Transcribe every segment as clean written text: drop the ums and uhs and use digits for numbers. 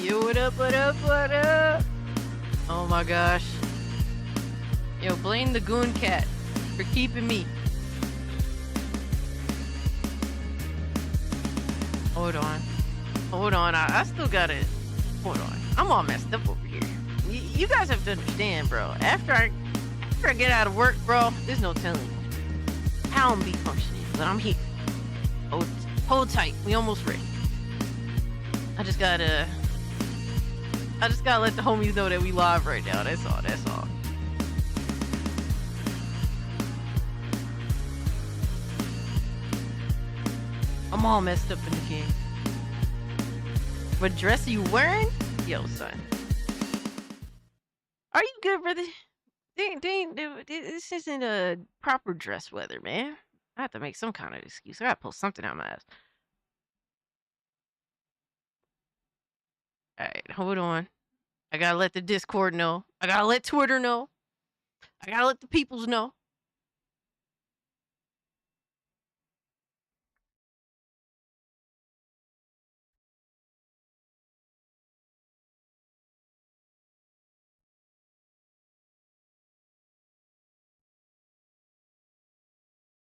Yo, what up, what up, what up? Oh my gosh. Yo, blame the goon cat for keeping me. Hold on. Hold on. I still got it. Hold on. I'm all messed up over here. You guys have to understand, bro. After I get out of work, bro, there's no telling how I'm be functioning. But I'm here. Hold tight. We almost ready. I just gotta let the homies know that we live right now. That's all. That's all. I'm all messed up in the game. What dress are you wearing? Yo, son. Are you good, brother? This isn't a proper dress weather, man. I have to make some kind of excuse. I gotta pull something out my ass. Alright, hold on. I gotta let the Discord know. I gotta let Twitter know. I gotta let the peoples know.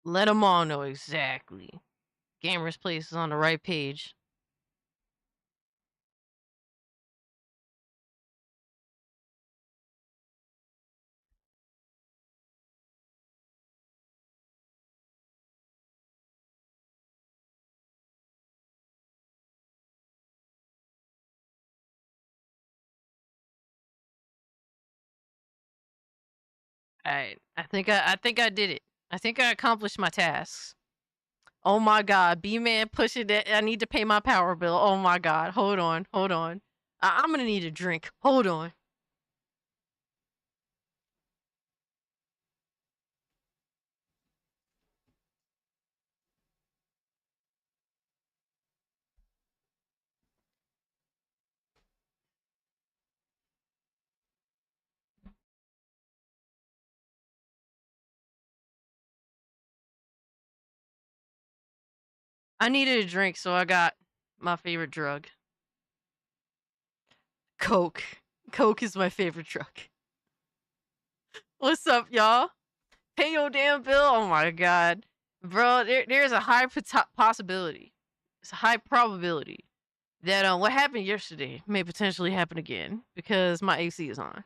Let them all know exactly. Gamers Place is on the right page. Alright, I think I did it. I think I accomplished my tasks. Oh my god, B-Man pushing it. I need to pay my power bill. Oh my god, hold on. I'm gonna need a drink. Hold on. I needed a drink, so I got my favorite drug. Coke. Coke is my favorite drug. What's up, y'all? Pay your damn bill? Oh my god. Bro, there's a high possibility. It's a high probability that what happened yesterday may potentially happen again because my AC is on.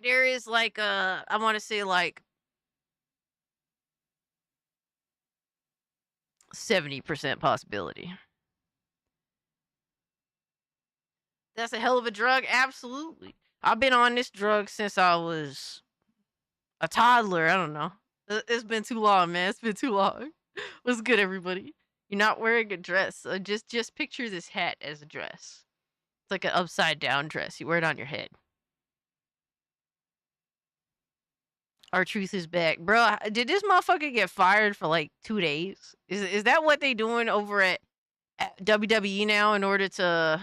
There is like I want to say like 70% possibility. That's a hell of a drug, absolutely. I've been on this drug since I was a toddler. I don't know. It's been too long, man. It's been too long. What's good, everybody? You're not wearing a dress. Just picture this hat as a dress. It's like an upside down dress. You wear it on your head. R-Truth is back, bro. Did this motherfucker get fired for like 2 days? Is that what they doing over at WWE now in order to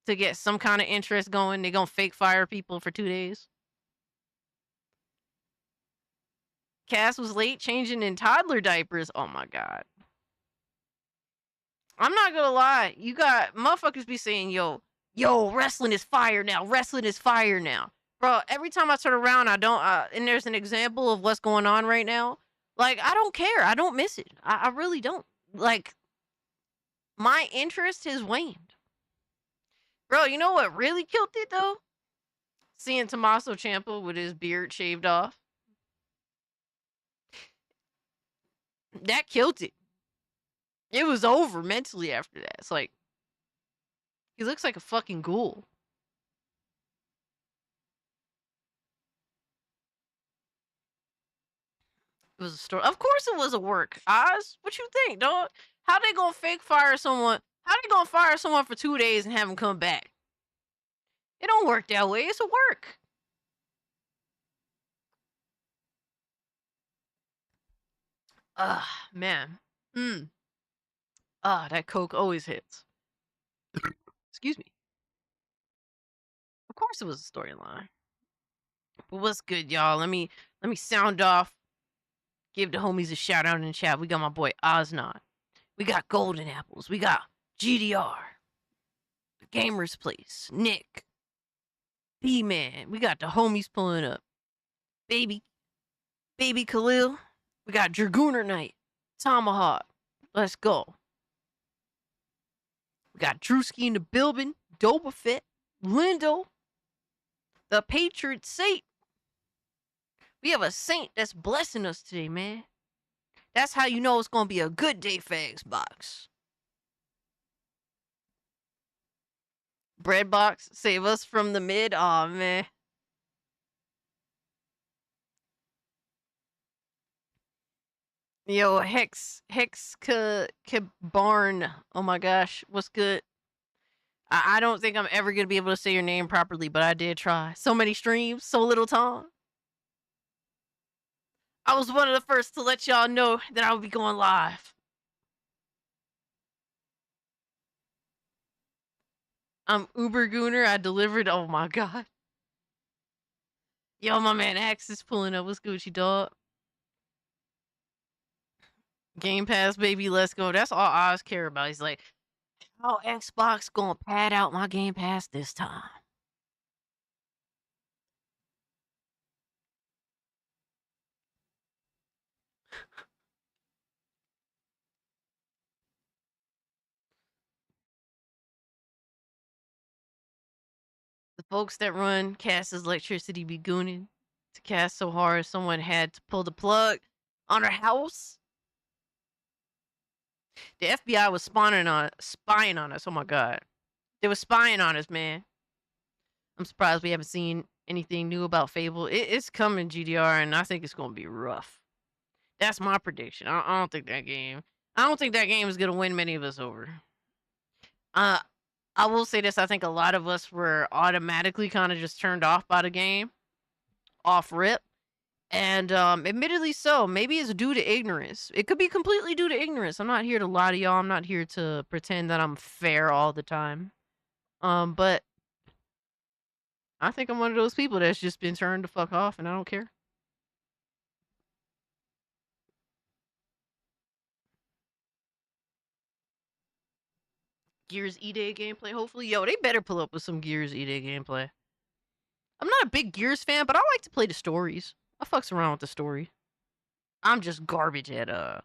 get some kind of interest going? They gonna fake fire people for 2 days? Cass was late changing in toddler diapers. Oh my god. I'm not gonna lie. You got motherfuckers be saying, yo, wrestling is fire now. Wrestling is fire now. Bro, every time I turn around, I don't, and there's an example of what's going on right now. Like, I don't care. I don't miss it. I really don't. Like, my interest has waned. Bro, you know what really killed it, though? Seeing Tommaso Ciampa with his beard shaved off. That killed it. It was over mentally after that. It's like, he looks like a fucking ghoul. It was a story. Of course it was a work. Oz, what you think, dog? How they gonna fake fire someone? How they gonna fire someone for 2 days and have them come back? It don't work that way. It's a work. Man. That Coke always hits. Excuse me. Of course it was a storyline. But what's good, y'all? Let me sound off. Give the homies a shout out in the chat. We got my boy Oznot. We got Golden Apples. We got GDR. Gamers Place, Nick, B-Man. We got the homies pulling up. Baby Khalil. We got Dragooner Knight, Tomahawk. Let's go. We got Drewski in the building, Doba Fit, Lindo, the Patriot Saint. We have a saint that's blessing us today, man. That's how you know it's gonna be a good day for Xbox. Breadbox, save us from the mid. Aw, man. Yo, Hex Barn. Oh my gosh, what's good? I don't think I'm ever gonna be able to say your name properly, but I did try. So many streams, so little time. I was one of the first to let y'all know that I would be going live. I'm Uber Gooner. I delivered. Oh my god. Yo, my man Axe is pulling up. What's Gucci, dog? Game Pass, baby. Let's go. That's all Oz care about. He's like, how Xbox gonna pad out my Game Pass this time? The folks that run Cass's electricity be gooning to Cass so hard someone had to pull the plug on her house. The FBI was spying on us. Oh my god. They were spying on us, man. I'm surprised we haven't seen anything new about Fable. It's coming, GDR, and I think it's gonna be rough. That's my prediction. I don't think that game. I don't think that game is gonna win many of us over. I will say this. I think a lot of us were automatically kind of just turned off by the game, off rip, and admittedly so. Maybe it's due to ignorance. It could be completely due to ignorance. I'm not here to lie to y'all. I'm not here to pretend that I'm fair all the time. But I think I'm one of those people that's just been turned the fuck off, and I don't care. Gears E-Day gameplay, hopefully. Yo, they better pull up with some Gears E-Day gameplay. I'm not a big Gears fan, but I like to play the stories. I fucks around with the story. I'm just garbage at the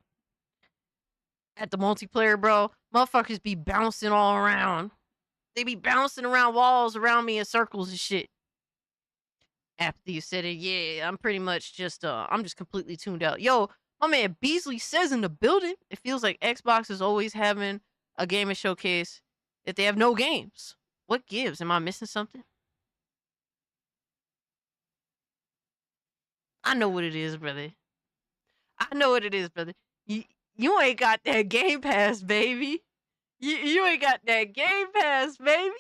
multiplayer, bro. Motherfuckers be bouncing all around. They be bouncing around walls around me in circles and shit. After you said it, yeah, I'm pretty much just I'm just completely tuned out. Yo, my man Beasley says in the building, it feels like Xbox is always having a gaming showcase that they have no games. What gives? Am I missing something? I know what it is, brother. I know what it is, brother. You ain't got that Game Pass, baby. You ain't got that Game Pass, baby.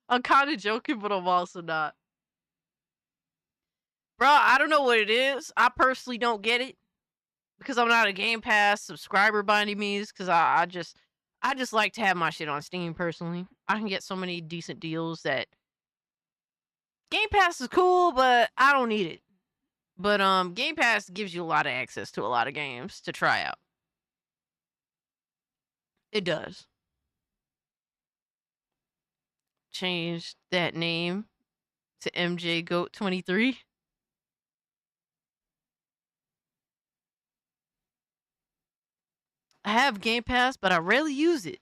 I'm kind of joking, but I'm also not. Bro, I don't know what it is. I personally don't get it because I'm not a Game Pass subscriber by any means. Because I just like to have my shit on Steam personally. I can get so many decent deals that Game Pass is cool, but I don't need it. But Game Pass gives you a lot of access to a lot of games to try out. It does. Change that name to MJ Goat 23. I have Game Pass, but I rarely use it.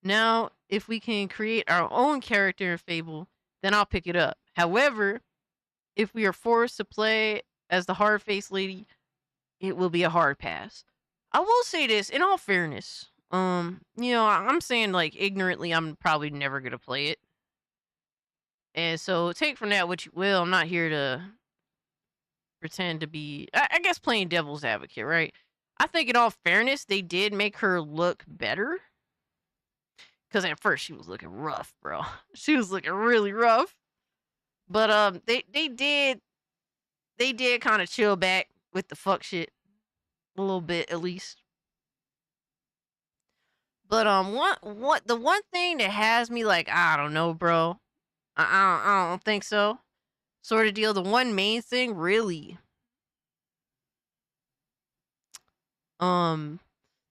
Now, if we can create our own character in Fable, then I'll pick it up. However, if we are forced to play as the hard-faced lady, it will be a hard pass. I will say this, in all fairness, you know, I'm saying like ignorantly, I'm probably never gonna play it. And so take from that what you will. I'm not here to pretend to be, I guess, playing devil's advocate, right? I think in all fairness, they did make her look better. Because at first she was looking rough, bro. She was looking really rough. But they did kind of chill back with the fuck shit a little bit at least. But the one thing that has me like, I don't know, bro. I don't think so. Sort of deal. The one main thing really Um,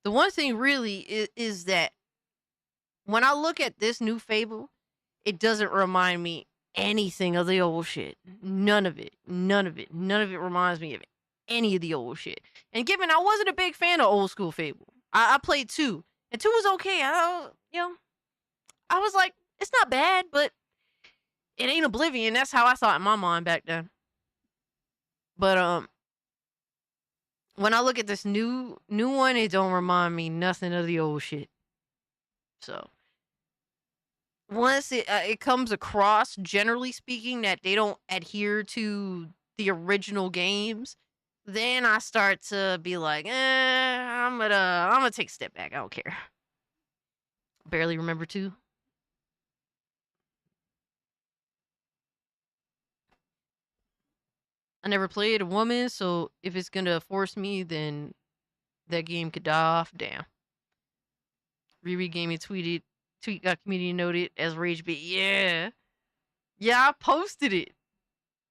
the one thing really is that when I look at this new Fable, it doesn't remind me anything of the old shit. None of it. None of it. None of it reminds me of any of the old shit. And given I wasn't a big fan of old school Fable, I played 2, and 2 was okay. I was like, it's not bad, but it ain't Oblivion. That's how I thought in my mind back then. But when I look at this new one, it don't remind me nothing of the old shit. So once it comes across, generally speaking, that they don't adhere to the original games, then I start to be like, I'm gonna take a step back. I don't care. Barely remember 2. I never played a woman, so if it's gonna force me, then that game could die off. Damn. Riri Gaming tweet got community noted as rage bait. Yeah. Yeah, I posted it.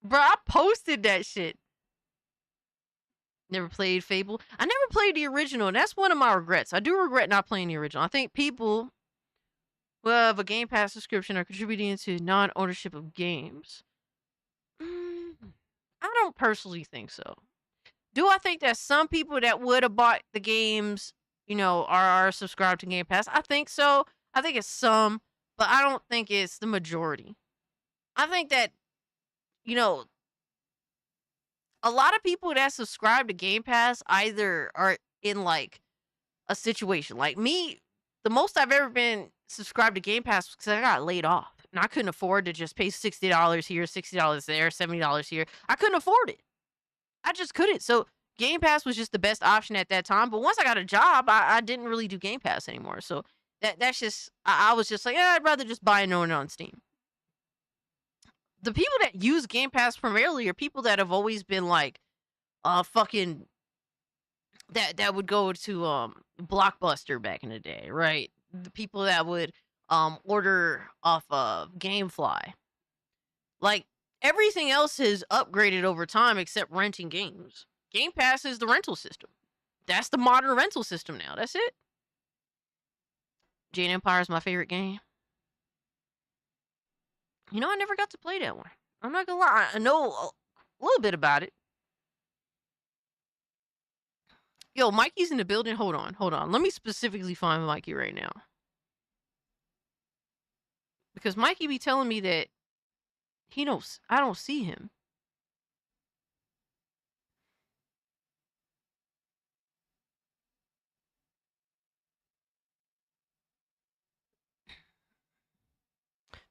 Bro, I posted that shit. Never played Fable. I never played the original, and that's one of my regrets. I do regret not playing the original. I think people who have a Game Pass subscription are contributing to non-ownership of games. I don't personally think so. Do I think that some people that would have bought the games, are subscribed to Game Pass? I think so. I think it's some, but I don't think it's the majority. I think that, a lot of people that subscribe to Game Pass either are in like a situation like me. The most I've ever been subscribed to Game Pass was because I got laid off and I couldn't afford to just pay $60 here, $60 there, $70 here. I couldn't afford it. I just couldn't. So Game Pass was just the best option at that time. But once I got a job, I didn't really do Game Pass anymore. So that's just, I was just like, I'd rather just buy and own it on Steam. The people that use Game Pass primarily are people that have always been like, fucking, that would go to Blockbuster back in the day, right? The people that would order off of GameFly. Like, everything else has upgraded over time except renting games. Game Pass is the rental system. That's the modern rental system now. That's it. Jade Empire is my favorite game. I never got to play that one. I'm not gonna lie. I know a little bit about it. Yo, Mikey's in the building. Hold on. Let me specifically find Mikey right now. Because Mikey be telling me that I don't see him.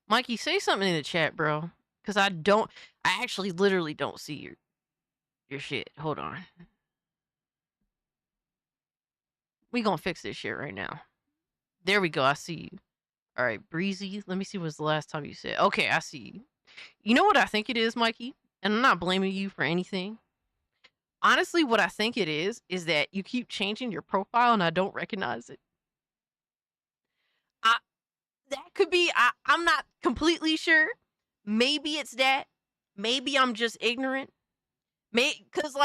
Mikey, say something in the chat, bro. Because I actually literally don't see your shit. Hold on. We gonna fix this shit right now. There we go. I see you. All right, Breezy. Let me see when's the last time you said. Okay, I see you. You know what I think it is, Mikey? And I'm not blaming you for anything. Honestly, what I think it is that you keep changing your profile and I don't recognize it. That could be, I'm not completely sure. Maybe it's that. Maybe I'm just ignorant. Because,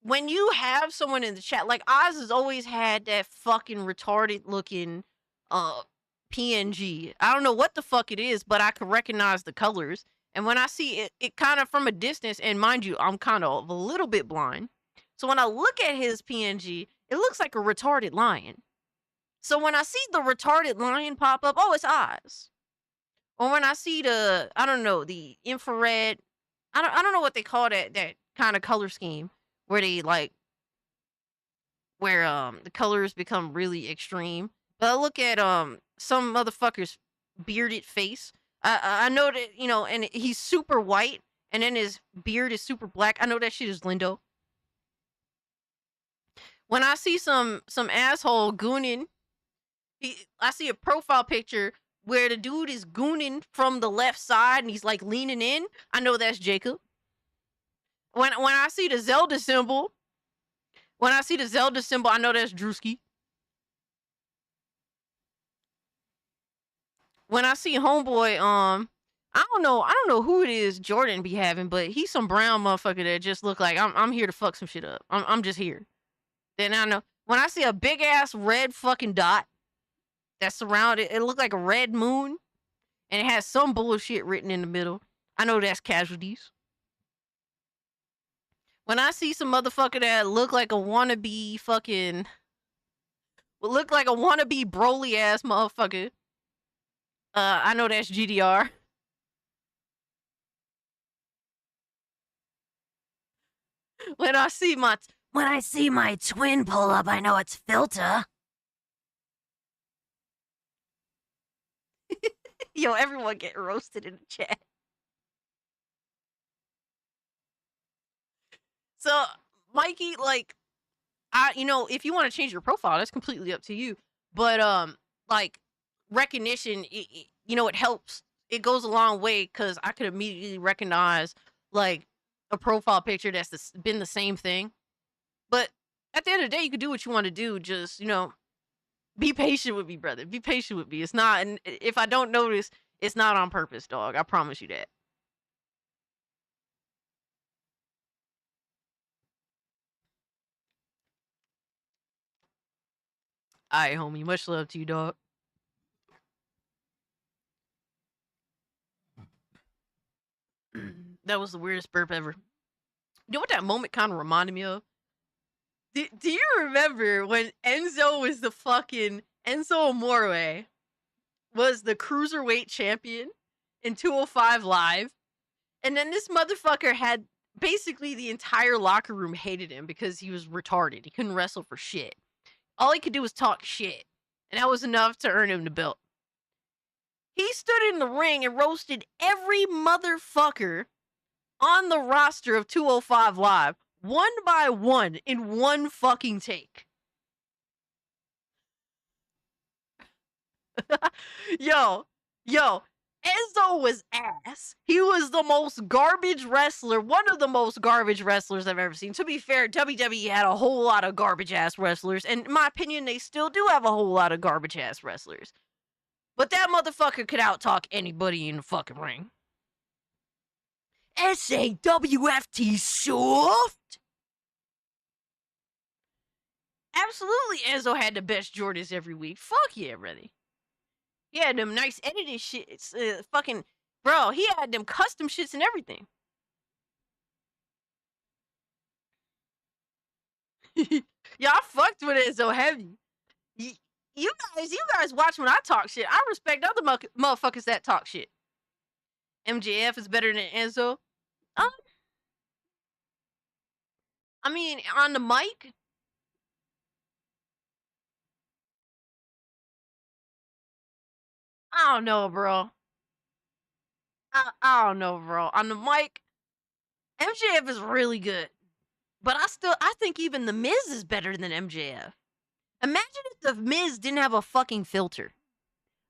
when you have someone in the chat, like Oz has always had that fucking retarded looking PNG. I don't know what the fuck it is, but I can recognize the colors. And when I see it kind of from a distance, and mind you, I'm kind of a little bit blind. So when I look at his PNG, it looks like a retarded lion. So when I see the retarded lion pop up, oh, it's Oz. Or when I see the infrared, I don't know what they call that kind of color scheme where they the colors become really extreme. But I look at some motherfucker's bearded face. I know that, and he's super white, and then his beard is super black. I know that shit is Lindo. When I see some asshole gooning, I see a profile picture where the dude is gooning from the left side and he's like leaning in. I know that's Jacob. When I see the Zelda symbol, I know that's Drewski. When I see homeboy, I don't know who it is Jordan be having, but he's some brown motherfucker that just look like I'm here to fuck some shit up. I'm just here. Then I know when I see a big ass red fucking dot that's surrounded, it looked like a red moon, and it has some bullshit written in the middle. I know that's casualties. When I see some motherfucker that look like a wannabe fucking, look like a wannabe Broly ass motherfucker, I know that's GDR. When I see my twin pull up, I know it's filter. Yo, everyone get roasted in the chat. So, Mikey, like, if you want to change your profile, that's completely up to you. But like recognition, it helps. It goes a long way because I could immediately recognize like a profile picture that's been the same thing. But at the end of the day, you can do what you want to do. Just be patient with me, brother. Be patient with me. It's not, and if I don't notice, it's not on purpose, dog. I promise you that. All right, homie. Much love to you, dog. That was the weirdest burp ever. You know what that moment kind of reminded me of? Do you remember when Enzo Amore was the cruiserweight champion in 205 Live? And then this motherfucker had basically the entire locker room hated him because he was retarded. He couldn't wrestle for shit. All he could do was talk shit. And that was enough to earn him the belt. He stood in the ring and roasted every motherfucker on the roster of 205 Live, one by one, in one fucking take. yo, Enzo was ass. He was the most garbage wrestler, one of the most garbage wrestlers I've ever seen. To be fair, WWE had a whole lot of garbage ass wrestlers, and in my opinion, they still do have a whole lot of garbage ass wrestlers. But that motherfucker could outtalk anybody in the fucking ring. SAWFT soft? Absolutely, Enzo had the best Jordans every week. Fuck yeah, brother. He had them nice edited shits. Fucking, bro, he had them custom shits and everything. Yeah, I fucked with it so heavy. You guys watch when I talk shit. I respect other motherfuckers that talk shit. MJF is better than Enzo. I mean, on the mic, I don't know, bro. I don't know, bro. On the mic, MJF is really good. But I think even The Miz is better than MJF. Imagine if The Miz didn't have a fucking filter.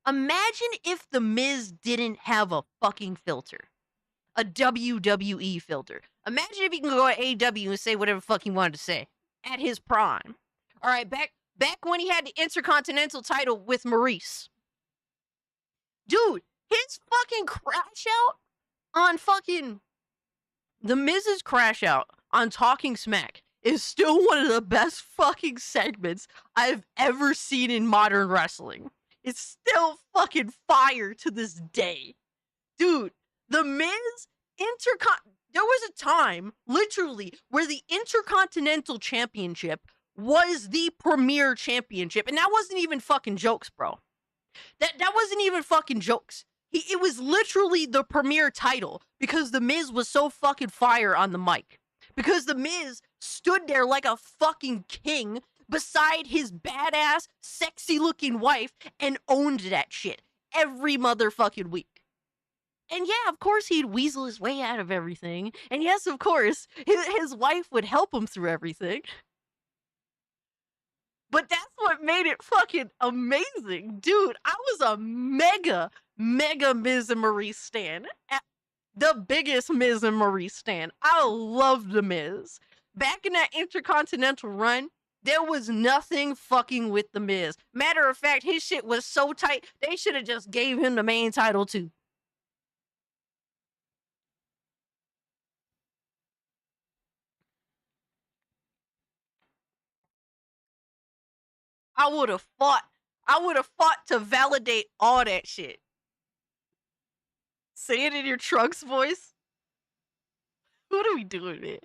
Imagine if The Miz didn't have a fucking filter. A WWE filter. Imagine if he can go at AEW and say whatever fuck he wanted to say. At his prime. Alright, back when he had the Intercontinental title with Maurice. Dude, his fucking crash out on fucking The Miz's crash out on Talking Smack is still one of the best fucking segments I've ever seen in modern wrestling. It's still fucking fire to this day. Dude, The Miz there was a time, literally, where the Intercontinental Championship was the premier championship, and that wasn't even fucking jokes, bro. That wasn't even fucking jokes. It was literally the premier title because The Miz was so fucking fire on the mic. Because The Miz stood there like a fucking king beside his badass, sexy looking wife and owned that shit every motherfucking week. And yeah, of course he'd weasel his way out of everything. And yes, of course, his wife would help him through everything. But that's what made it fucking amazing. Dude, I was a mega Miz and Maurice stan. The biggest Miz and Maurice stan. I love The Miz. Back in that Intercontinental run, there was nothing fucking with The Miz. Matter of fact, his shit was so tight, they should have just gave him the main title too. I would have fought. I would have fought to validate all that shit. Say it in your Trunks voice. What are we doing, man?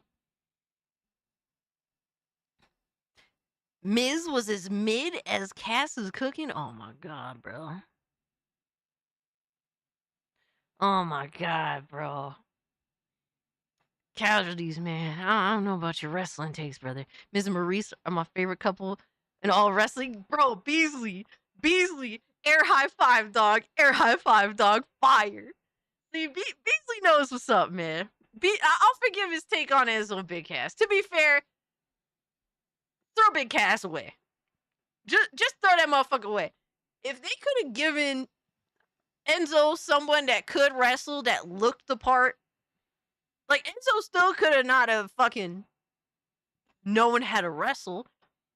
Miz was as mid as Cass is cooking. Oh my god, bro. Oh my god, bro. Casualties, man. I don't know about your wrestling takes, brother. Miz and Maurice are my favorite couple in all wrestling. Bro, Beasley. Air high five, dog. Air high five, dog. Fire. See, Beasley knows what's up, man. I'll forgive his take on Enzo and Big Cass. To be fair, throw Big Cass away. Just throw that motherfucker away. If they could have given Enzo someone that could wrestle, that looked the part, like Enzo still could have not have fucking known how to wrestle.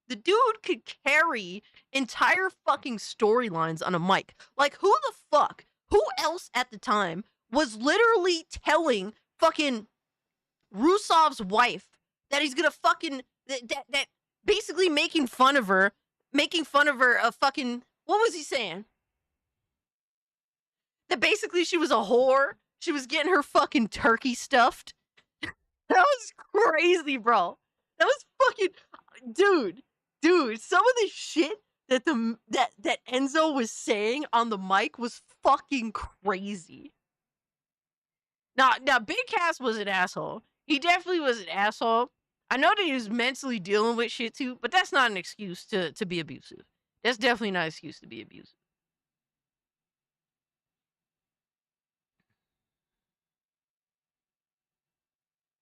The dude could carry entire fucking storylines on a mic. Like, who else at the time was literally telling fucking Rusev's wife that he's gonna fucking that basically making fun of her of fucking, what was he saying? That basically she was a whore. She was getting her fucking turkey stuffed. That was crazy, bro. That was fucking, dude. Some of the shit that that Enzo was saying on the mic was fucking crazy. Now, Big Cass was an asshole. He definitely was an asshole. I know that he was mentally dealing with shit too, but that's not an excuse to be abusive. That's definitely not an excuse to be abusive.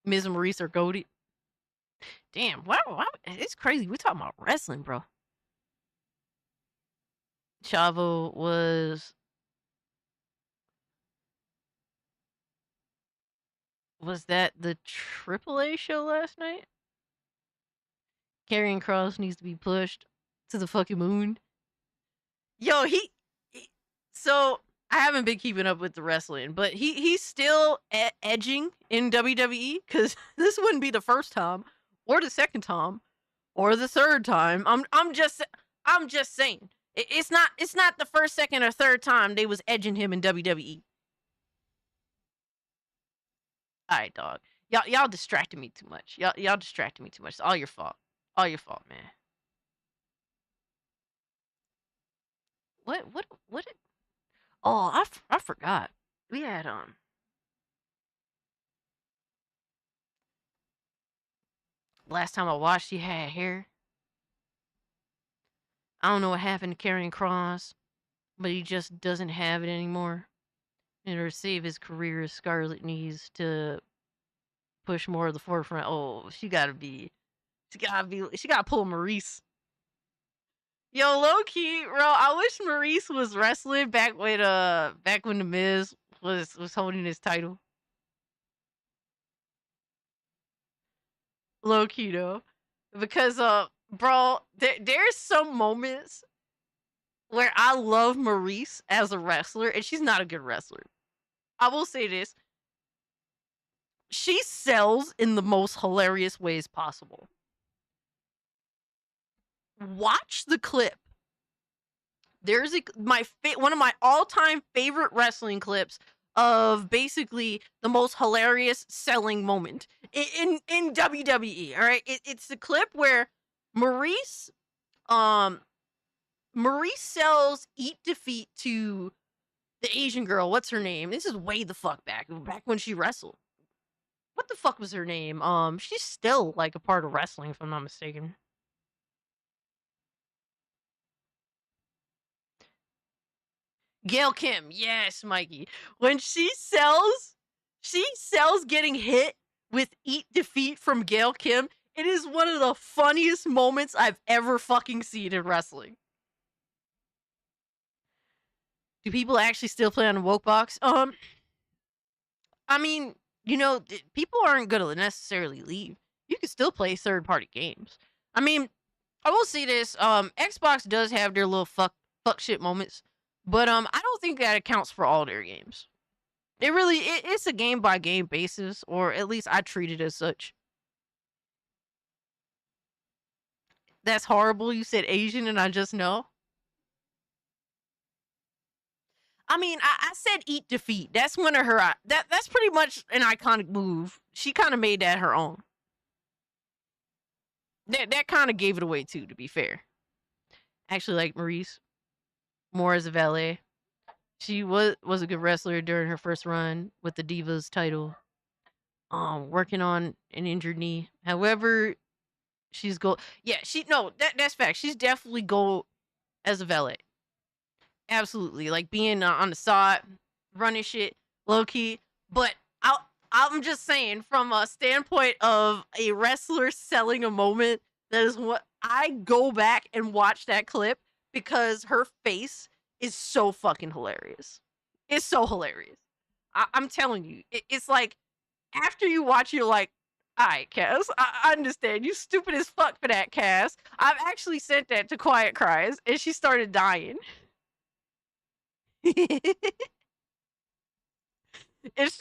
Miz and Maurice are goated. Damn, wow, it's crazy. We're talking about wrestling, bro. Chavo was that the AAA show last night? Karrion Kross needs to be pushed to the fucking moon. Yo, so I haven't been keeping up with the wrestling, but he's still edging in WWE, because this wouldn't be the first time, or the second time, or the third time. I'm just saying. It's not the first, second, or third time they was edging him in WWE. All right, dog. Y'all distracted me too much. Y'all distracted me too much. It's all your fault. All your fault, man. What? Oh, I forgot. We had last time I watched, he had hair. I don't know what happened to Karrion Kross, but he just doesn't have it anymore. In order to save his career, Scarlett needs to push more of the forefront. Oh, she gotta pull Maurice. Yo, low key, bro, I wish Maurice was wrestling back when the Miz was holding his title. Low key though. Because bro, there's some moments where I love Maurice as a wrestler, and she's not a good wrestler. I will say this. She sells in the most hilarious ways possible. Watch the clip. There's one of my all-time favorite wrestling clips of basically the most hilarious selling moment in WWE. All right, it's the clip where Maurice sells Eat Defeat to the Asian girl. What's her name? This is way the fuck back when she wrestled. What the fuck was her name? She's still like a part of wrestling, if I'm not mistaken. Gail Kim, yes, Mikey. When she sells getting hit with Eat Defeat from Gail Kim. It is one of the funniest moments I've ever fucking seen in wrestling. Do people actually still play on the woke box? I mean, people aren't gonna necessarily leave. You can still play third-party games. I mean, I will say this: Xbox does have their little fuck shit moments, but I don't think that accounts for all their games. It's a game by game basis, or at least I treat it as such. That's horrible. You said Asian, and I just know. I mean, I said eat defeat. That's one of her. That's pretty much an iconic move. She kind of made that her own. That kind of gave it away too. To be fair, I actually like Maurice more as a valet. She was a good wrestler during her first run with the Divas title. Working on an injured knee. However, she's gold. Yeah, that's fact. She's definitely gold as a valet. Absolutely, like being on the side, running shit, low key. But I'm just saying, from a standpoint of a wrestler selling a moment, that is what I go back and watch that clip because her face is so fucking hilarious. It's so hilarious. I'm telling you, it's like after you watch, you're like, all right, Cass, I understand. You stupid as fuck for that, Cass. I've actually sent that to Quiet Cries, and she started dying. It's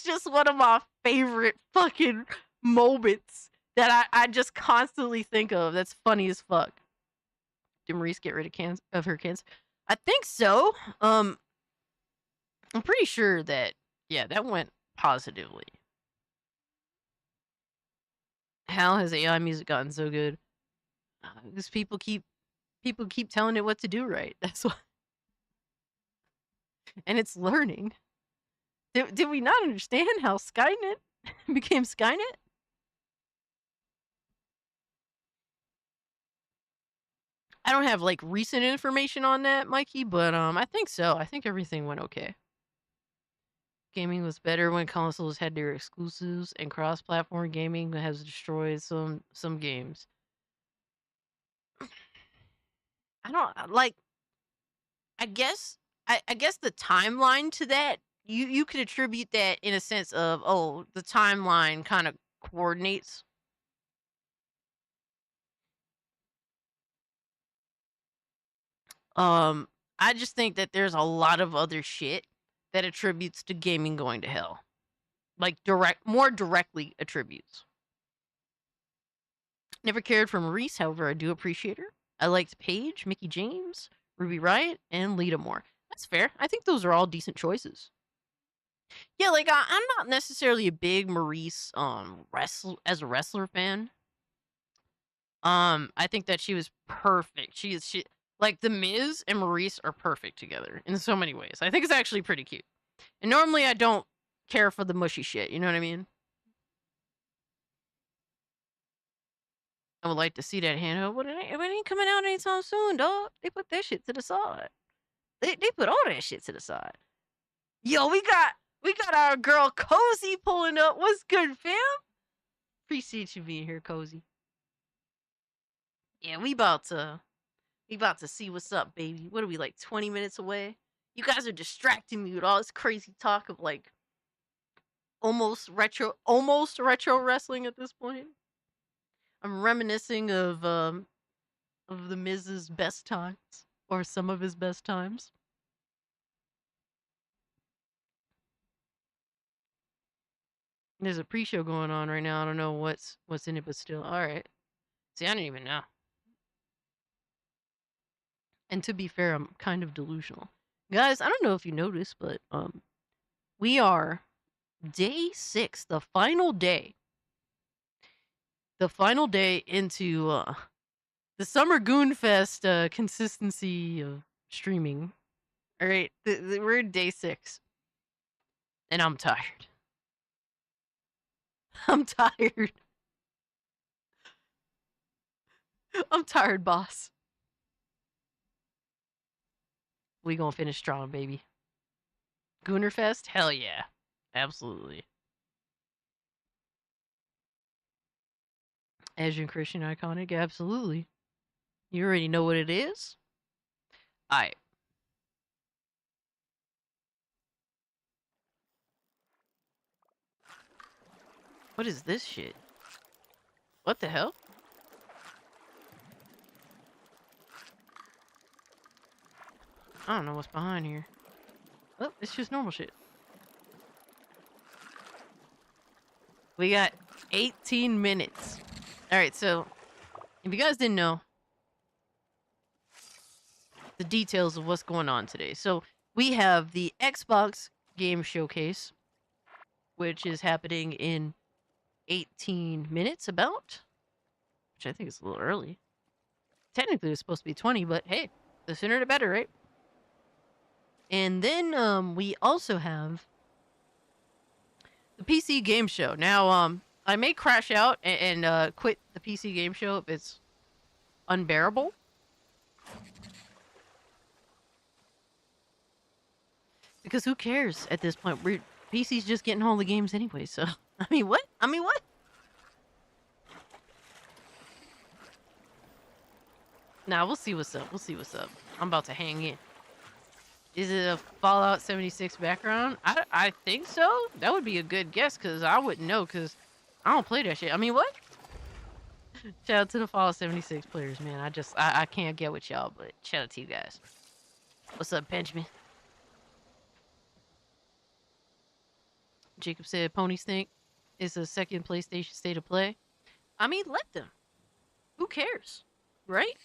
just one of my favorite fucking moments that I just constantly think of. That's funny as fuck. Did Maurice get rid of her cancer? I think so. I'm pretty sure that that went positively. How has AI music gotten so good? Because people keep telling it what to do right. That's why. And it's learning. Did we not understand how Skynet became Skynet? I don't have like recent information on that, Mikey, but I think so. I think everything went okay. Gaming was better when consoles had their exclusives, and cross-platform gaming has destroyed some games. I don't like. I guess the timeline to that you could attribute that in a sense of the timeline kind of coordinates. I just think that there's a lot of other shit that attributes to gaming going to hell. Like more directly attributes. Never cared for Maurice, however, I do appreciate her. I liked Paige, Mickie James, Ruby Riott, and Lita Moore. That's fair. I think those are all decent choices. Yeah, like I'm not necessarily a big Maurice as a wrestler fan. I think that she was perfect. She like the Miz and Maurice are perfect together in so many ways. I think it's actually pretty cute. And normally I don't care for the mushy shit, you know what I mean? I would like to see that handheld, but it ain't coming out anytime soon, dog. They put that shit to the side. They put all that shit to the side. Yo, we got our girl Cozy pulling up. What's good, fam? Appreciate you being here, Cozy. Yeah, we about to see what's up, baby. What are we, like 20 minutes away? You guys are distracting me with all this crazy talk of like almost retro wrestling at this point. I'm reminiscing of the Miz's best times, or some of his best times. There's a pre-show going on right now. I don't know what's in it, but still, all right. See, I don't even know. And to be fair, I'm kind of delusional, guys. I don't know if you noticed, but we are day 6, the final day into the Summer Goon Fest consistency of streaming. All right, we're in day 6, and I'm tired. I'm tired. I'm tired, boss. We gonna finish strong, baby. Gooner Fest? Hell yeah. Absolutely. Asian Christian iconic? Absolutely. You already know what it is? Alright. What is this shit? What the hell? I don't know what's behind here. Oh, it's just normal shit. We got 18 minutes. Alright, so if you guys didn't know, the details of what's going on today. So we have the Xbox Game Showcase, which is happening in 18 minutes about, which I think is a little early. Technically, it's supposed to be 20, but hey, the sooner the better, right? And then we also have the PC Game Show. Now, I may crash out and quit the PC Game Show if it's unbearable. Because who cares at this point? PC's just getting all the games anyway, so... I mean, what? Nah, we'll see what's up. I'm about to hang in. Is it a Fallout 76 background? I think so. That would be a good guess, because I wouldn't know, because I don't play that shit. I mean, what? Shout out to the Fallout 76 players, man. I can't get with y'all, but shout out to you guys. What's up, Benjamin? Jacob said, ponies think it's a second PlayStation State of Play. I mean, let them. Who cares? Right?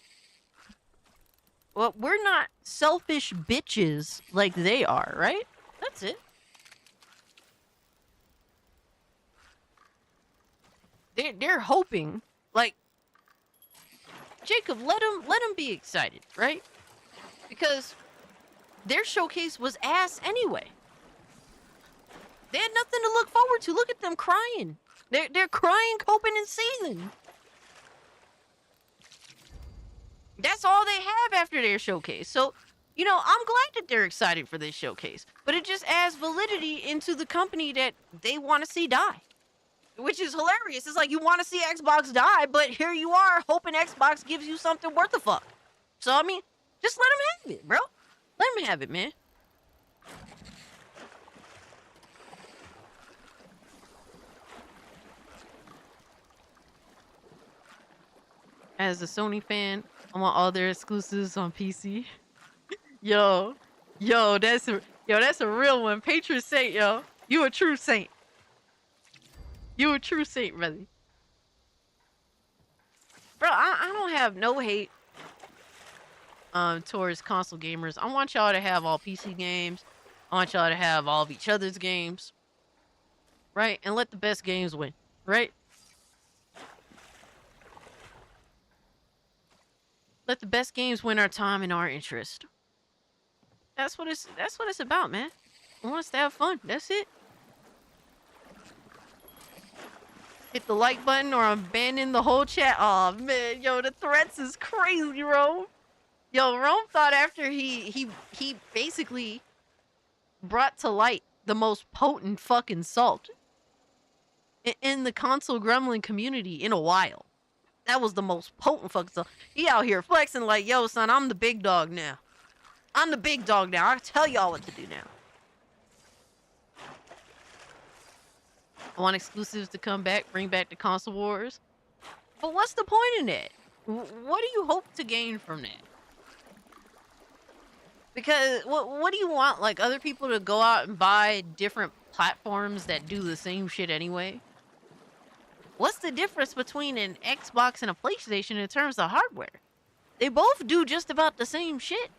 Well, we're not selfish bitches like they are, right? That's it. They're hoping, like, Jacob, let them be excited, right? Because their showcase was ass anyway. They had nothing to look forward to. Look at them crying. They're crying, coping, and seething. That's all they have after their showcase. So, I'm glad that they're excited for this showcase. But it just adds validity into the company that they want to see die. Which is hilarious. It's like you want to see Xbox die, but here you are hoping Xbox gives you something worth a fuck. So, I mean, just let them have it, bro. Let them have it, man. As a Sony fan, I want all their exclusives on PC. Yo, that's a real one. Patron saint, yo. You a true saint. You a true saint, brother. Bro, I don't have no hate towards console gamers. I want y'all to have all PC games. I want y'all to have all of each other's games. Right? And let the best games win. Right? Let the best games win our time and our interest. That's what it's about, man. I want us to have fun. That's it. Hit the like button or I'm banning the whole chat. Oh man, yo, the threats is crazy, Rome. Yo, Rome thought after he basically brought to light the most potent fucking salt in the console gremlin community in a while. That was the most potent fucking salt. He out here flexing like, yo, son, I'm the big dog now. I'm the big dog now. I tell y'all what to do now. I want exclusives to come back, bring back the console wars. But what's the point in that? What do you hope to gain from that? Because what do you want? Like other people to go out and buy different platforms that do the same shit anyway? What's the difference between an Xbox and a PlayStation in terms of hardware? They both do just about the same shit.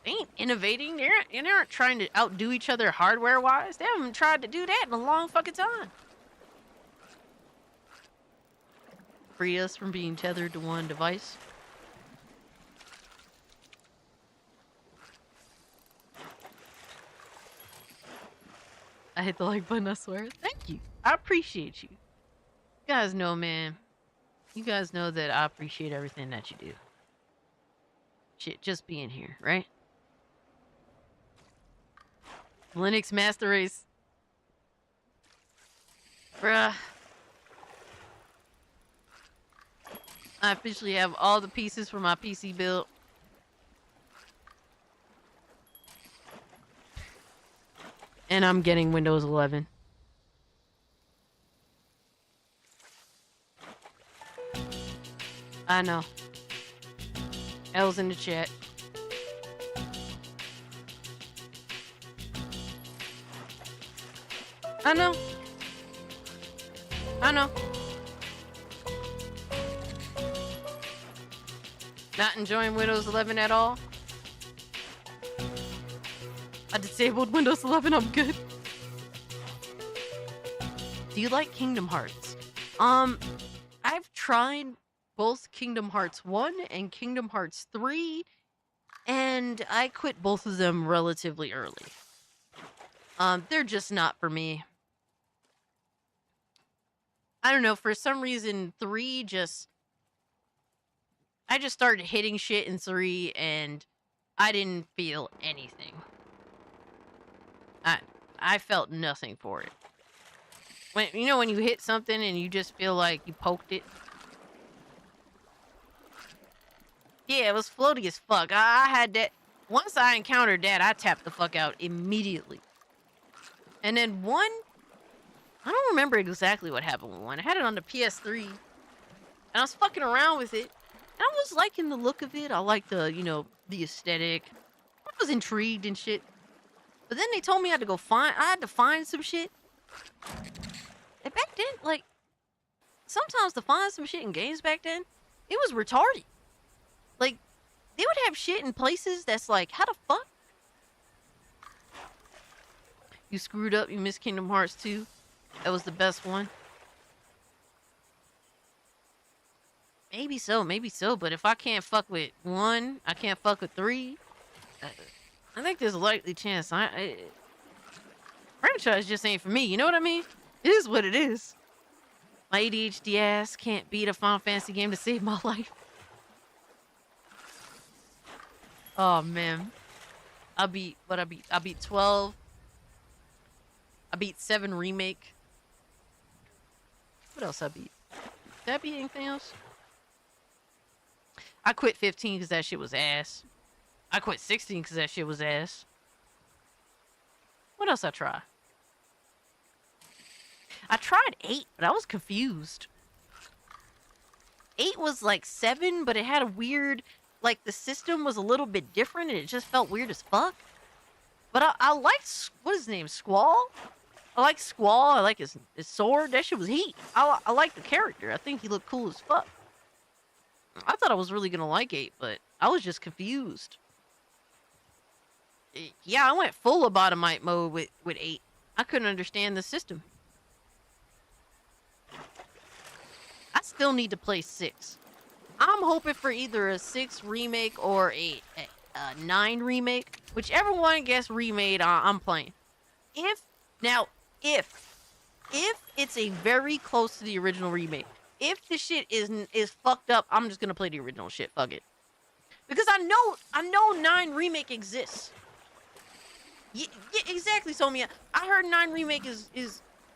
They ain't innovating. They aren't trying to outdo each other hardware-wise. They haven't tried to do that in a long fucking time. Free us from being tethered to one device. I hit the like button, I swear. Thank you. I appreciate you. You guys know, man. You guys know that I appreciate everything that you do. Shit, just being here, right? Linux Master Race. Bruh. I officially have all the pieces for my PC build. And I'm getting Windows 11. I know. L's in the chat. I know. I know. Not enjoying Windows 11 at all? I disabled Windows 11, I'm good. Do you like Kingdom Hearts? I've tried both Kingdom Hearts 1 and Kingdom Hearts 3, and I quit both of them relatively early. They're just not for me. I don't know, for some reason, 3 just... I just started hitting shit in 3, and I didn't feel anything. I felt nothing for it. When when you hit something and you just feel like you poked it? Yeah, it was floaty as fuck. I had that... Once I encountered that, I tapped the fuck out immediately. And then 1... I don't remember exactly what happened with 1. I had it on the PS3. And I was fucking around with it. And I was liking the look of it. I liked the, the aesthetic. I was intrigued and shit. But then they told me I had to find some shit. And back then, like, sometimes to find some shit in games back then, it was retarded. Like, they would have shit in places that's like, how the fuck? You screwed up, you missed Kingdom Hearts 2. That was the best one. Maybe so, but if I can't fuck with 1, I can't fuck with 3. I think there's a likely chance franchise just ain't for me, you know what I mean? It is what it is. My ADHD ass can't beat a Final Fantasy game to save my life. Oh man. I beat 12. I beat 7 Remake. What else I beat? Did I beat anything else? I quit 15 because that shit was ass. I quit 16 because that shit was ass. What else I try? I tried 8, but I was confused. 8 was like 7, but it had a weird... Like, the system was a little bit different, and it just felt weird as fuck. But I liked... What is his name? Squall? I like Squall. I like his sword. That shit was heat. I like the character. I think he looked cool as fuck. I thought I was really gonna like 8, but I was just confused. Yeah, I went full lobotomite mode with 8. I couldn't understand the system. I still need to play 6. I'm hoping for either a 6 remake or a 9 remake. Whichever one gets remade, I'm playing. If it's a very close to the original remake, if the shit is fucked up, I'm just gonna play the original shit. Fuck it. Because I know 9 remake exists. Yeah, exactly, Somia. I heard 9 remake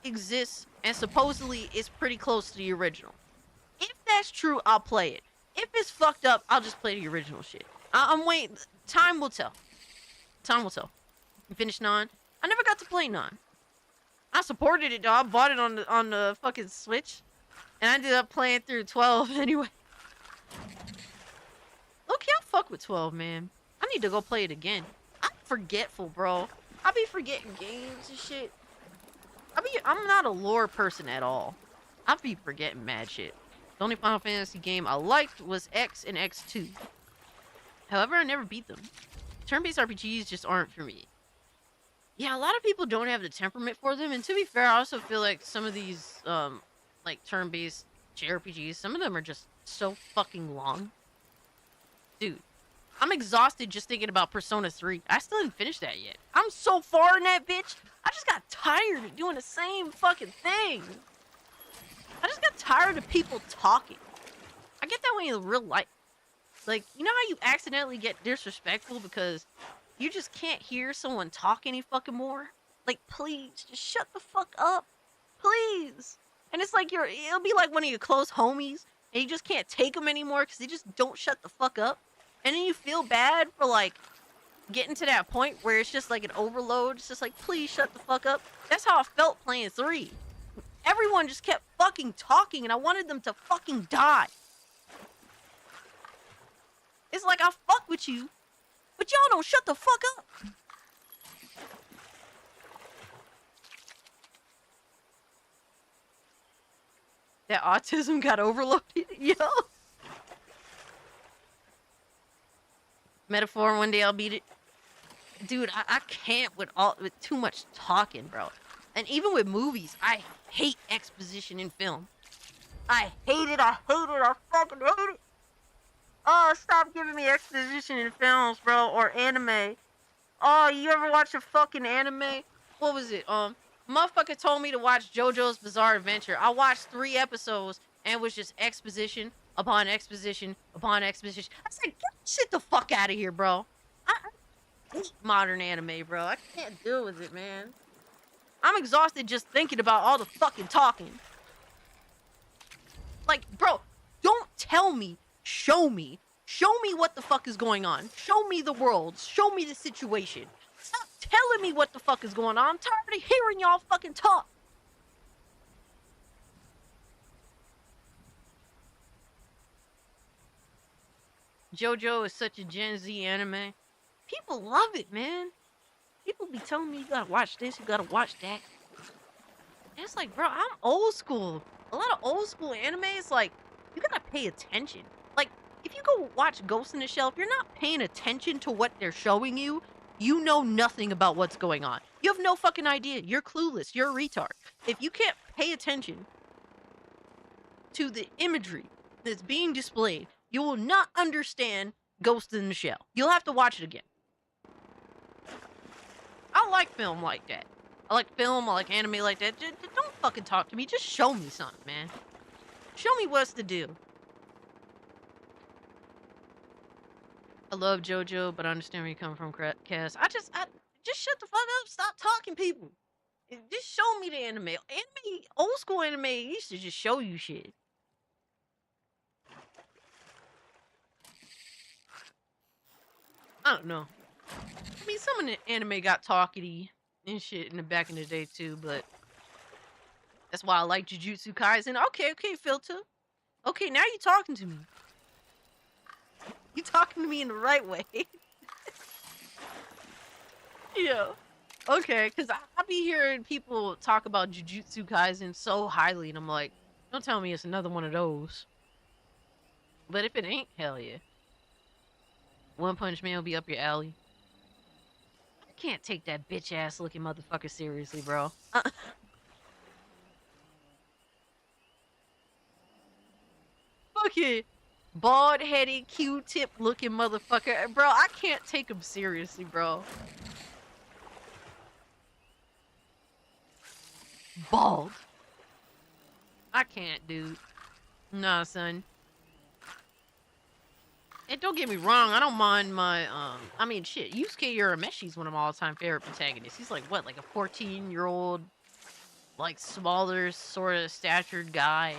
exists and supposedly it's pretty close to the original. If that's true, I'll play it. If it's fucked up, I'll just play the original shit. I'm waiting. Time will tell. Time will tell. You finished 9? I never got to play 9. I supported it, though. I bought it on the fucking Switch. And I ended up playing through 12 anyway. Okay, I'll fuck with 12, man. I need to go play it again. I'm forgetful, bro. I be forgetting games and shit. I'm not a lore person at all. I be forgetting mad shit. The only Final Fantasy game I liked was X and X2. However, I never beat them. Turn-based RPGs just aren't for me. Yeah, a lot of people don't have the temperament for them, and to be fair, I also feel like some of these, like, turn-based JRPGs, some of them are just so fucking long. Dude, I'm exhausted just thinking about Persona 3. I still didn't finish that yet. I'm so far in that bitch, I just got tired of doing the same fucking thing. I just got tired of people talking. I get that way in real life. Like, you know how you accidentally get disrespectful because you just can't hear someone talk any fucking more? Like, please, just shut the fuck up. Please. And it's like it'll be like one of your close homies, and you just can't take them anymore because they just don't shut the fuck up. And then you feel bad for, like, getting to that point where it's just like an overload. It's just like, please shut the fuck up. That's how I felt playing 3. Everyone just kept fucking talking, and I wanted them to fucking die. It's like, I fuck with you, but y'all don't shut the fuck up. That autism got overloaded, yo. Metaphor, one day I'll beat it. Dude, I can't with too much talking, bro. And even with movies, I hate exposition in film. I hate it. I hate it. I fucking hate it. Oh, stop giving me exposition in films, bro, or anime. Oh, you ever watch a fucking anime? What was it? Motherfucker told me to watch JoJo's Bizarre Adventure. I watched 3 episodes and it was just exposition upon exposition upon exposition. I said, get shit the fuck out of here, bro. I hate modern anime, bro. I can't deal with it, man. I'm exhausted just thinking about all the fucking talking. Like, bro, don't tell me. Show me. Show me what the fuck is going on. Show me the world. Show me the situation. Stop telling me what the fuck is going on. I'm tired of hearing y'all fucking talk. JoJo is such a Gen Z anime. People love it, man. People be telling me you gotta watch this, you gotta watch that. And it's like, bro, I'm old school. A lot of old school animes, like, you gotta pay attention. Like, if you go watch Ghost in the Shell, if you're not paying attention to what they're showing you, you know nothing about what's going on. You have no fucking idea. You're clueless. You're a retard. If you can't pay attention to the imagery that's being displayed, you will not understand Ghost in the Shell. You'll have to watch it again. I like film like that. I like film, I like anime like that. Just don't fucking talk to me. Just show me something, man. Show me what's to do. I love JoJo, but I understand where you're coming from, Cass. I just shut the fuck up. Stop talking, people. Just show me the anime. Anime, old school anime used to just show you shit. I don't know. I mean, some of the anime got talkity and shit in the back in the day too, but that's why I like Jujutsu Kaisen. Okay, Filter. Okay, now you're talking to me. You talking to me in the right way. Yeah. Okay, because I be hearing people talk about Jujutsu Kaisen so highly, and I'm like, don't tell me it's another one of those. But if it ain't, hell yeah. One Punch Man will be up your alley. I can't take that bitch ass looking motherfucker seriously, bro. Fucking bald headed Q-tip looking motherfucker. Bro, I can't take him seriously, bro. Bald. I can't, dude. Nah, son. And don't get me wrong, I don't mind my, I mean, shit, Yusuke Urameshi is one of my all-time favorite protagonists. He's like, what, like a 14-year-old, like, smaller, sort of statured guy.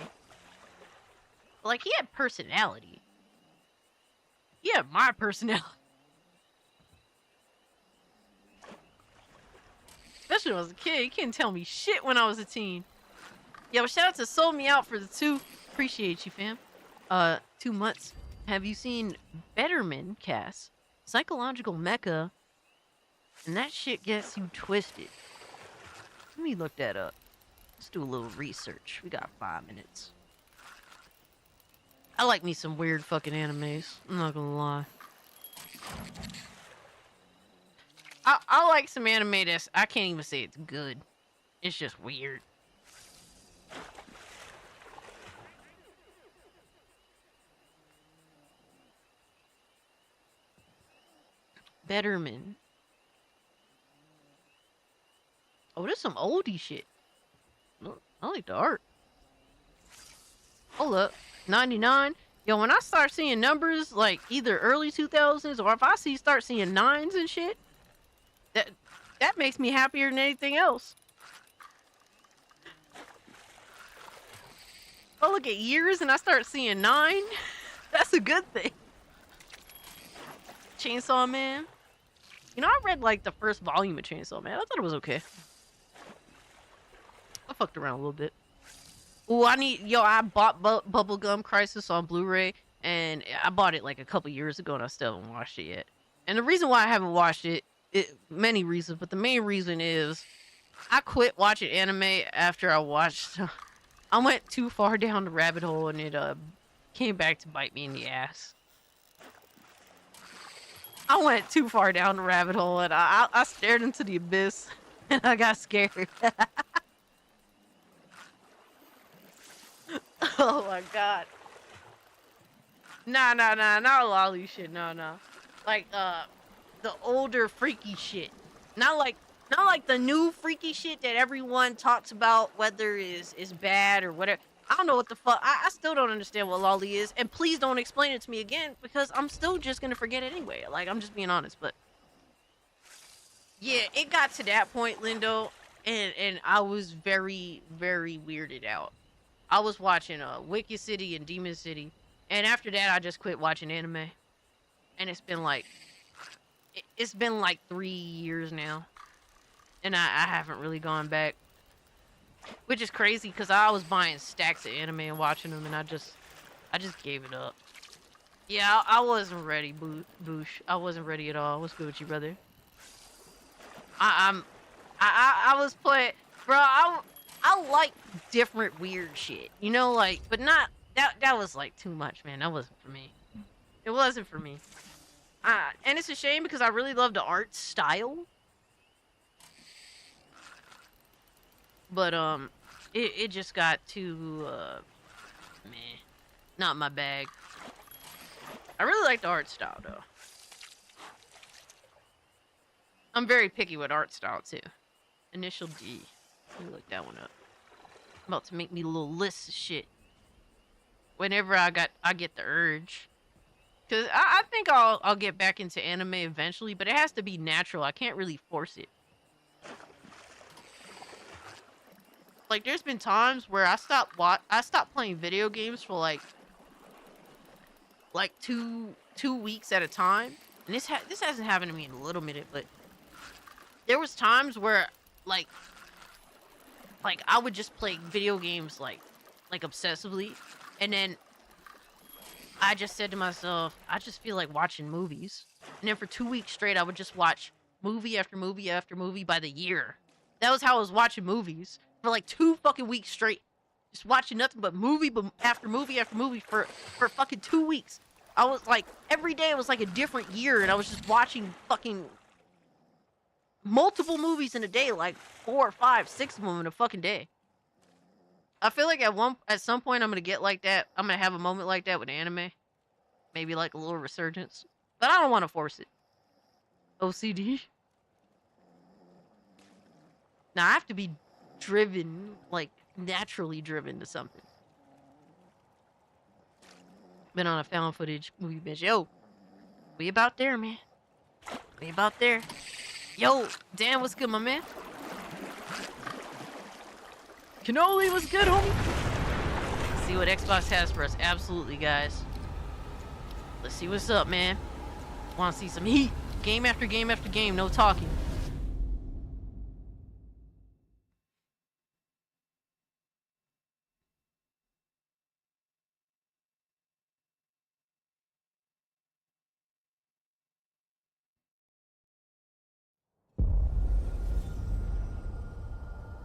But, like, he had personality. He had my personality. Especially when I was a kid. He couldn't tell me shit when I was a teen. Yeah, but shout out to Sold Me Out for the 2. Appreciate you, fam. 2 months. Have you seen Betterman, Cass? Psychological mecha. And that shit gets you twisted. Let me look that up. Let's do a little research. We got 5 minutes. I like me some weird fucking animes. I'm not gonna lie. I like some anime that's... I can't even say it's good. It's just weird. Betterman. Oh, there's some oldie shit. I like the art. Hold up. 99. Yo, when I start seeing numbers like either early 2000s or if I start seeing 9s and shit, that makes me happier than anything else. If I look at years and I start seeing 9, that's a good thing. Chainsaw Man. You know, I read like the first volume of Chainsaw Man. I thought it was okay. I fucked around a little bit. Ooh, I bought Bubblegum Crisis on Blu-ray, and I bought it like a couple years ago, and I still haven't watched it yet. And the reason why I haven't watched it, many reasons, but the main reason is I quit watching anime after I watched. I went too far down the rabbit hole, and it came back to bite me in the ass. I went too far down the rabbit hole, and I stared into the abyss, and I got scared. Oh my god. Nah, not lolly shit. No. Like the older freaky shit. Not like the new freaky shit that everyone talks about, whether is bad or whatever. I don't know what the fuck. I still don't understand what lolly is, and please don't explain it to me again because I'm still just gonna forget it anyway. Like, I'm just being honest, but yeah, it got to that point, Lindo, and I was very, very weirded out. I was watching Wicked City and Demon City, and after that, I just quit watching anime. And it's been like 3 years now, and I haven't really gone back, which is crazy because I was buying stacks of anime and watching them, and I just gave it up. Yeah, I wasn't ready, Boosh. I wasn't ready at all. What's good with you, brother? I was playing, bro. I like different weird shit, you know, like, but not that was like too much, man. That wasn't for me. It wasn't for me. And it's a shame because I really love the art style, but it just got too meh, not my bag. I really like the art style though. I'm very picky with art style too. Initial D. Let me look that one up. I'm about to make me a little list of shit. Whenever I get the urge. Cause I think I'll get back into anime eventually, but it has to be natural. I can't really force it. Like, there's been times where I stopped playing video games for like 2 weeks at a time. And this hasn't happened to me in a little minute, but there was times where like I would just play video games like obsessively, and then I just said to myself, I just feel like watching movies. And then for 2 weeks straight, I would just watch movie after movie after movie by the year. That was how I was watching movies for like 2 fucking weeks straight. Just watching nothing but movie after movie after movie for fucking 2 weeks. I was like, every day was like a different year, and I was just watching fucking multiple movies in a day, like 4, 5, 6 of them in a fucking day. I feel like at some point I'm gonna get like that. I'm gonna have a moment like that with anime, maybe like a little resurgence. But I don't want to force it. OCD. Now I have to be driven, like naturally driven to something. Been on a found footage movie binge. Yo, we about there, man. We about there. Yo, Dan, what's good, my man? Cannoli, what's good, homie? See what Xbox has for us. Absolutely, guys. Let's see what's up, man. Want to see some heat. Game after game after game, no talking.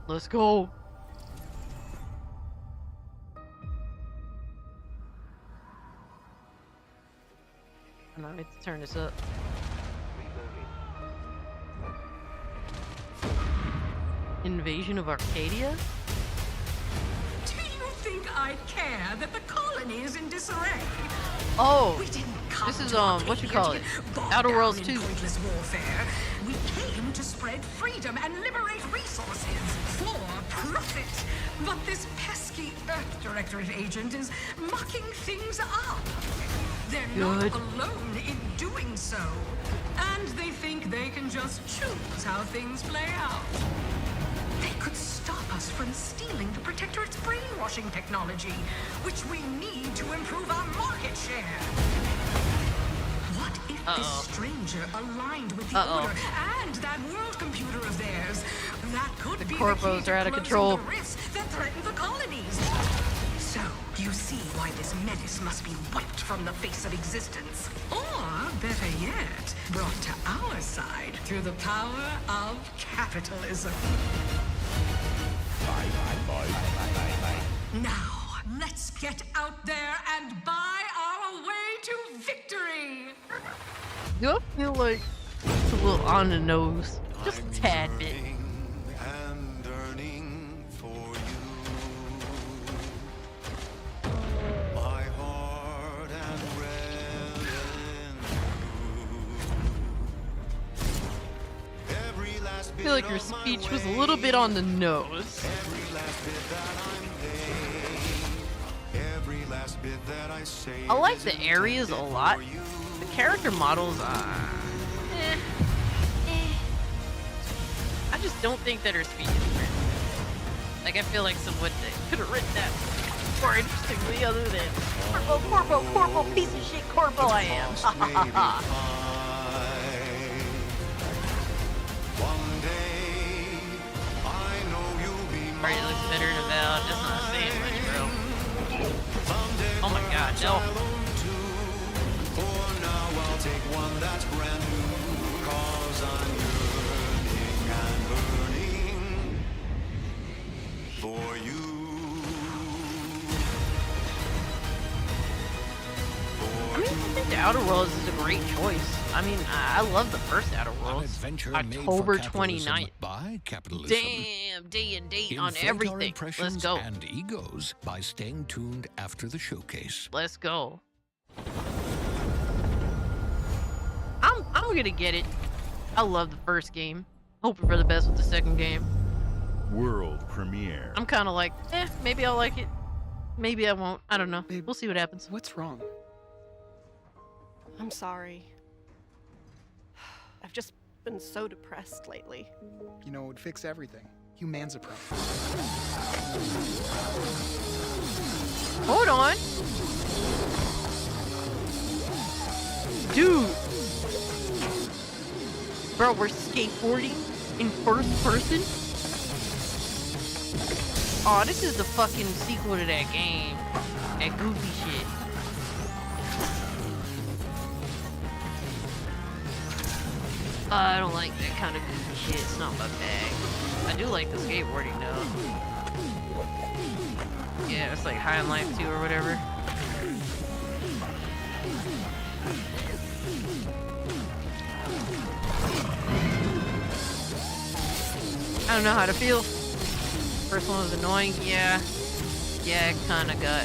Let's go. I need to turn this up. Invasion of Arcadia? Do you think I care that the colony is in disarray? Oh, We didn't come this is to Arcadia what you call to it? get bogged Outer down Worlds in 2. pointless warfare. We came to spread freedom and liberate resources for profit. But this pesky Earth Directorate agent is mucking things up. They're Good. not alone in doing so. And they think they can just choose how things play out. They could stop us from stealing the Protectorate's brainwashing technology, which we need to improve our market share. What if this stranger aligned with the Order and that world computer of theirs? That could be corpos the key are to out of closing control. the rifts that threaten the colonies. So, you see why this menace must be wiped from the face of existence. Or, better yet, brought to our side through the power of capitalism. Now, let's get out there and buy our way to victory! Do I feel like it's a little on the nose? Just a tad bit. And earning for you. My heart and every last I feel like your speech was a little bit on the nose. every last bit that I'm laid, every last bit that I say. I like the areas a lot. The character models, eh. I just don't think that her speech is great. Like, I feel like someone could have written that more interestingly other than Corpo, piece of shit Corpo I am. One day, I know you'll be Already looks better than Val. That's not saying much, bro. Oh my god, no. For now, I'll take one that's brand new. 'Cause I'm yearning and burning for you. I mean, I think the Outer Worlds is a great choice. I mean, I love the first Outer An Worlds. adventure made for October capitalism 29th. by capitalism. Damn, day and date on Inflate our everything. Let's impressions go. and egos by staying tuned after the showcase. Let's go. I'm gonna get it. I love the first game. Hoping for the best with the second game. World premiere. I'm kind of like, maybe I'll like it. Maybe I won't. I don't know. Babe. We'll see what happens. What's wrong? I'm sorry. I've just been so depressed lately. You know, it would fix everything. Humanzaprom. Hold on. Dude. Bro, we're skateboarding in first person? Oh, this is the fucking sequel to that game. That goofy shit. I don't like that kind of goofy shit. It's not my bag. I do like the skateboarding though. Yeah, it's like High on Life 2 or whatever. I don't know how to feel. First one was annoying, yeah. Yeah, it kinda got.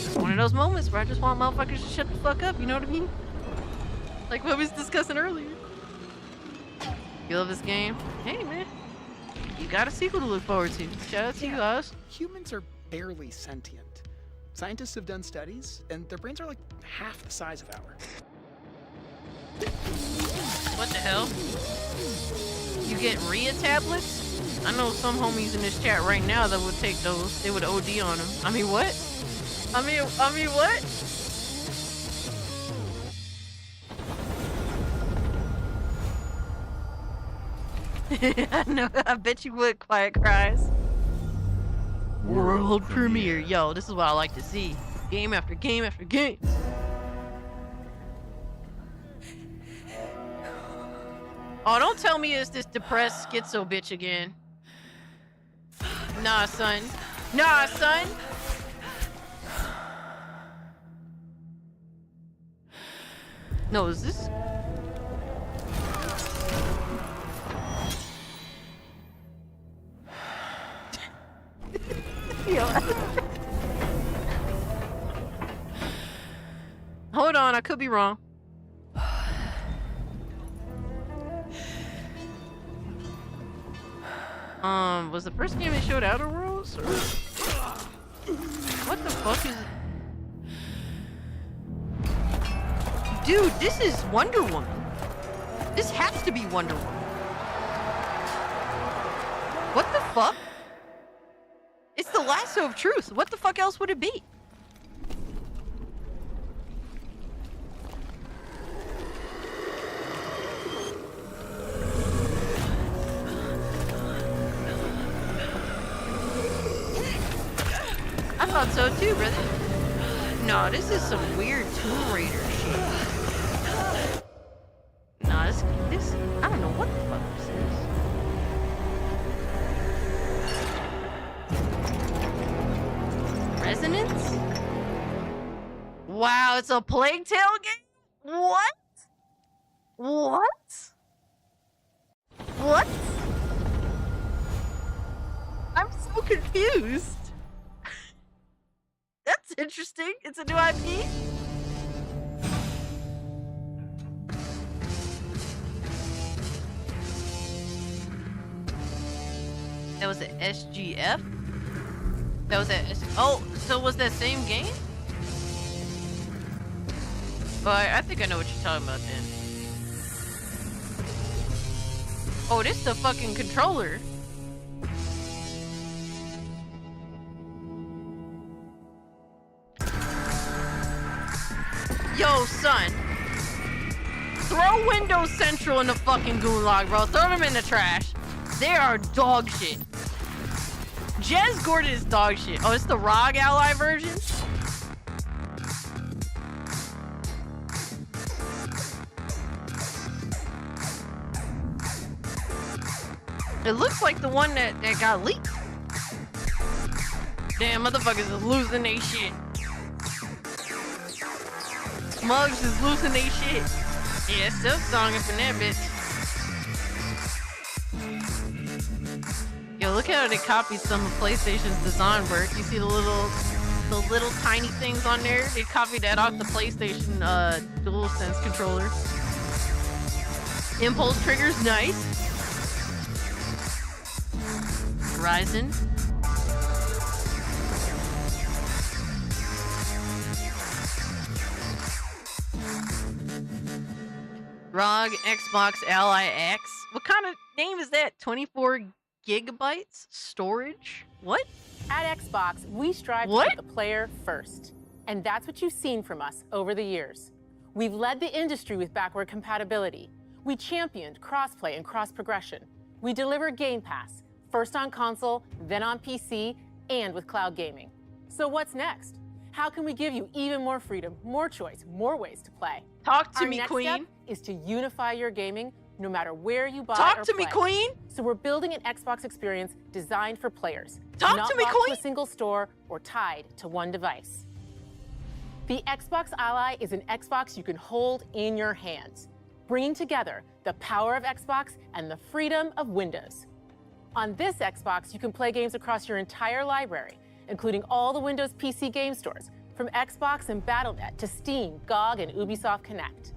It's one of those moments where I just want motherfuckers to shut the fuck up, you know what I mean? Like what we was discussing earlier. You love this game? Hey man. You got a sequel to look forward to. Shout out to you guys. Humans are barely sentient. Scientists have done studies, and their brains are like half the size of ours. What the hell? You get RIA tablets? I know some homies in this chat right now that would take those. They would OD on them. I mean, what? I mean, what? I know. I bet you would. Quiet Cries. World premiere. Yo, this is what I like to see. Game after game after game. Oh, don't tell me it's this depressed schizo bitch again. Nah, son. Nah, son. No, is this? Hold on, I could be wrong. Was the first game they showed Outer Worlds? Or... What the fuck is... Dude, this is Wonder Woman. This has to be Wonder Woman. What the fuck? It's the lasso of truth. What the fuck else would it be? I thought so too, brother. No, this is some weird Tomb Raider shit. Nah, this, I don't know what the fuck this is. Resonance? Wow, Now it's a Plague Tale game? What? What? What? I'm so confused. That's interesting. It's a new IP? That was an SGF? That was that. Oh, so was that same game? Well, I think I know what you're talking about then. Oh, this the fucking controller. Yo, son. Throw Windows Central in the fucking gulag, bro. Throw them in the trash. They are dog shit. Jez Gordon is dog shit. Oh, it's the ROG Ally version? It looks like the one that got leaked. Damn, motherfuckers is losing they shit. Mugs is losing they shit. Yeah, still song up in that bitch. Yo, look how they copied some of PlayStation's design work. You see the little tiny things on there? They copied that off the PlayStation DualSense controller. Impulse triggers, nice. Horizon. ROG Xbox Ally X. What kind of name is that? 24 gigabytes storage? What? At Xbox, we strive to put the player first. And that's what you've seen from us over the years. We've led the industry with backward compatibility. We championed crossplay and cross-progression. We deliver Game Pass, first on console, then on PC, and with cloud gaming. So what's next? How can we give you even more freedom, more choice, more ways to play? Talk to Our me, next Queen. step is to unify your gaming no matter where you buy Talk or to me, play. Queen. So we're building an Xbox experience designed for players. Talk not to me, locked Queen. to a single store or tied to one device. The Xbox Ally is an Xbox you can hold in your hands, bringing together the power of Xbox and the freedom of Windows. On this Xbox, you can play games across your entire library, including all the Windows PC game stores, from Xbox and Battle.net to Steam, GOG, and Ubisoft Connect.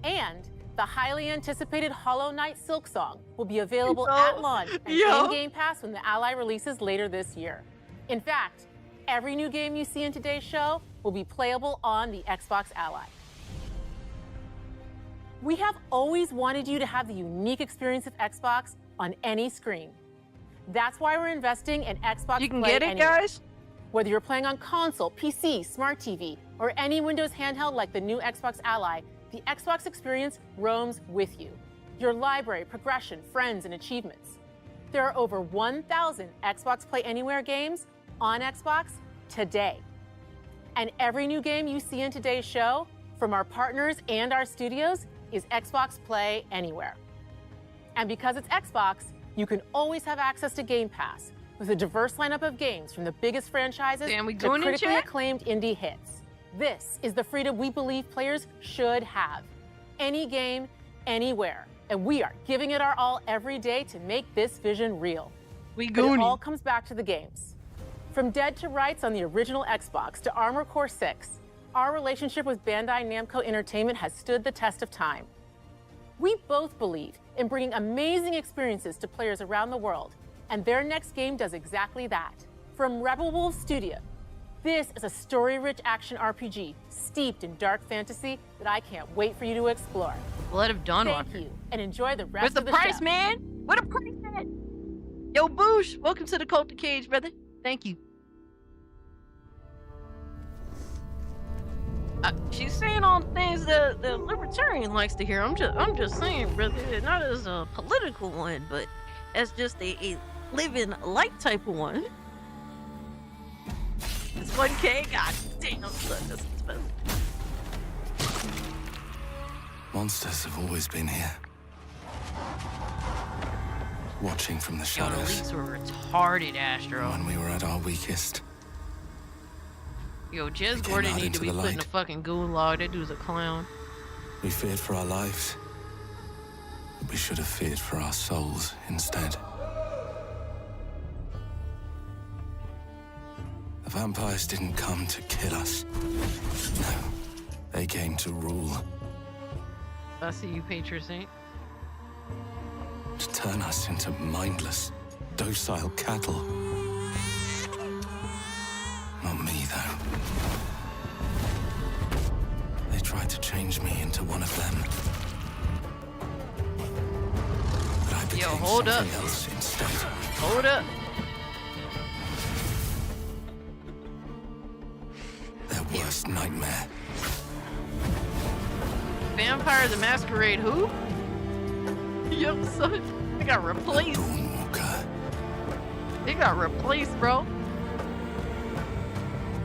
And the highly anticipated Hollow Knight Silksong will be available at launch and in Game Pass when the Ally releases later this year. In fact, every new game you see in today's show will be playable on the Xbox Ally. We have always wanted you to have the unique experience of Xbox on any screen. That's why we're investing in Xbox You can Play get it, Anywhere. guys? Whether you're playing on console, PC, smart TV, or any Windows handheld like the new Xbox Ally, the Xbox experience roams with you. Your library, progression, friends, and achievements. There are over 1,000 Xbox Play Anywhere games on Xbox today. And every new game you see in today's show, from our partners and our studios, is Xbox Play Anywhere. And because it's Xbox, you can always have access to Game Pass with a diverse lineup of games from the biggest franchises Damn, we to going in, critically chat? acclaimed indie hits. This is the freedom we believe players should have. Any game, anywhere. And we are giving it our all every day to make this vision real. We But it gooning. all comes back to the games. From Dead to Rights on the original Xbox to Armored Core 6, our relationship with Bandai Namco Entertainment has stood the test of time. We both believe in bringing amazing experiences to players around the world, and their next game does exactly that. From Rebel Wolves Studio, this is a story-rich action RPG steeped in dark fantasy that I can't wait for you to explore. Blood of Dawnwalker. Thank you, and enjoy the rest Where's the of the price, show. man? Where the price at? Yo, Boosh, welcome to the Cult of Cage, brother. Thank you. She's saying all the things that the libertarian likes to hear. I'm just saying, brother, not as a political one, but as just a living light type of one. It's 1K. God damn, that's expensive. Monsters have always been here. Watching from the Yo, the shadows leaks were retarded, Astro. when we were at our weakest. Yo, Jez We came Gordon out need to into be the put in a light. fucking gulag. That dude's a clown. We feared for our lives. We should have feared for our souls instead. The vampires didn't come to kill us. No, they came to rule, I see you, Patron Saint. to turn us into mindless, docile cattle. Not me, though. They tried to change me into one of them. But I became hold up. something else instead. Hold up. Their worst nightmare. Vampire the Masquerade who? Yo, son. They got replaced. Dawnwalker. They got replaced, bro.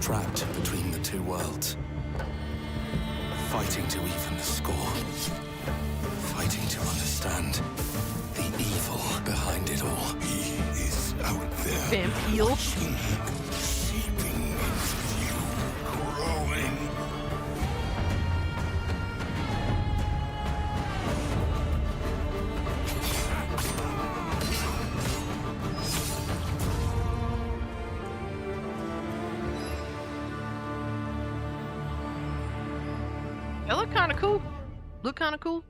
Trapped between the two worlds. Fighting to even the score. Fighting to understand the evil behind it all. He is out there. Vampire. Seeping into you. Growing. They look kind of cool. Look kind of cool.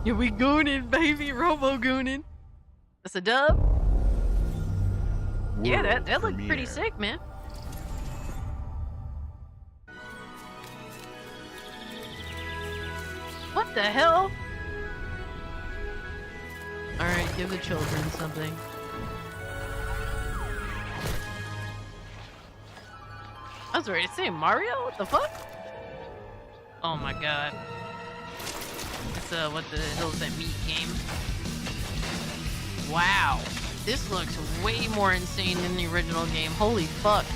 Yeah, we gooning, baby. Robo gooning. That's a dub. Yeah, that looked pretty premiere. sick, man. What the hell? Alright, give the children something. I was ready to say Mario? What the fuck? Oh my god. It's what the hell's that meat game? Wow. This looks way more insane than the original game. Holy fuck.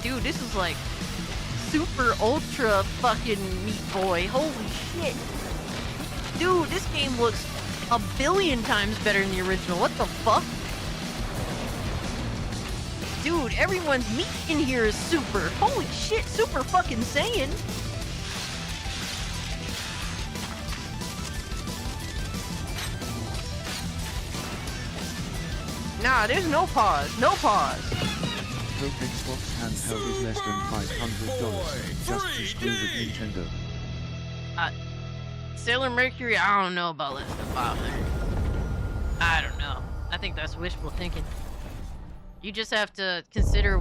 Dude, this is like super ultra fucking Meat Boy. Holy shit. Dude, this game looks a billion times better than the original. What the fuck? Dude, everyone's meat in here is super. Holy shit, super fucking Saiyan. Nah, there's no pause. No pause. Hope Xbox handheld is less than $500 just to screw with Nintendo. Sailor Mercury, I don't know about less than 500. I don't know. I think that's wishful thinking. You just have to consider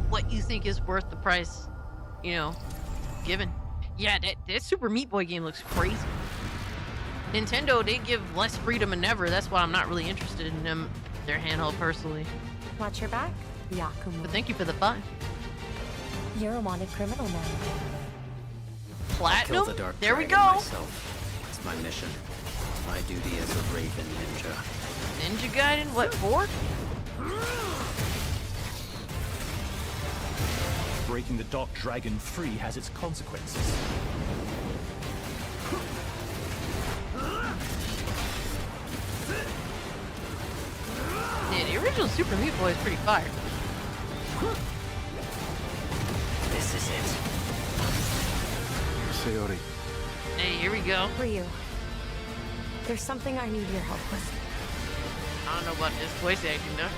what you think is worth the price, you know, given. Yeah, that Super Meat Boy game looks crazy. Nintendo, they give less freedom than ever. That's why I'm not really interested in them, their handheld personally. Watch your back, Yakumo. But thank you for the fun. You're a wanted criminal now. Platinum? Kill the Dark There we Dragon go. myself. It's my mission. My duty as a Raven Ninja. Ninja Gaiden, what for? Breaking the Dark Dragon free has its consequences. Yeah, the original Super Meat Boy is pretty fire. This is it. Sayori. Hey, here we go. Ryu, there's something I need your help with. I don't know about this voice acting though.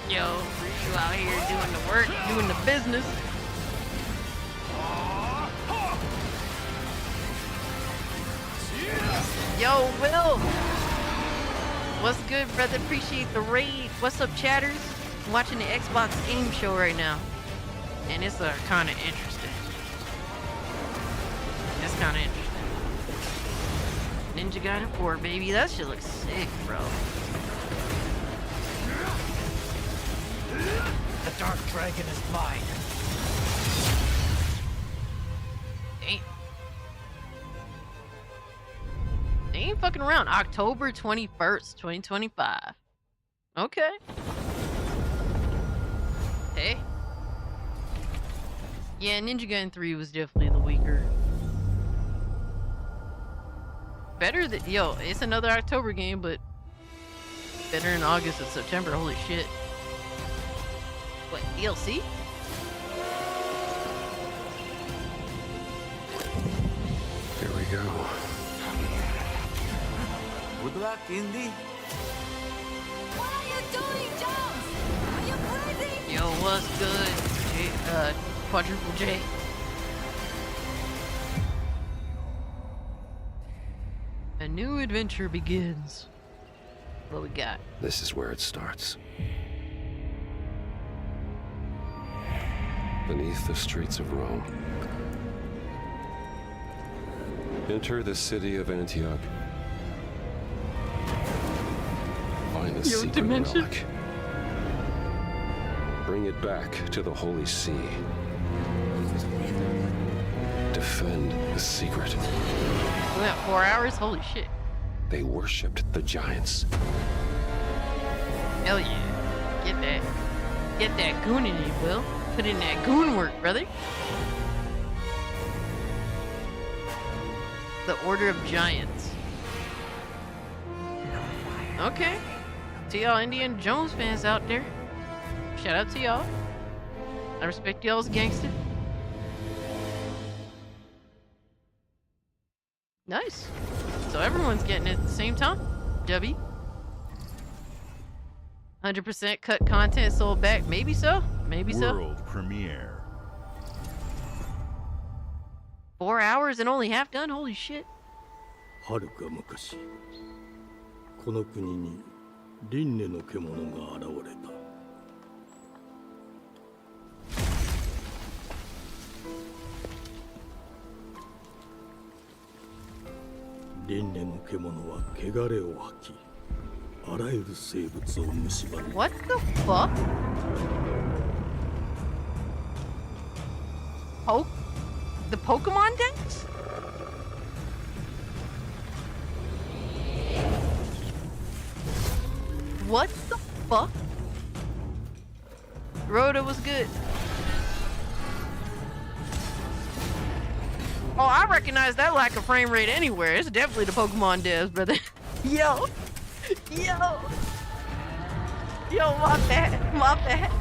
Yo, Ryu out here doing the work, doing the business. Yo, Will! What's good, brother? Appreciate the raid. What's up, chatters? I'm watching the Xbox game show right now. And it's kind of interesting. It's kind of interesting. Ninja Gaiden 4, baby. That shit looks sick, bro. The Dark Dragon is mine. They ain't fucking around. October 21st, 2025. Okay. Hey. Yeah, Ninja Gaiden 3 was definitely the weaker. Better than it's another October game, but better in August and September. Holy shit! What DLC? Here we go. Good luck, Indy. What are you doing, Jones? Are you crazy? Yo, what's good? Quadruple J. A new adventure begins. What we got? This is where it starts. Beneath the streets of Rome. Enter the city of Antioch. Find the secret relic. Bring it back to the Holy See. Defend the secret. We got 4 hours? Holy shit. They worshipped the giants. Hell yeah. Get that. Get that goon in you, Will. Put in that goon work, brother. The Order of Giants. Okay. To y'all Indiana Jones fans out there. Shout out to y'all. I respect y'all's gangster. Nice. So everyone's getting it at the same time. W. 100% cut content sold back. Maybe so. Maybe so. World premiere. 4 hours and only half done? Holy shit. はるか昔、この国に輪廻の獣が現れた。輪廻の獣は汚れを吐き、あらゆる生物を蝕む。What the fuck? The Pokemon dance? What the fuck? Rhoda was good. Oh, I recognize that lack of frame rate anywhere. It's definitely the Pokemon devs, brother. Yo. Yo. Yo, my bad. My bad.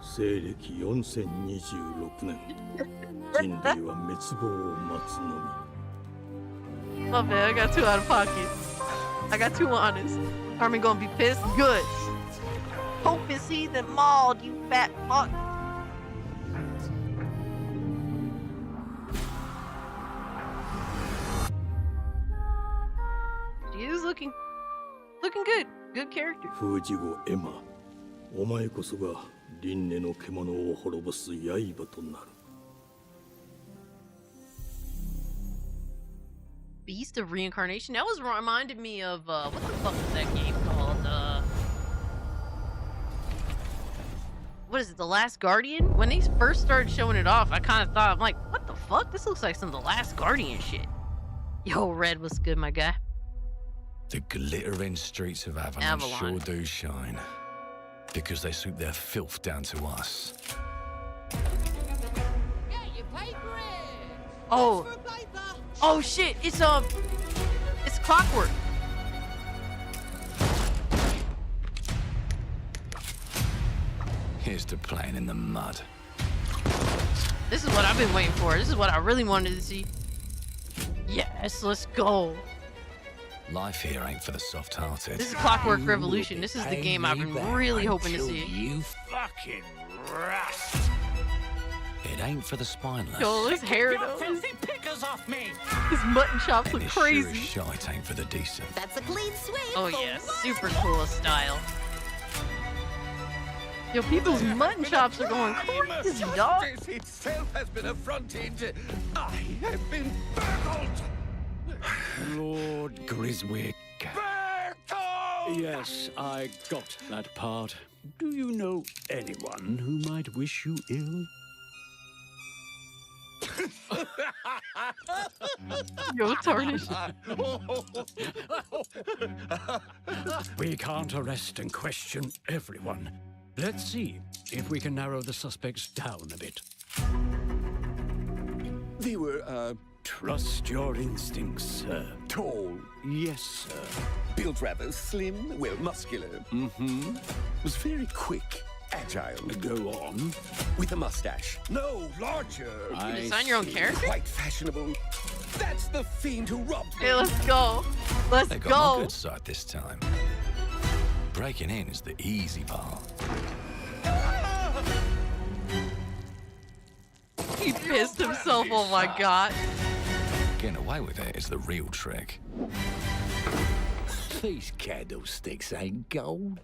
西暦4026年、人類は滅亡を待つのみ。 My bad, I got too out of pocket. I got too honest. Armin gonna be pissed? Good. Hope is he that mauled, you fat fuck. She is looking good. Good character. 封じ子エマ、お前こそが輪廻の獣を滅ぼす刃となる。 Beast of Reincarnation. That was reminded me of what the fuck is that game called? What is it? The Last Guardian? When they first started showing it off, I kind of thought, I'm like, what the fuck? This looks like some of the Last Guardian shit. Yo, Red was good, my guy. The glittering streets of Avalon sure do shine, because they sweep their filth down to us. Oh. Oh shit, it's Clockwork. Here's to playing in the mud. This is what I've been waiting for. This is what I really wanted to see. Yes, let's go. Life here ain't for the soft-hearted. This is Clockwork Revolution. This is the game I've been really hoping to see. You fucking rust. It ain't for the spineless. Yo, his hair though. Filthy pickers off me. His mutton chops look And crazy. This sure as shite ain't for the decent. That's a clean sweep. Oh yeah, super cool style. Yo, people's mutton chops are going crazy, dog. Justice itself has been affronted. I have been burgled. Lord Griswick. Bertolt! Yes, I got that part. Do you know anyone who might wish you ill? Yo, tarnish. We can't arrest and question everyone. Let's see if we can narrow the suspects down a bit. They were, Trust your instincts, sir. tall, Yes, sir. built rather slim, well, muscular. Mm-hmm. Was very quick, agile. Go on. With a mustache. No, larger. You design your own character? Quite fashionable. That's the fiend who robbed me. Hey, let's go. Let's They got my go. good side this time. Breaking in is the easy part. He pissed himself. Oh my god. Getting away with it is the real trick. These candlesticks ain't gold.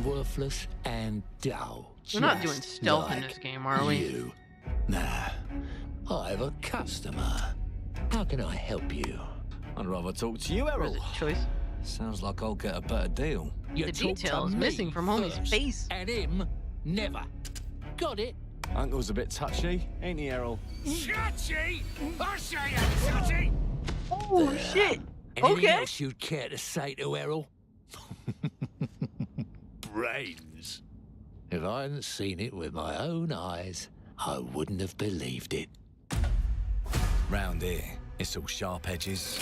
Worthless and dull. We're not doing Just stealth in like this game, are we? You. Nah. I have a customer. How can I help you? I'd rather talk to you, Errol. Choice. Sounds like I'll get a better deal. You The talk to detail is me missing from homie's first, face. And him, never. Got it? Uncle's a bit touchy, ain't he, Errol? Touchy? I say I'm touchy! Oh shit. Anything Okay. else you'd care to say to Errol? Brains. If I hadn't seen it with my own eyes, I wouldn't have believed it. Round here, it's all sharp edges,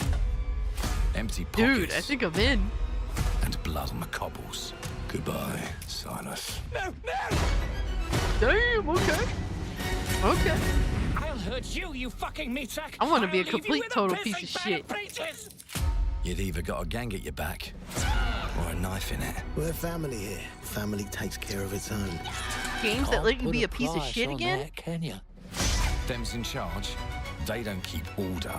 empty pockets, Dude, I think I'm in. and blood on the cobbles. Goodbye, Silas. Damn, okay. Okay. I'll hurt you, you fucking meatsack! I want to be a complete total piece of shit. You'd either got a gang at your back, or a knife in it. We're family here. Family takes care of its own. Games that let you be a piece of shit again? Can you? Them's in charge. They don't keep order.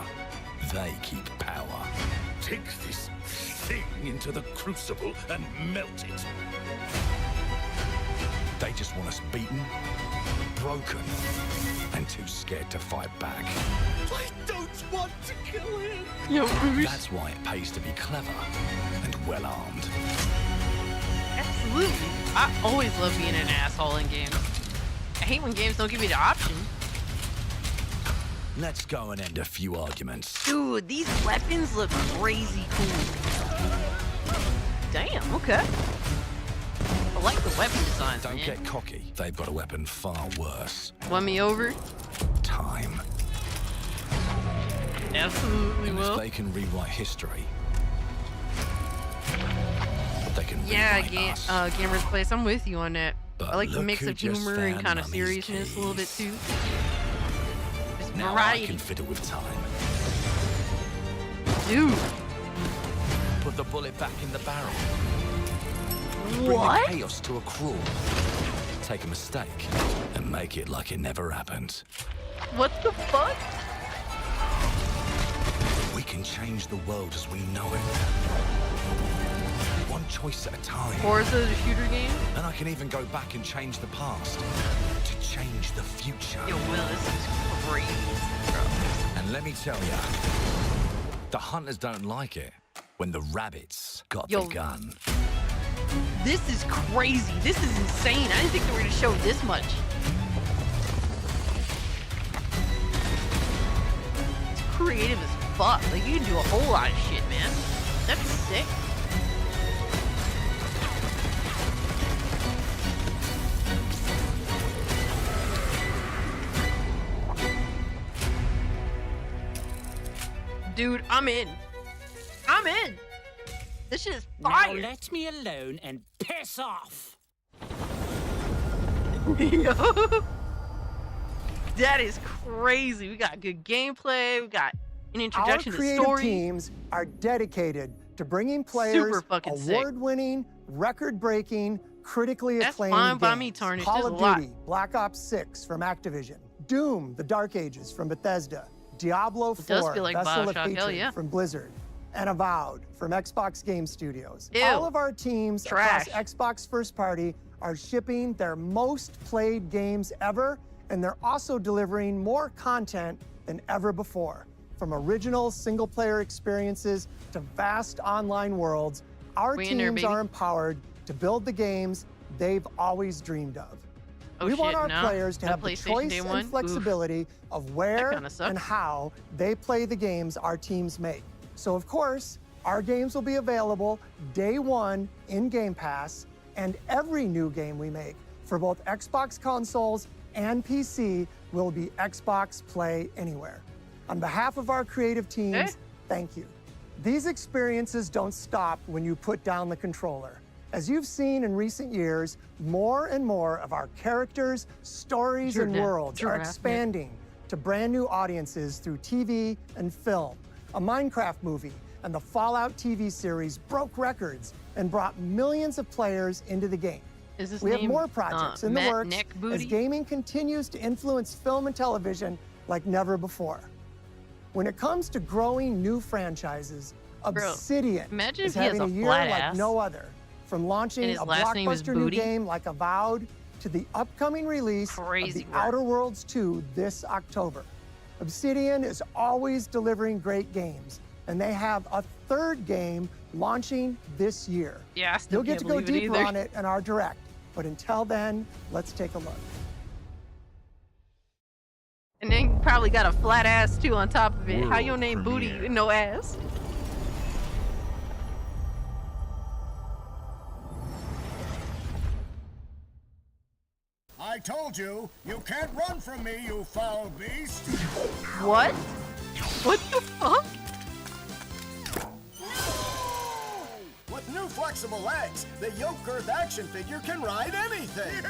They keep power. Take this thing into the crucible and melt it. They just want us beaten, broken, and too scared to fight back. I don't want to kill him. Yo, Bruce. That's why it pays to be clever and well-armed. Absolutely. I always love being an asshole in games. I hate when games don't give me the option. Let's go and end a few arguments. Dude, these weapons look crazy cool. Damn, okay. I like the weapon designs, Don't man. get cocky. They've got a weapon far worse. Won me over? Time. Absolutely And will. if they can rewrite history, they can Yeah, rewrite us. Gamers Place, I'm with you on that. But I like the look mix who of just humor and found kind of Mummy's seriousness a little bit keys. too. There's Now I variety. can fiddle with time. Dude, Put the bullet back in the barrel. Bring what? the chaos to a crawl. Take a mistake and make it like it never happened. What the fuck? We can change the world as we know it. One choice at a time. Forza, the shooter game? And I can even go back and change the past to change the future. Yo, Will, this is crazy, bro. And let me tell ya, the hunters don't like it when the rabbits got Yo. the gun. This is crazy. This is insane. I didn't think they were gonna show this much. It's creative as fuck. Like, you can do a whole lot of shit, man. That's sick. Dude, I'm in. I'm in. This shit is fire. Now let me alone and piss off. That is crazy. We got good gameplay. We got an introduction Our to creative story. teams are dedicated to bringing players Super fucking sick. award-winning, record-breaking, critically That's acclaimed fine games. by me, Tarnish. Call There's of a lot. Duty, Black Ops 6 from Activision, Doom: The Dark Ages from Bethesda, Diablo 4, does feel like Vessel of BioShock, hell Hatred yeah. from Blizzard, and Avowed from Xbox Game Studios. Ew. All of our teams Trash. across Xbox First Party are shipping their most played games ever, and they're also delivering more content than ever before. From original single-player experiences to vast online worlds, our We in there, teams baby. are empowered to build the games they've always dreamed of. Oh, We want shit, our no. players to No have the PlayStation choice Day and one? Oof. flexibility of where kinda sucks. and how they play the games our teams make. So of course, our games will be available day one in Game Pass, and every new game we make for both Xbox consoles and PC will be Xbox Play Anywhere. On behalf of our creative teams, thank you. These experiences don't stop when you put down the controller. As you've seen in recent years, more and more of our characters, stories, and worlds are expanding to brand new audiences through TV and film. A Minecraft movie and the Fallout TV series broke records and brought millions of players into the game. We have more projects in the works as gaming continues to influence film and television like never before. When it comes to growing new franchises, Obsidian is having a year like no other. From launching a blockbuster new game like Avowed to the upcoming release of The Outer Worlds 2 this October. Obsidian is always delivering great games, and they have a third game launching this year. Yeah, I still You'll get to go deeper on it in our Direct, but until then, let's take a look. And then you probably got a flat ass too on top of it. How your name Booty with no ass? I told you, you can't run from me, you foul beast! What? What the fuck? With new flexible legs, the yoke girth action figure can ride anything!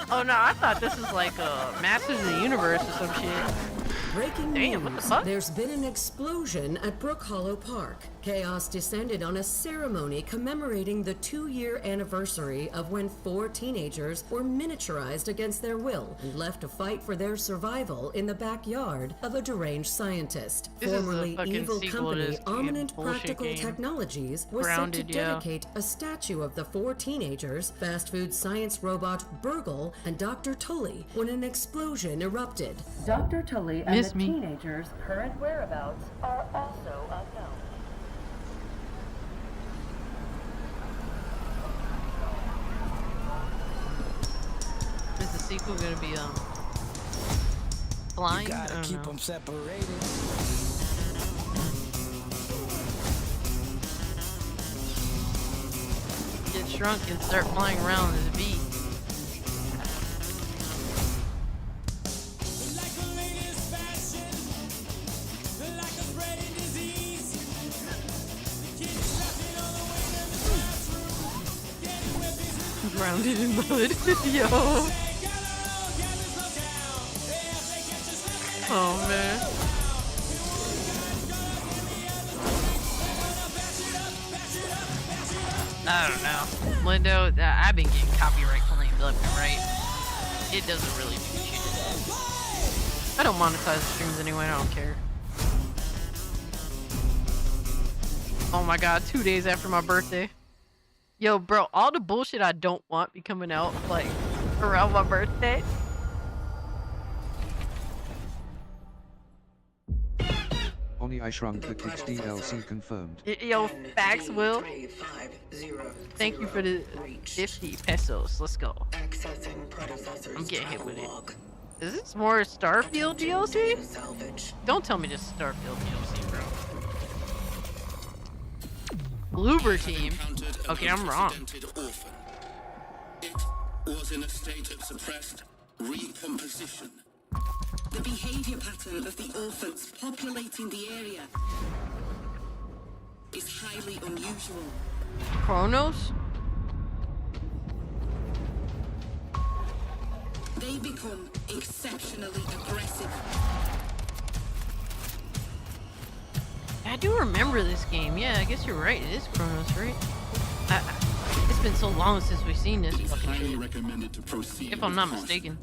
Oh no, I thought this was like a Masters of the Universe or some shit. Breaking Damn, news. what the fuck? There's been an explosion at Brook Hollow Park. Chaos descended on a ceremony commemorating the 2-year anniversary of when 4 teenagers were miniaturized against their will and left to fight for their survival in the backyard of a deranged scientist. This is a Formerly fucking evil sequel to company this Omnant bullshit Practical game. Technologies was Grounded, set to dedicate a statue of the 4 teenagers, fast food science robot Burgle, and Dr. Tully when an explosion erupted. Dr. Tully and the teenagers' current whereabouts are also unknown. Is the sequel gonna be blind? You gotta keep them separated. Get shrunk and start flying around to the beat. Grounded in mud. Yo. Oh man. I don't know. Lindo, I've been getting copyright claimed left and right. It doesn't really do shit. I don't monetize the streams anyway, I don't care. Oh my god, 2 days after my birthday. Yo, bro, all the bullshit I don't want be coming out, like, around my birthday. Oni I Shrunk the Kicks DLC confirmed. Yo, facts, Will. Thank you for the 50 pesos. Let's go. I'm getting hit with it. Is this more Starfield DLC? Don't tell me this is Starfield DLC, bro. Bloober team? Okay, I'm wrong. It was in a state of suppressed recomposition. The behavior pattern of the orphans populating the area is highly unusual. Chronos? They become exceptionally aggressive. I do remember this game. Yeah, I guess you're right. It is Chronos, right? It's been so long since we've seen this fucking shit. Recommended to proceed If I'm not mistaken.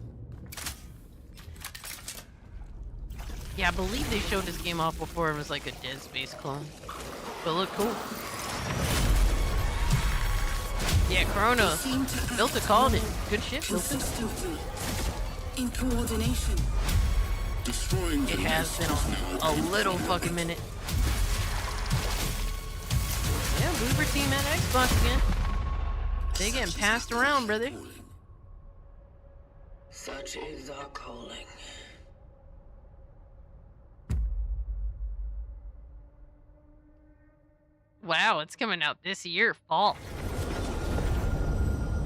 Yeah, I believe they showed this game off before it was like a Dead Space clone. But it looked cool. Yeah, Chronos. Built it, called it. Good shit, built it. In coordination. Destroying it has been a little fucking minute. Yeah, Bloober team at Xbox again. They getting passed around, brother. Such is our calling. Wow, it's coming out this year, fall.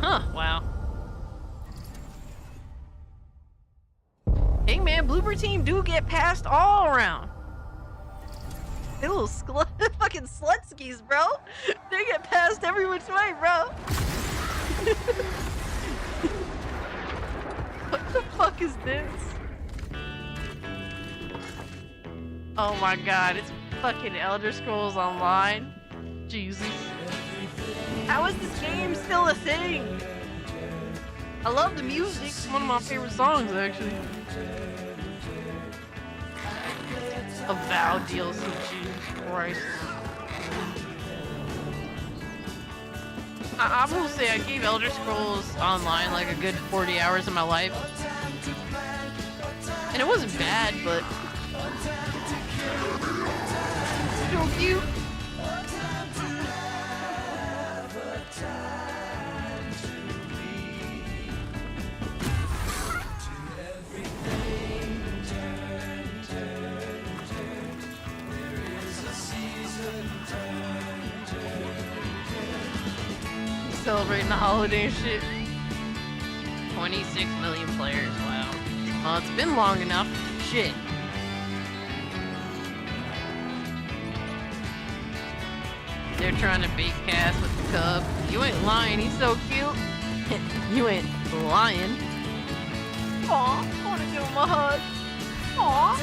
Huh. Wow. Hey man, Blooper team do get passed all around. They little fucking slutskis, bro. They get passed every which way, bro. What the fuck is this? Oh my god, it's fucking Elder Scrolls Online. Jesus. How is this game still a thing? I love the music. It's one of my favorite songs, actually. Avowed DLC, Jesus Christ. I will say I gave Elder Scrolls Online like a good 40 hours of my life. And it wasn't bad, but so cute. Celebrating the holiday and shit. 26 million players, wow. Well, it's been long enough. Shit. They're trying to bait Cass with the cub. You ain't lying, he's so cute. You ain't lying. Aw, I wanna give him a hug. Aw.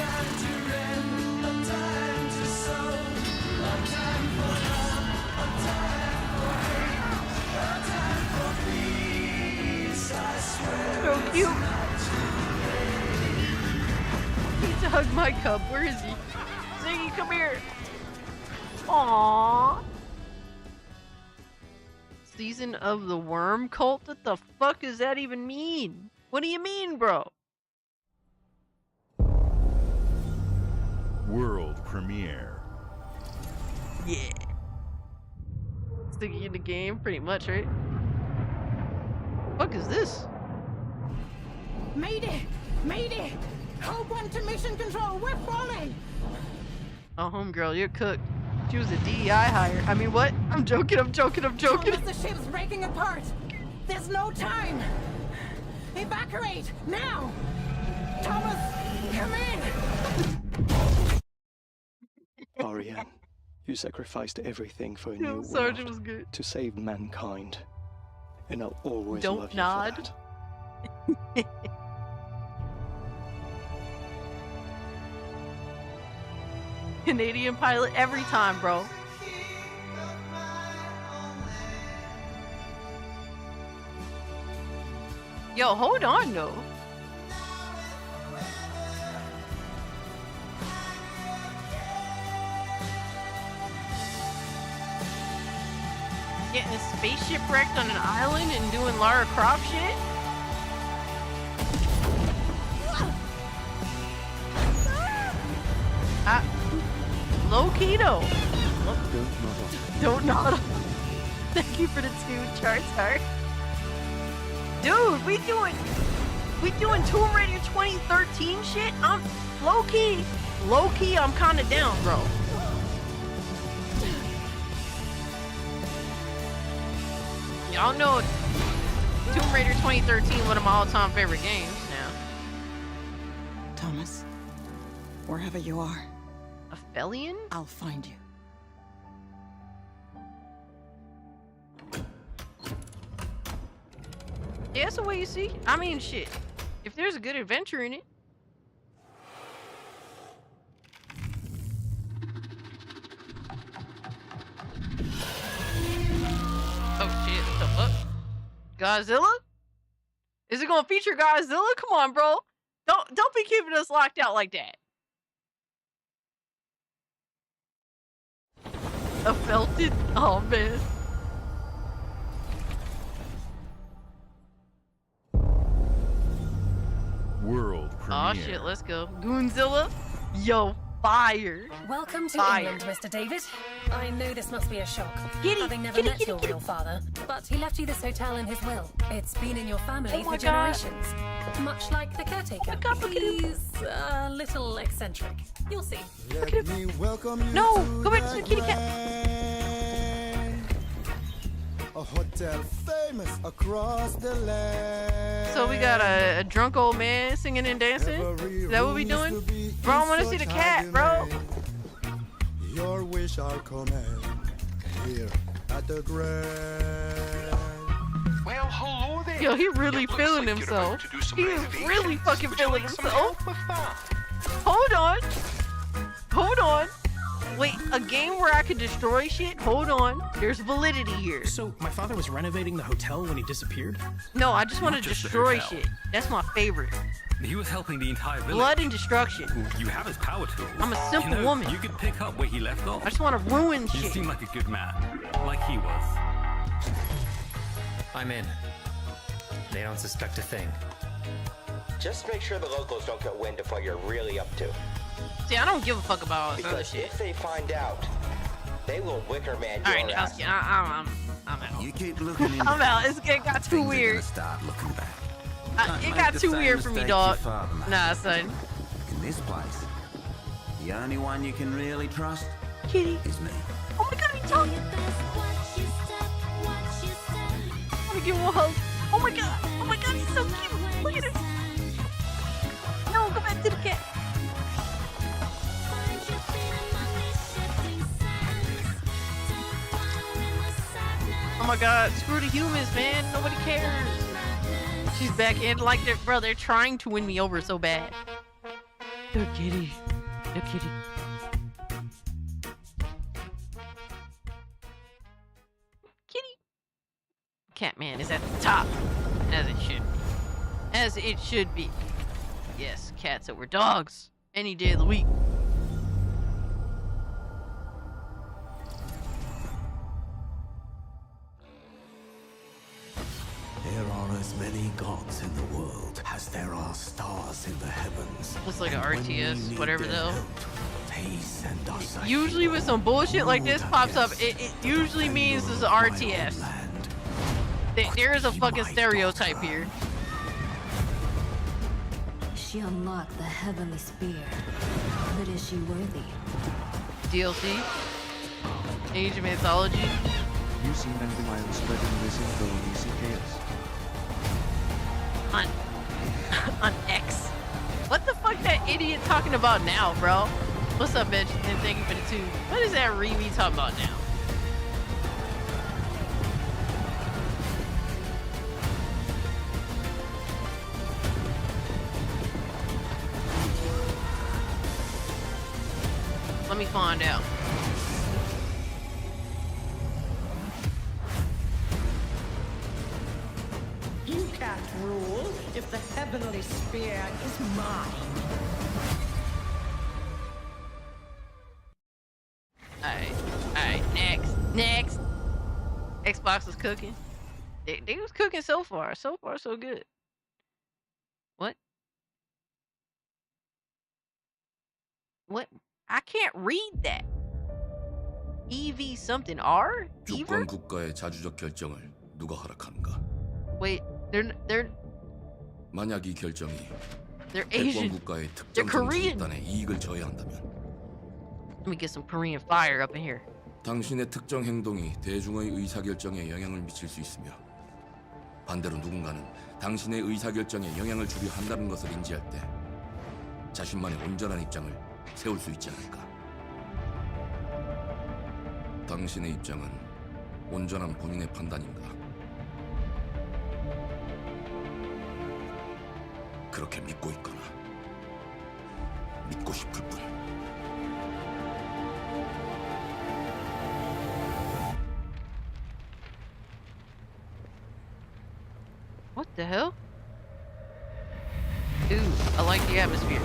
So cute. He needs to hug my cub. Where is he? Ziggy, come here. Aww. Season of the Worm Cult? What the fuck does that even mean? What do you mean, bro? World premiere. Yeah. Sticking in the game, pretty much, right? What the fuck is this? Mayday! Mayday! Code 1 to mission control, we're falling! Oh, homegirl, you're cooked. She was a DEI hire. I mean, what? I'm joking, I'm joking, I'm joking. Thomas, the ship's breaking apart! There's no time! Evacuate! Now! Thomas, come in! Ariane, you sacrificed everything for a new Sergeant world was good. to save mankind. And I'll always Don't love nod. you for that. Canadian pilot every time, bro. Yo, hold on, though. Getting a spaceship wrecked on an island and doing Lara Croft shit? Low keto. Don't nod. Thank you for the 2 Charizard. Dude, we doing Tomb Raider 2013 shit? I'm low key, I'm kinda down, bro. Y'all know Tomb Raider 2013, one of my all-time favorite games now. Thomas, wherever you are. A Fellion? I'll find you. Yeah, that's the way you see. I mean, shit. If there's a good adventure in it. Oh shit, what the fuck? Godzilla? Is it gonna feature Godzilla? Come on, bro. Don't be keeping us locked out like that. A felted? Oh man. World premiere. Oh shit, let's go. Goonzilla? Yo, fire. Welcome to Fire. England, Mr. David. I know this must be a shock, Kitty, having never kitty, met kitty, your kitty. real father, but he left you this hotel in his will. It's been in your family Oh my for God. generations, much like the caretaker. He's a little eccentric. You'll see. Let me welcome you No, to go back to the that kitty cat. land. A hotel famous across the land. So we got a drunk old man singing and dancing. Is that what we doing? Bro, I want to see the cat, bro. Your wish I'll command here at the Grand. Well, hello there. Yo, he really feeling himself. He is really fucking feeling himself. Hold on. Hold on. Wait, a game where I could destroy shit? Hold on. There's validity here. So, my father was renovating the hotel when he disappeared? No, I just want to destroy shit. That's my favorite. He was helping the entire village. Blood and destruction. You have his power tools. I'm a simple woman. You could pick up where he left off. I just want to ruin shit. You seem like a good man. Like he was. I'm in. They don't suspect a thing. Just make sure the locals don't get wind of what you're really up to. See, I don't give a fuck about all this other Because shit. if they find out, they will Wicker Man All your right, ass. I'm out. You keep looking I'm out. It got too weird. Start looking back. It got too weird for me, dog. Nah, son. In this place, the only one you can really trust Kitty is me. Oh my god, he talking. Let me give him a hug. Oh my god. Oh my god, he's so cute. Look at him. No, go back to the cat. Oh my god, screw the humans, man. Nobody cares. She's back in like they're trying to win me over so bad. The kitty. The kitty. Kitty. Catman is at the top. As it should be. As it should be. Yes, cats over dogs. Any day of the week. There are as many gods in the world as there are stars in the heavens. Looks like an RTS, whatever though. They send us Usually with some bullshit like this pops up, it usually means it's an RTS. There is a fucking stereotype here. She unlocked the heavenly spear, but is she worthy? DLC? Age of Mythology? You seem Dandelion spreading this info on ECKS. On X. What the fuck that idiot talking about now, bro? What's up, bitch? And thank you for the tube. What is that Remy talking about now? Let me find out. You can't rule if the heavenly spear is mine. Alright, next. Xbox is cooking. They was cooking so far so good. What? I can't read that. EV something R? 주권 국가의 자주적 결정을 누가 허락하는가? Wait, they're 만약 이 결정이 they're 백권 Asian. 국가의 They're 특정 Korean. 집단에 이익을 저해한다면 Let me get some Korean fire up in here. 당신의 특정 행동이 대중의 의사결정에 영향을 미칠 수 있으며 반대로 누군가는 당신의 의사결정에 영향을 주려 한다는 것을 인지할 때 자신만의 온전한 입장을 세울 수 있지 않을까? 당신의 입장은 온전한 본인의 판단인가? 그렇게 믿고 있거나 믿고 싶을 뿐. What the hell? Ooh, I like the atmosphere.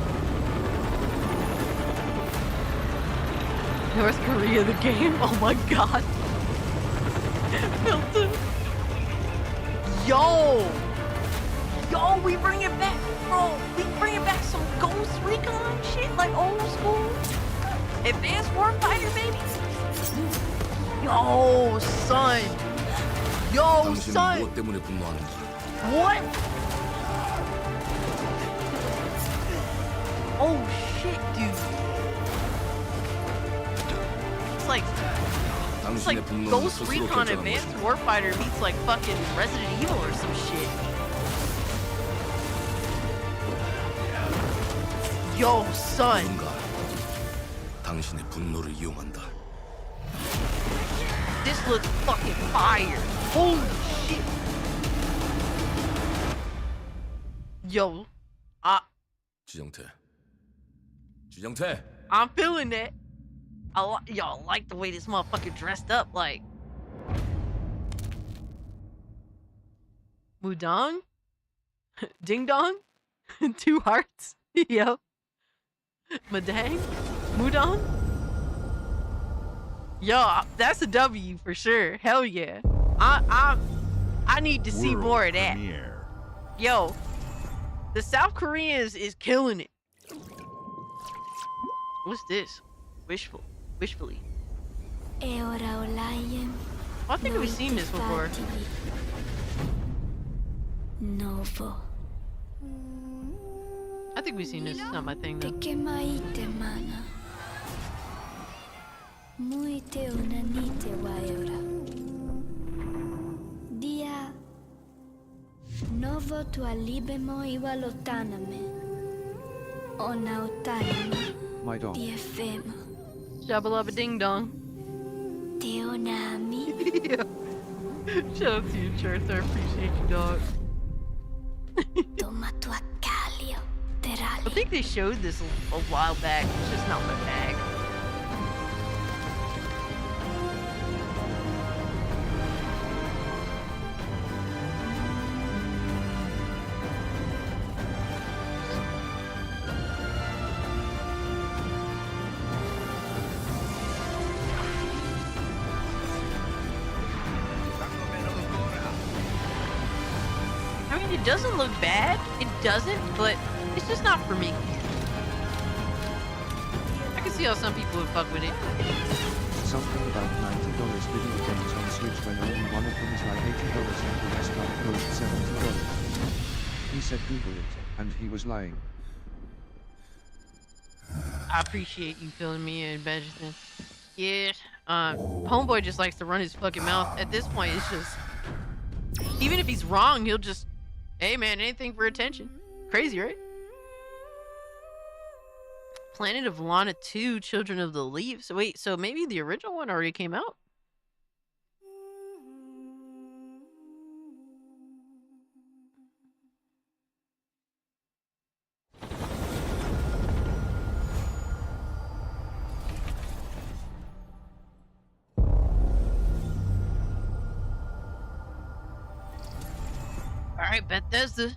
North Korea, the game? Oh my god. Milton. Yo, we bring it back, bro. We bring it back some Ghost Recon shit, like old school. Advanced Warfighter, baby. Yo, son. Yo, 당신은 son. 무엇 때문에 분노하는가? What? Oh shit, dude. It's like It's like 당신의 분노는 Ghost 스스로 Recon 결정하는 Advanced 것입니다. Warfighter meets like fucking Resident Evil or some shit. Yo, son. 누군가 당신의 분노를 이용한다. This looks fucking fire. Holy shit. Yo, 지정태. 지정태. I'm feeling that. Y'all like the way this motherfucker dressed up, like. Mudong? Ding dong? 2 hearts? Yo. Madang? Mudong? Yo, that's a W for sure. Hell yeah. I need to see World more of that. premiere. Yo, the South Koreans is killing it. What's this? Wishfully. I think we've seen this before. Novo. I think we've seen this. It's not my thing though. Muite unanite waiora. Dia novo tualibemo iwalotaname. Ona otaname. My dog. Diefemo. Shabba ding dong. Teonami. Shout out to you, Charts. I appreciate you, dog. Toma tua calio. Terali. I think they showed this a while back. It's just not my bag. I mean, it doesn't look bad. It doesn't, but it's just not for me. I can see how some people would fuck with it. Something about $90 video games on Switch when only one of them is like $80 and the rest like close to $70. He said Google it, and he was lying. I appreciate you filling me in, Benjamin. Yeah, Homeboy just likes to run his fucking mouth. At this point, it's just... Even if he's wrong, he'll just... Hey man, anything for attention. Crazy, right? Planet of Lana 2, Children of the Leaves. Wait, so maybe the original one already came out? Alright, Bethesda.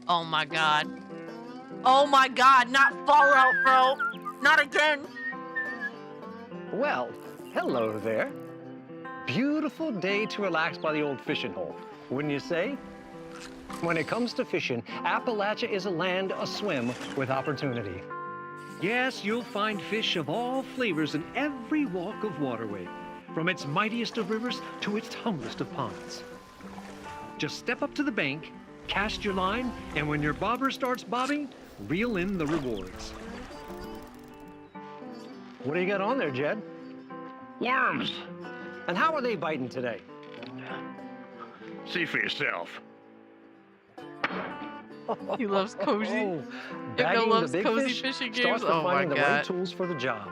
Oh my god. Oh my god, not Fallout, bro. Not again. Well, hello there. Beautiful day to relax by the old fishing hole, wouldn't you say? When it comes to fishing, Appalachia is a land aswim with opportunity. Yes, you'll find fish of all flavors in every walk of waterway, from its mightiest of rivers to its humblest of ponds. Just step up to the bank, cast your line, and when your bobber starts bobbing, reel in the rewards. What do you got on there, Jed? Worms. And how are they biting today? See for yourself. He loves cozy. Ibno Ibno loves the big cozy fish fishing starts games. with Oh my finding the right god. tools for the job.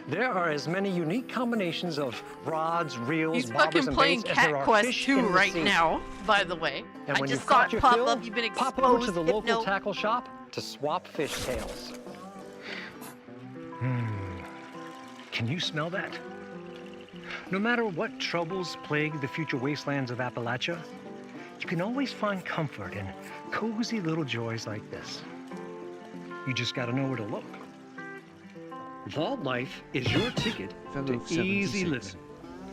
There are as many unique combinations of rods, reels, He's bobbers, fucking and playing baits as Cat there are Quest fish 2 in the right sea. now, by the way. And I when just you've saw caught it your pop fill, up. You've been pop over exposed. to the local Hypno. tackle shop to swap fish tails. Can you smell that? No matter what troubles plague the future wastelands of Appalachia, you can always find comfort in cozy little joys like this. You just gotta know where to look. Vault Life is your ticket to easy living.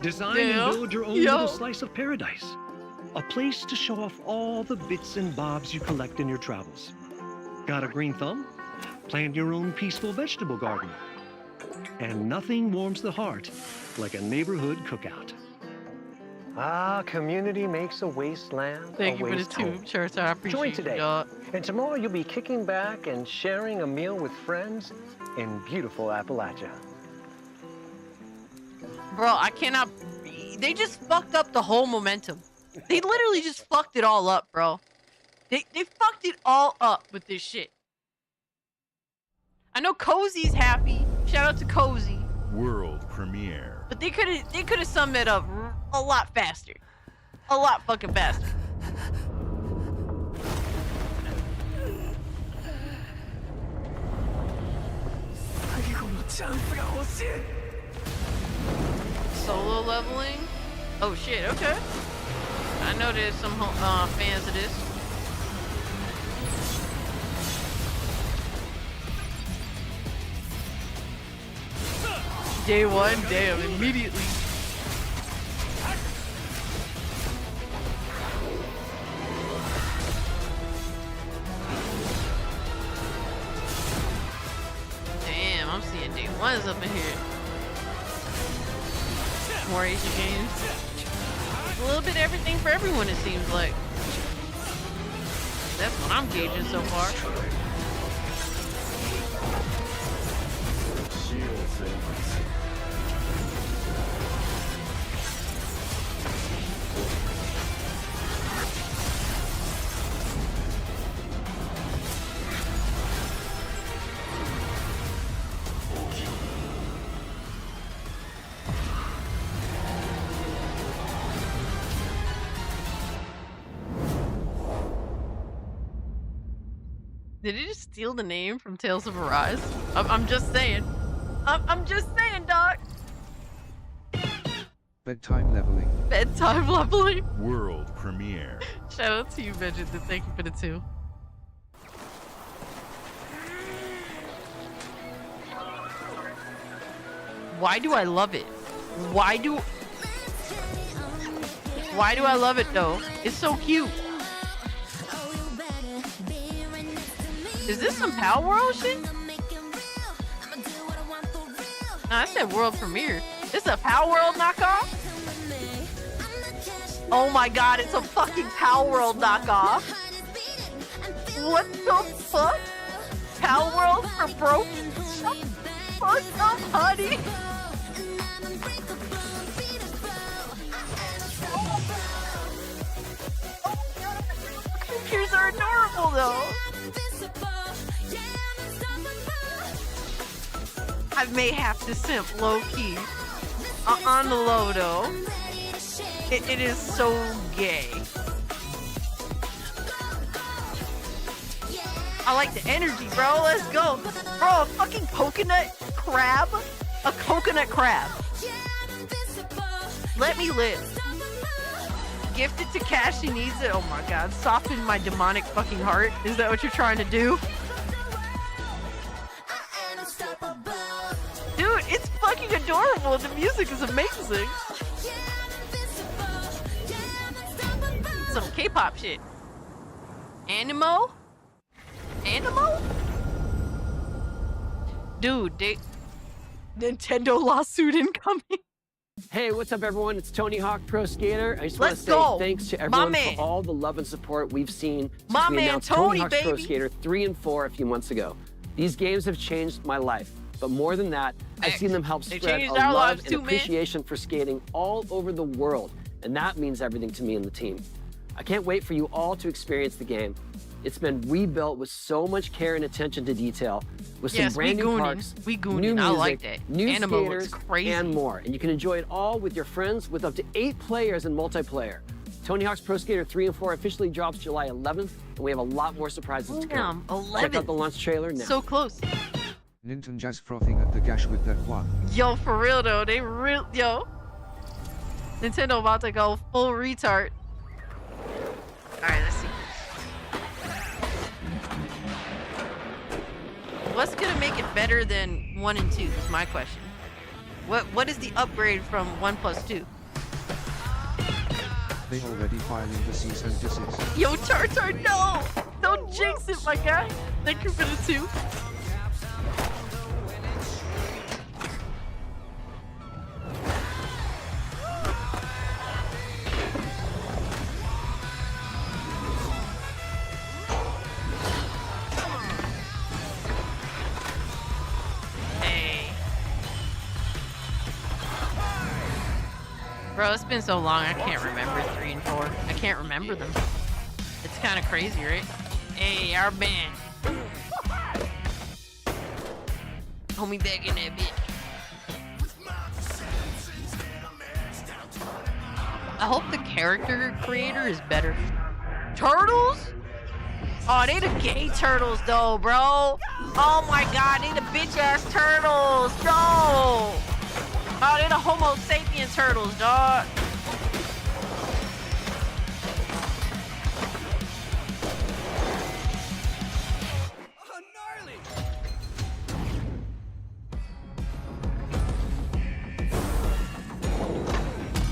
Design and build your own little slice of paradise. A place to show off all the bits and bobs you collect in your travels. Got a green thumb? Plant your own peaceful vegetable garden. And nothing warms the heart like a neighborhood cookout. Ah, community makes a wasteland Thank a you for the waste home. tube, Charts. I appreciate Join you, today, dog. and tomorrow you'll be kicking back and sharing a meal with friends in beautiful Appalachia. Bro, I cannot. They just fucked up the whole momentum. They literally just fucked it all up, bro. They fucked it all up with this shit. I know Cozy's happy. Shout out to Cozy. World premiere. But they could have summed it up a lot faster. A lot fucking faster. Solo leveling? Oh shit, okay. I know there's some fans of this. Day one, damn, immediately. Damn, I'm seeing day ones up in here. More Asian games. A little bit everything for everyone, it seems like. That's what I'm gauging so far. Did he just steal the name from Tales of Arise? I'm just saying. I'm just saying, dog. Bedtime leveling. Bedtime leveling. World premiere. Shout out to you, Vegeta. Thank you for the 2. Why do I love it? Why do I love it though? It's so cute. Is this some Power World shit? Nah, I said world premiere. This is a Power World knockoff? Oh my god, it's a fucking Power World knockoff. What the fuck? Power World for broken? Shut the fuck up, honey. Pictures are adorable though. I may have to simp low-key. On the low, though. It is so gay. I like the energy, bro. Let's go. Bro, a fucking coconut crab? A coconut crab. Let me live. Gifted to Cash, she needs it. Oh my god. Soften my demonic fucking heart. Is that what you're trying to do? Dude, it's fucking adorable. The music is amazing. Some K-pop shit. Animo? Animo? Dude, Nintendo lawsuit incoming. Hey, what's up, everyone? It's Tony Hawk Pro Skater. I just want to say thanks to everyone for all the love and support we've seen since we announced Tony Hawk's Pro Skater 3 and 4 a few months ago. These games have changed my life. But more than that, I've seen them help spread a love and appreciation for skating all over the world. And that means everything to me and the team. I can't wait for you all to experience the game. It's been rebuilt with so much care and attention to detail, with some brand new parks, new music, new skaters, and more. And you can enjoy it all with your friends with up to 8 players in multiplayer. Tony Hawk's Pro Skater 3 and 4 officially drops July 11th, and we have a lot more surprises to come. 11. Check out the launch trailer now. So close. Nintendo just frothing at the gash with that one. Yo, for real though, yo. Nintendo about to go full retard. Alright, let's see. What's gonna make it better than 1 and 2 is my question. What is the upgrade from 1 plus 2? They already filing the cease and desist. Yo, Char, no! Don't jinx it, my guy. Thank you for the 2. Bro, it's been so long, I can't remember 3 and 4. I can't remember them. It's kind of crazy, right? Hey, our band. Homie back in that bitch. I hope the character creator is better. Turtles? Oh, they the gay turtles though, bro. Oh my god, they the bitch ass turtles, bro. Oh, they the Homo sapien turtles, dog.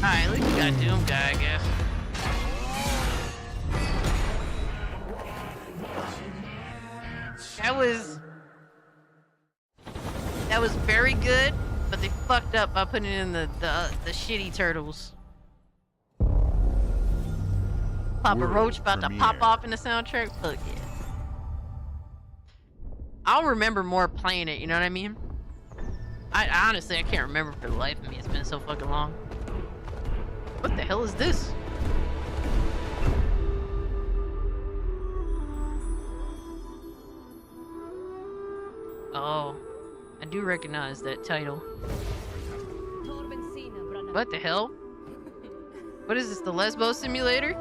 Alright, at least we got Doom Guy, I guess. That was very good, but they fucked up by putting in the shitty turtles. Papa Roach about to pop off in the soundtrack. Fuck yeah. I'll remember more playing it, you know what I mean? I honestly, I can't remember for the life of me. It's been so fucking long. What the hell is this? Oh, I do recognize that title. What the hell? What is this, the Lesbo Simulator?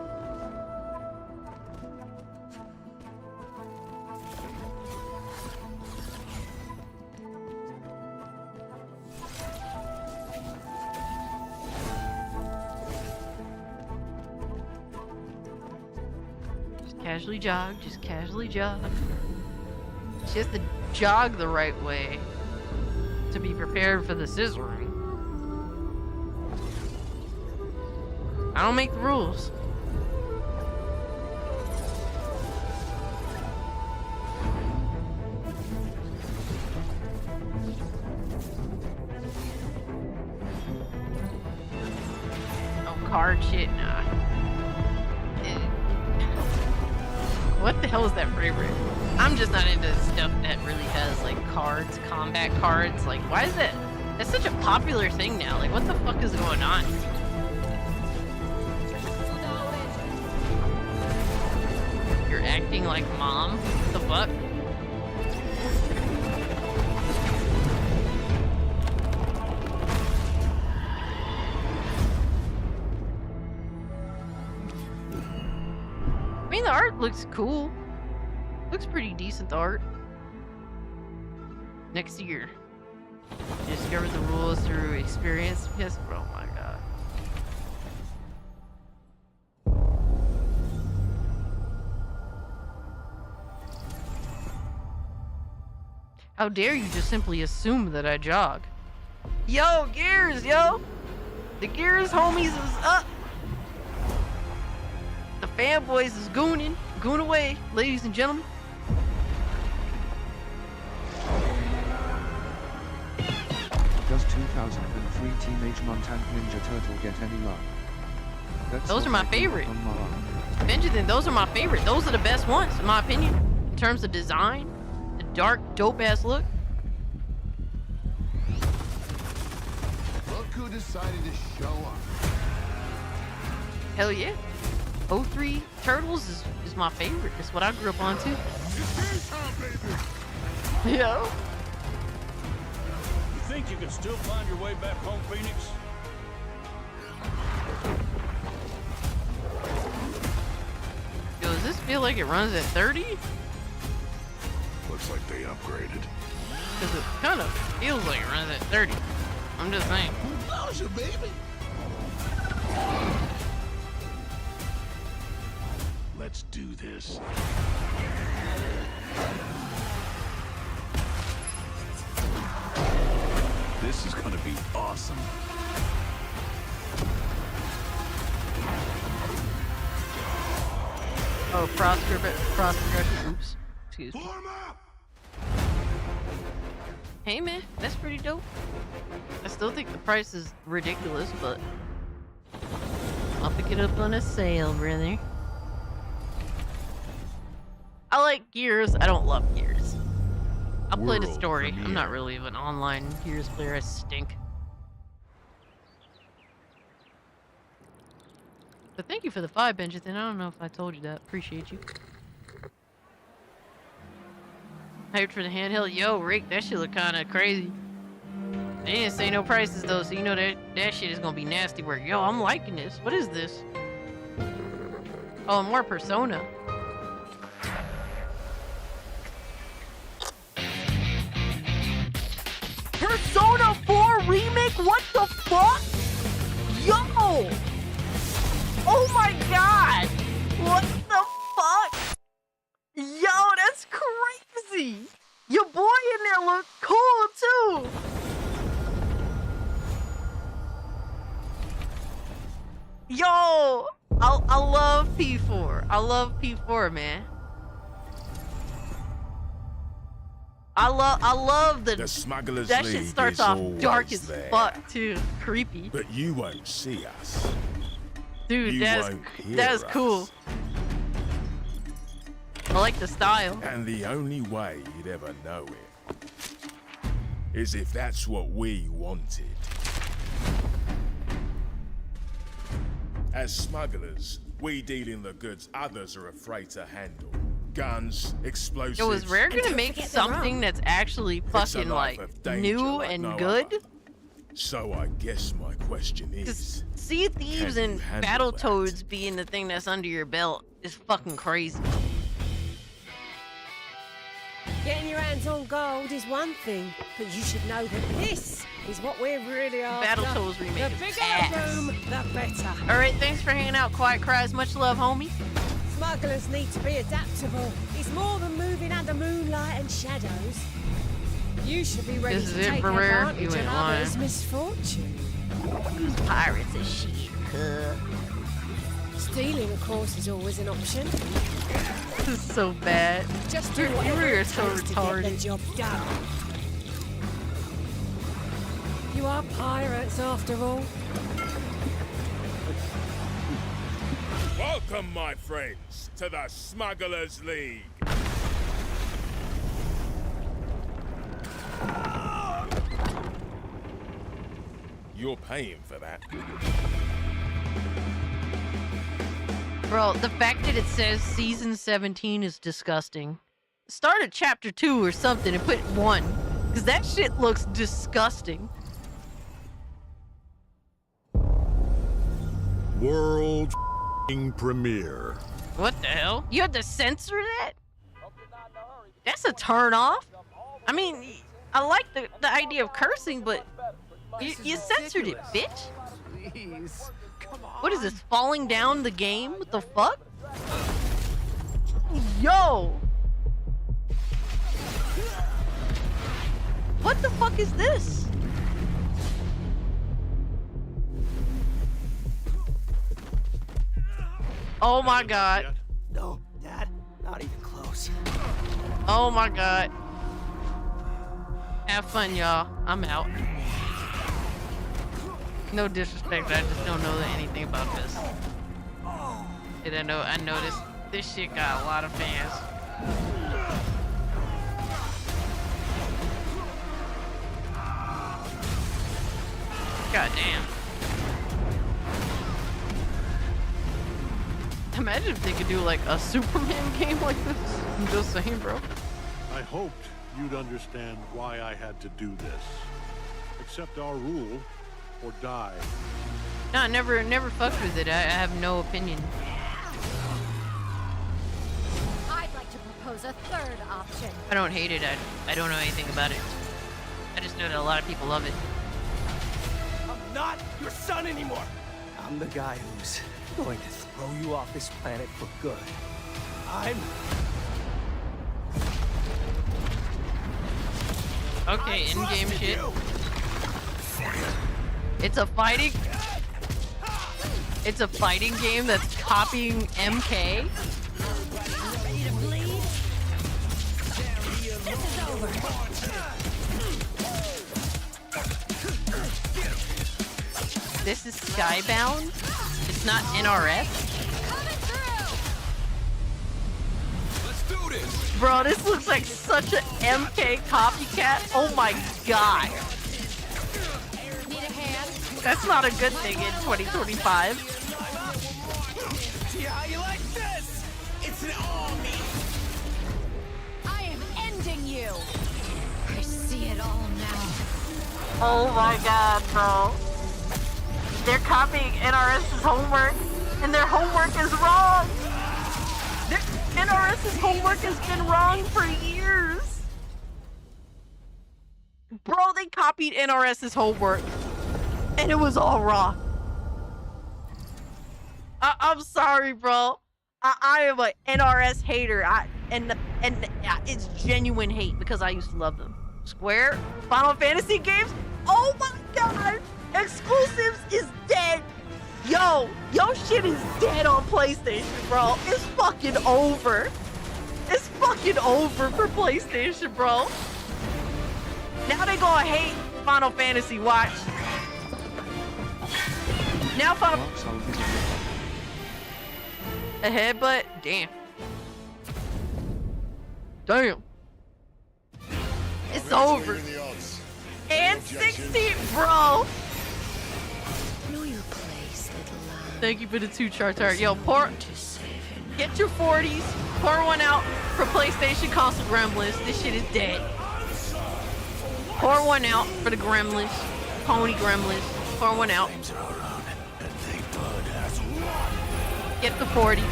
Casually jog, just casually jog. She has to jog the right way to be prepared for the scissoring. I don't make the rules. Oh, card shit, nah. What the hell is that frame rate? I'm just not into stuff that really has like cards, combat cards. Like, why is that? That's such a popular thing now. Like, what the fuck is going on? You're acting like mom? What the fuck? I mean, the art looks cool. Looks pretty decent art. Next year. Discover the rules through experience. Yes, oh my god. How dare you just simply assume that I jog? Yo, Gears, yo! The Gears homies is up! The fanboys is gooning away, ladies and gentlemen. Does 2003 Teenage Mutant Ninja Turtle get any love? Those are my favorite. Benjamin, those are my favorite. Those are the best ones, in my opinion. In terms of design, the dark, dope-ass look. Look who decided to show up. Hell yeah. 03 Turtles is my favorite. It's what I grew up on too. Yo. You think you can still find your way back home, Phoenix? Yo, does this feel like it runs at 30? Looks like they upgraded. Because it kind of feels like it runs at 30. I'm just saying. Who knows you, baby? Let's do this. This is gonna be awesome. Oh, cross progression. Oops. Excuse me. Hey man, that's pretty dope. I still think the price is ridiculous, but I'll pick it up on a sale, brother. I like Gears. I don't love Gears. I'll play the story. I'm not really an online Gears player. I stink. But thank you for the 5 Benjamin. I don't know if I told you that. Appreciate you. Hyped for the handheld. Yo, Rick, that shit look kind of crazy. They didn't say no prices though, so you know that shit is gonna be nasty work. Yo, I'm liking this. What is this? Oh, more Persona. Persona 4 remake? What the fuck? Yo! Oh my god! What the fuck? Yo, that's crazy! Your boy in there look cool too! Yo! I love P4. I love P4, man. I love the Smuggler's that shit starts off dark as fuck too. Creepy. But you won't see us. Dude, that's cool. I like the style. And the only way you'd ever know it is if that's what we wanted. As smugglers, we deal in the goods others are afraid to handle. Guns, explosives. Yo, is Rare gonna make something that's actually fucking like new and good? So I guess my question is, Sea Thieves and Battletoads being the thing that's under your belt is fucking crazy. Getting your hands on gold is one thing, but you should know that this is what we're really after. Battletoads remake. The bigger the room, the better. Alright, thanks for hanging out, Quiet Cries. Much love, homie. Smugglers need to be adaptable. It's more than moving under moonlight and shadows. You should be ready to take advantage of others' misfortune. Pirates is shit. Stealing, of course, is always an option. This is so bad. Just do whatever you are so retarded. To get the job done. You are pirates, after all. welcome, my friends, to the Smugglers League. You're paying for that. Bro, the fact that it says season 17 is disgusting. Start at chapter 2 or something and put 1. Because that shit looks disgusting. World premiere. What the hell? You had to censor that? That's a turn off. I mean, I like the idea of cursing, but you censored it, bitch. Please, come on. What is this, falling down the game? What the fuck? Yo! What the fuck is this? Oh my god. No, Dad, not even close. Oh my god. Have fun, y'all. I'm out. No disrespect, I just don't know anything about this. And I noticed this shit got a lot of fans. God damn. Imagine if they could do like a Superman game like this. I'm just saying, bro. I hoped you'd understand why I had to do this. Accept our rule or die. No, I never fucked with it. I have no opinion. I'd like to propose a third option. I don't hate it. I don't know anything about it. I just know that a lot of people love it. I'm not your son anymore. I'm the guy who's going to throw you off this planet for good. Okay, in-game shit. It's a fighting game that's copying MK. Ready to bleed? This is over. This is Skybound. It's not NRS. Let's do this. Bro, this looks like such an MK copycat. Oh my god. Need a hand? That's not a good thing in 2025. Yeah, you like this? It's an army. I am ending you. I see it all now. Oh my god, bro. They're copying NRS's homework, and their homework is wrong. NRS's homework has been wrong for years. Bro, they copied NRS's homework, and it was all wrong. I'm sorry, bro. I am an NRS hater. And it's genuine hate because I used to love them. Square, Final Fantasy games. Oh my god, exclusives is dead. Yo shit is dead on PlayStation, bro. It's fucking over. It's fucking over for PlayStation, bro. Now they gonna hate Final Fantasy. Watch. Now Final. A headbutt? Damn. Damn. It's over. And 60, bro. Know your place, little lamb. Thank you for the 2 charts. Yo, get your 40s. Pour one out for PlayStation console gremlins. This shit is dead. Pour one out for the gremlins. Pony gremlins. Pour one out. Get the 40.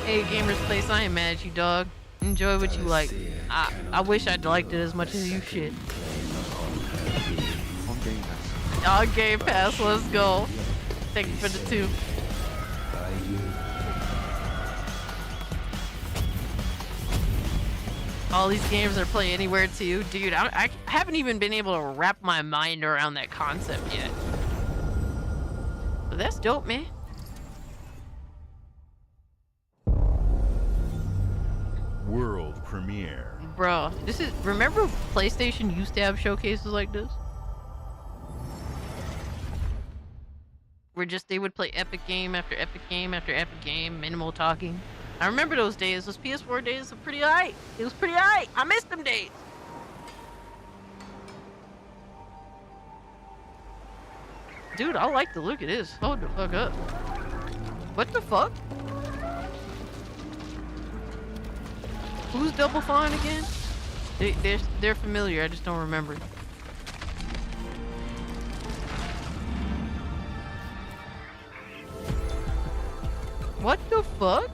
Hey, Gamers Place, I ain't mad at you, dog. Enjoy what you like. I wish I'd liked it as much as you should. On Game Pass, let's go. Thank you for the 2. All these games are play anywhere too. Dude, I haven't even been able to wrap my mind around that concept yet. But that's dope, man. World premiere. Bro, remember PlayStation used to have showcases like this? Where they would play epic game after epic game after epic game, minimal talking. I remember those days. Those PS4 days were pretty aight. It was pretty aight. I missed them days. Dude, I like the look of this. Hold the fuck up. What the fuck? Who's Double Fine again? They're familiar. I just don't remember. What the fuck?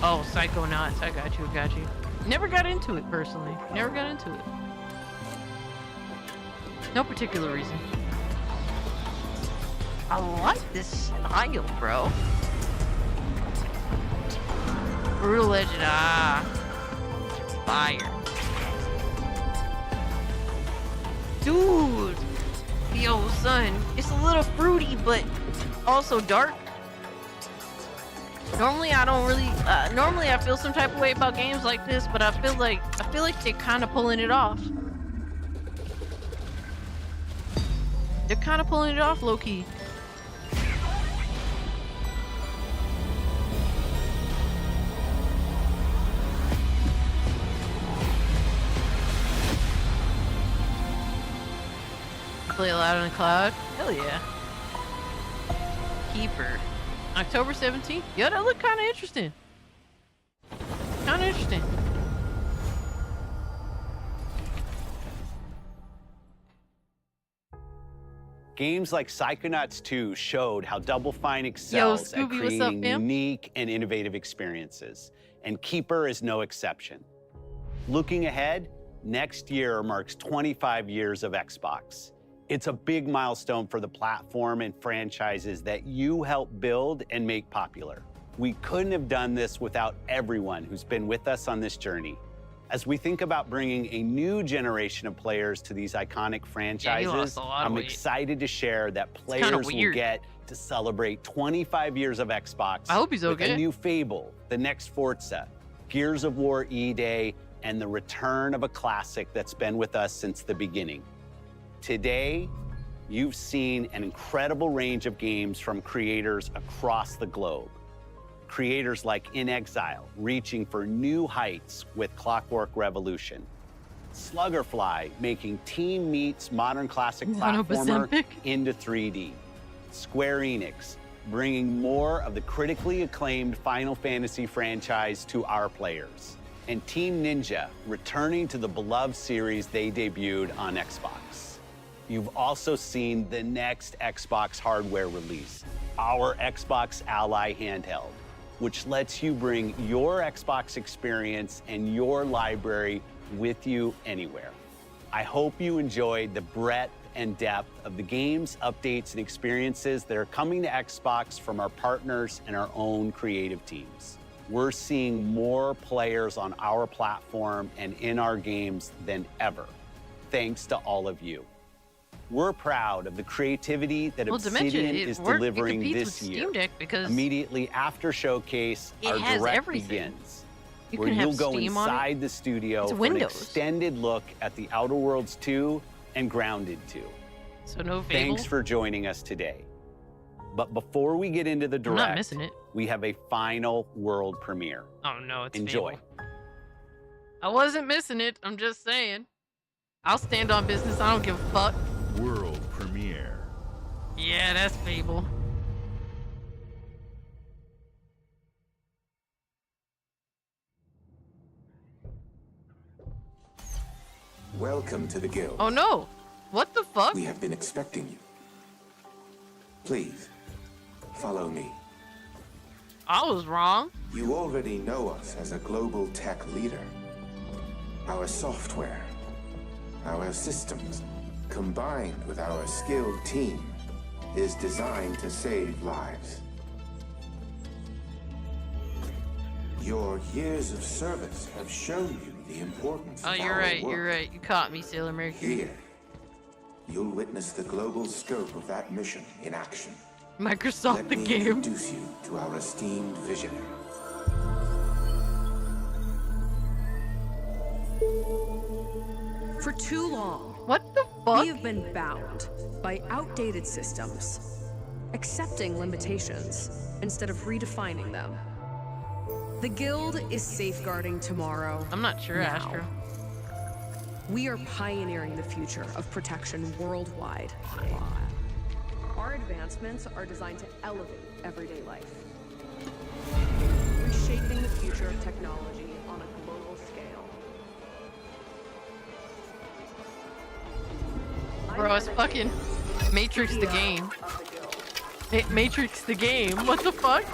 Oh, Psychonauts. I got you. Never got into it personally. Never got into it. No particular reason. I like this style, bro. Brutal Legend, fire. Dude! Yo, son, it's a little fruity, but also dark. Normally I don't really, normally I feel some type of way about games like this, but I feel like they're kind of pulling it off. They're kind of pulling it off, low-key. Play a lot on the cloud? Hell yeah. Keeper. October 17th? Yo, that look kind of interesting. Kind of interesting. Games like Psychonauts 2 showed how Double Fine excels at creating unique and innovative experiences, and Keeper is no exception. Looking ahead, next year marks 25 years of Xbox. It's a big milestone for the platform and franchises that you helped build and make popular. We couldn't have done this without everyone who's been with us on this journey. As we think about bringing a new generation of players to these iconic franchises, I'm excited to share that players will get to celebrate 25 years of Xbox. I hope he's okay. With a new Fable, the next Forza, Gears of War E-Day, and the return of a classic that's been with us since the beginning. Today, you've seen an incredible range of games from creators across the globe. Creators like In Exile reaching for new heights with Clockwork Revolution. Sluggerfly making Team Meat's modern classic platformer into 3D. Square Enix bringing more of the critically acclaimed Final Fantasy franchise to our players. And Team Ninja returning to the beloved series they debuted on Xbox. You've also seen the next Xbox hardware release, our Xbox Ally handheld, which lets you bring your Xbox experience and your library with you anywhere. I hope you enjoyed the breadth and depth of the games, updates, and experiences that are coming to Xbox from our partners and our own creative teams. We're seeing more players on our platform and in our games than ever, thanks to all of you. We're proud of the creativity that Obsidian is delivering this year. Because immediately after Showcase, our direct begins, where you'll go inside the studio for an extended look at the Outer Worlds 2 and Grounded 2. So no Fable? Thanks for joining us today. But before we get into the direct, I'm not missing it. We have a final world premiere. Oh no, it's Enjoy. Fable. I wasn't missing it. I'm just saying. I'll stand on business. I don't give a fuck. World premiere. Yeah, that's Fable. Welcome to the guild. Oh no! What the fuck? We have been expecting you. Please, follow me. I was wrong. You already know us as a global tech leader. Our software, our systems, combined with our skilled team, is designed to save lives. Your years of service have shown you the importance of our work. Oh, you're right, you're right. You caught me, Sailor Mercury. Here, you'll witness the global scope of that mission in action. Microsoft the game. Let me introduce you to our esteemed visionary. For too long, what the fuck? We have been bound by outdated systems, accepting limitations instead of redefining them. The Guild is safeguarding tomorrow. I'm not sure, now. Astro. We are pioneering the future of protection worldwide. Our advancements are designed to elevate everyday life, reshaping the future of technology on a global scale. Bro, it's fucking Matrix the game. Matrix the game. What the fuck?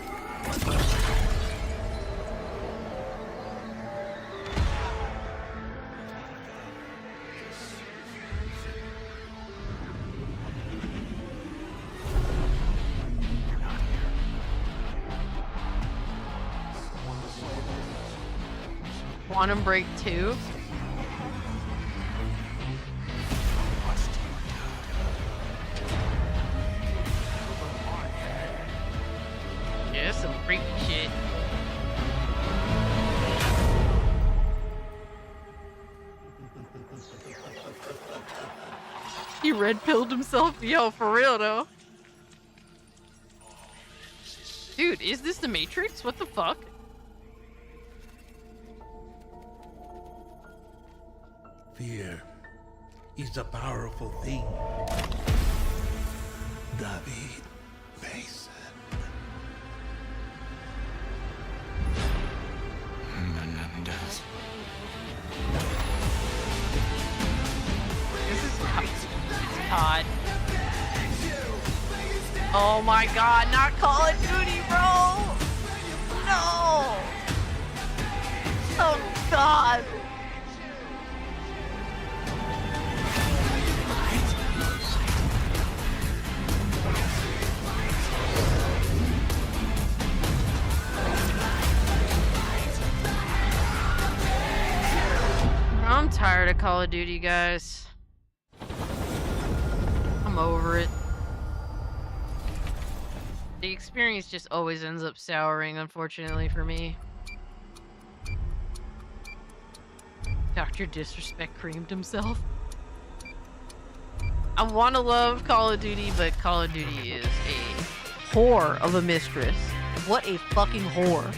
Quantum Break 2. Yeah, some freaky shit. He red-pilled himself? Yo, for real though. Dude, is this the Matrix? What the fuck? Fear is a powerful thing. David Mason. Menendez. This is Todd. Oh my god, not Call of Duty, bro! No! Oh god! I'm tired of Call of Duty, guys. I'm over it. The experience just always ends up souring, unfortunately, for me. Dr. Disrespect creamed himself. I want to love Call of Duty, but Call of Duty is a whore of a mistress. What a fucking whore.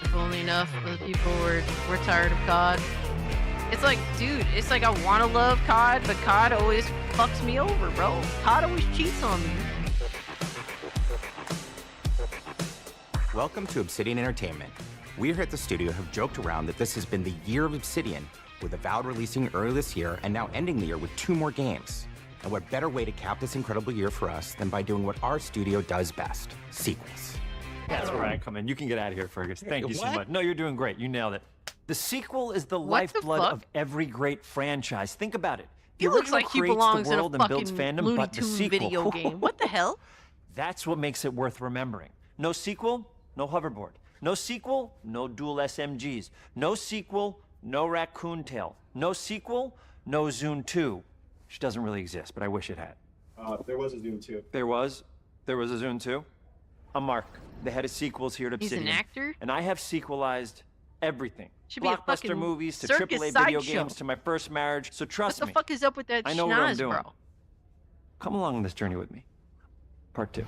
If only enough of the people were tired of COD. It's like, dude, it's like I want to love COD, but COD always fucks me over, bro. COD always cheats on me. Welcome to Obsidian Entertainment. We here at the studio have joked around that this has been the year of Obsidian, with Avowed releasing early this year and now ending the year with 2 more games. And what better way to cap this incredible year for us than by doing what our studio does best, sequels. That's where I come in. You can get out of here, Fergus. Thank you so much. No, you're doing great. You nailed it. The sequel is the lifeblood of every great franchise. Think about it. He looks like he belongs in a fucking Looney Tunes video game. What the hell? That's what makes it worth remembering. No sequel, no hoverboard. No sequel, no dual SMGs. No sequel, no Raccoon Tail. No sequel, no Zune 2. Which doesn't really exist, but I wish it had. There was a Zune 2. There was a Zune 2? I'm Mark, the head of sequels here at Obsidian. He's an actor? And I have sequelized everything. Should be a Blockbuster fucking movies to circus AAA video sideshow. games to my first marriage. So trust me. What the fuck is up with that I know what I'm schnoz, doing. bro? Come along on this journey with me. Part 2.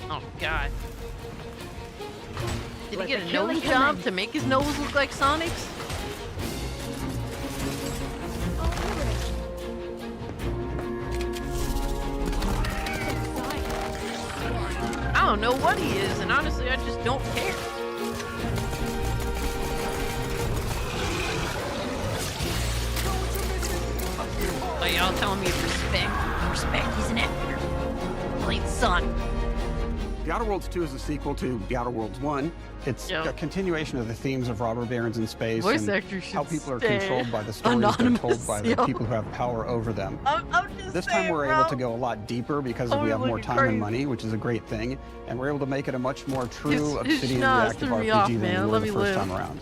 Oh, God. Did he get a nose job to make his nose look like Sonic's? I don't know what he is, and honestly, I just don't care. Oh, y'all telling me respect. Respect, he's an actor. Played Sonic. The Outer Worlds 2 is a sequel to The Outer Worlds 1. It's a continuation of the themes of robber barons in space Voice and actor should how people are stay controlled by the stories they're told by the people who have power over them. I'm just This saying, time we're bro. able to go a lot deeper because we have more time and money, which is a great thing, and we're able to make it a much more true His Obsidian schnoz reactive threw me RPG off, than man. we were Let the me first live. time around.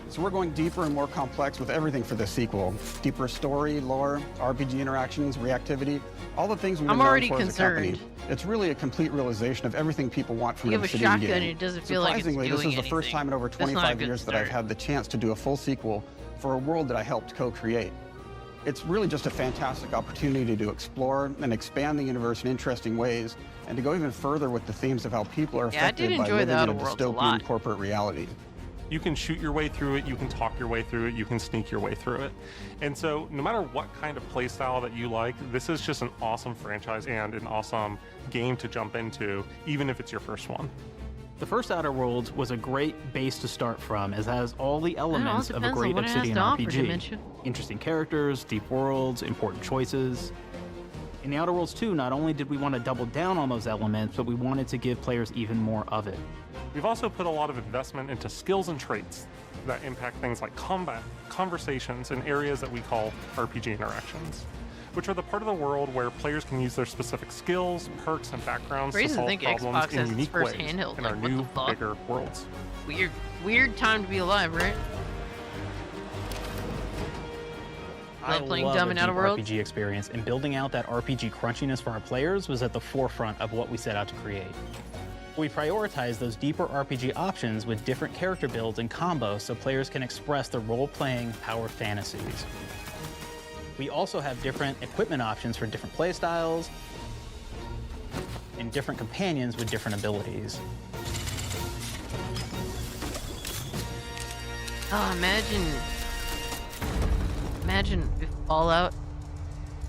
So we're going deeper and more complex with everything for this sequel. Deeper story, lore, RPG interactions, reactivity, all the things we've been I'm known already for as a company. concerned. It's really a complete realization of everything people want from You an have a Obsidian shotgun game. and it doesn't feel like it's Surprisingly, this doing is the first anything. time in over That's not a 25 good years that I've start. had the chance to do a full sequel for a world that I helped co-create. It's really just a fantastic opportunity to explore and expand the universe in interesting ways, and to go even further with the themes of how people are Yeah, I did affected by enjoy living the in a Outer Worlds a lot. dystopian corporate reality. You can shoot your way through it, you can talk your way through it, you can sneak your way through it. And so no matter what kind of play style that you like, this is just an awesome franchise and an awesome game to jump into, even if it's your first one. The first Outer Worlds was a great base to start from, as it has all the elements of a depends on great what it has Obsidian to offer, RPG. Dementia. Interesting characters, deep worlds, important choices. In the Outer Worlds 2, not only did we want to double down on those elements, but we wanted to give players even more of it. We've also put a lot of investment into skills and traits that impact things like combat, conversations, and areas that we call RPG interactions, which are the part of the world where players can use their specific skills, perks, and backgrounds to Crazy to solve think problems Xbox in has its unique first ways handheld, in like, our what the new, fuck? bigger worlds. Weird time to be alive, right? I playing love dumb a in Outer deep Worlds. RPG experience, and building out that RPG crunchiness for our players was at the forefront of what we set out to create. We prioritize those deeper RPG options with different character builds and combos so players can express their role-playing power fantasies. We also have different equipment options for different playstyles and different companions with different abilities. Oh, imagine if Fallout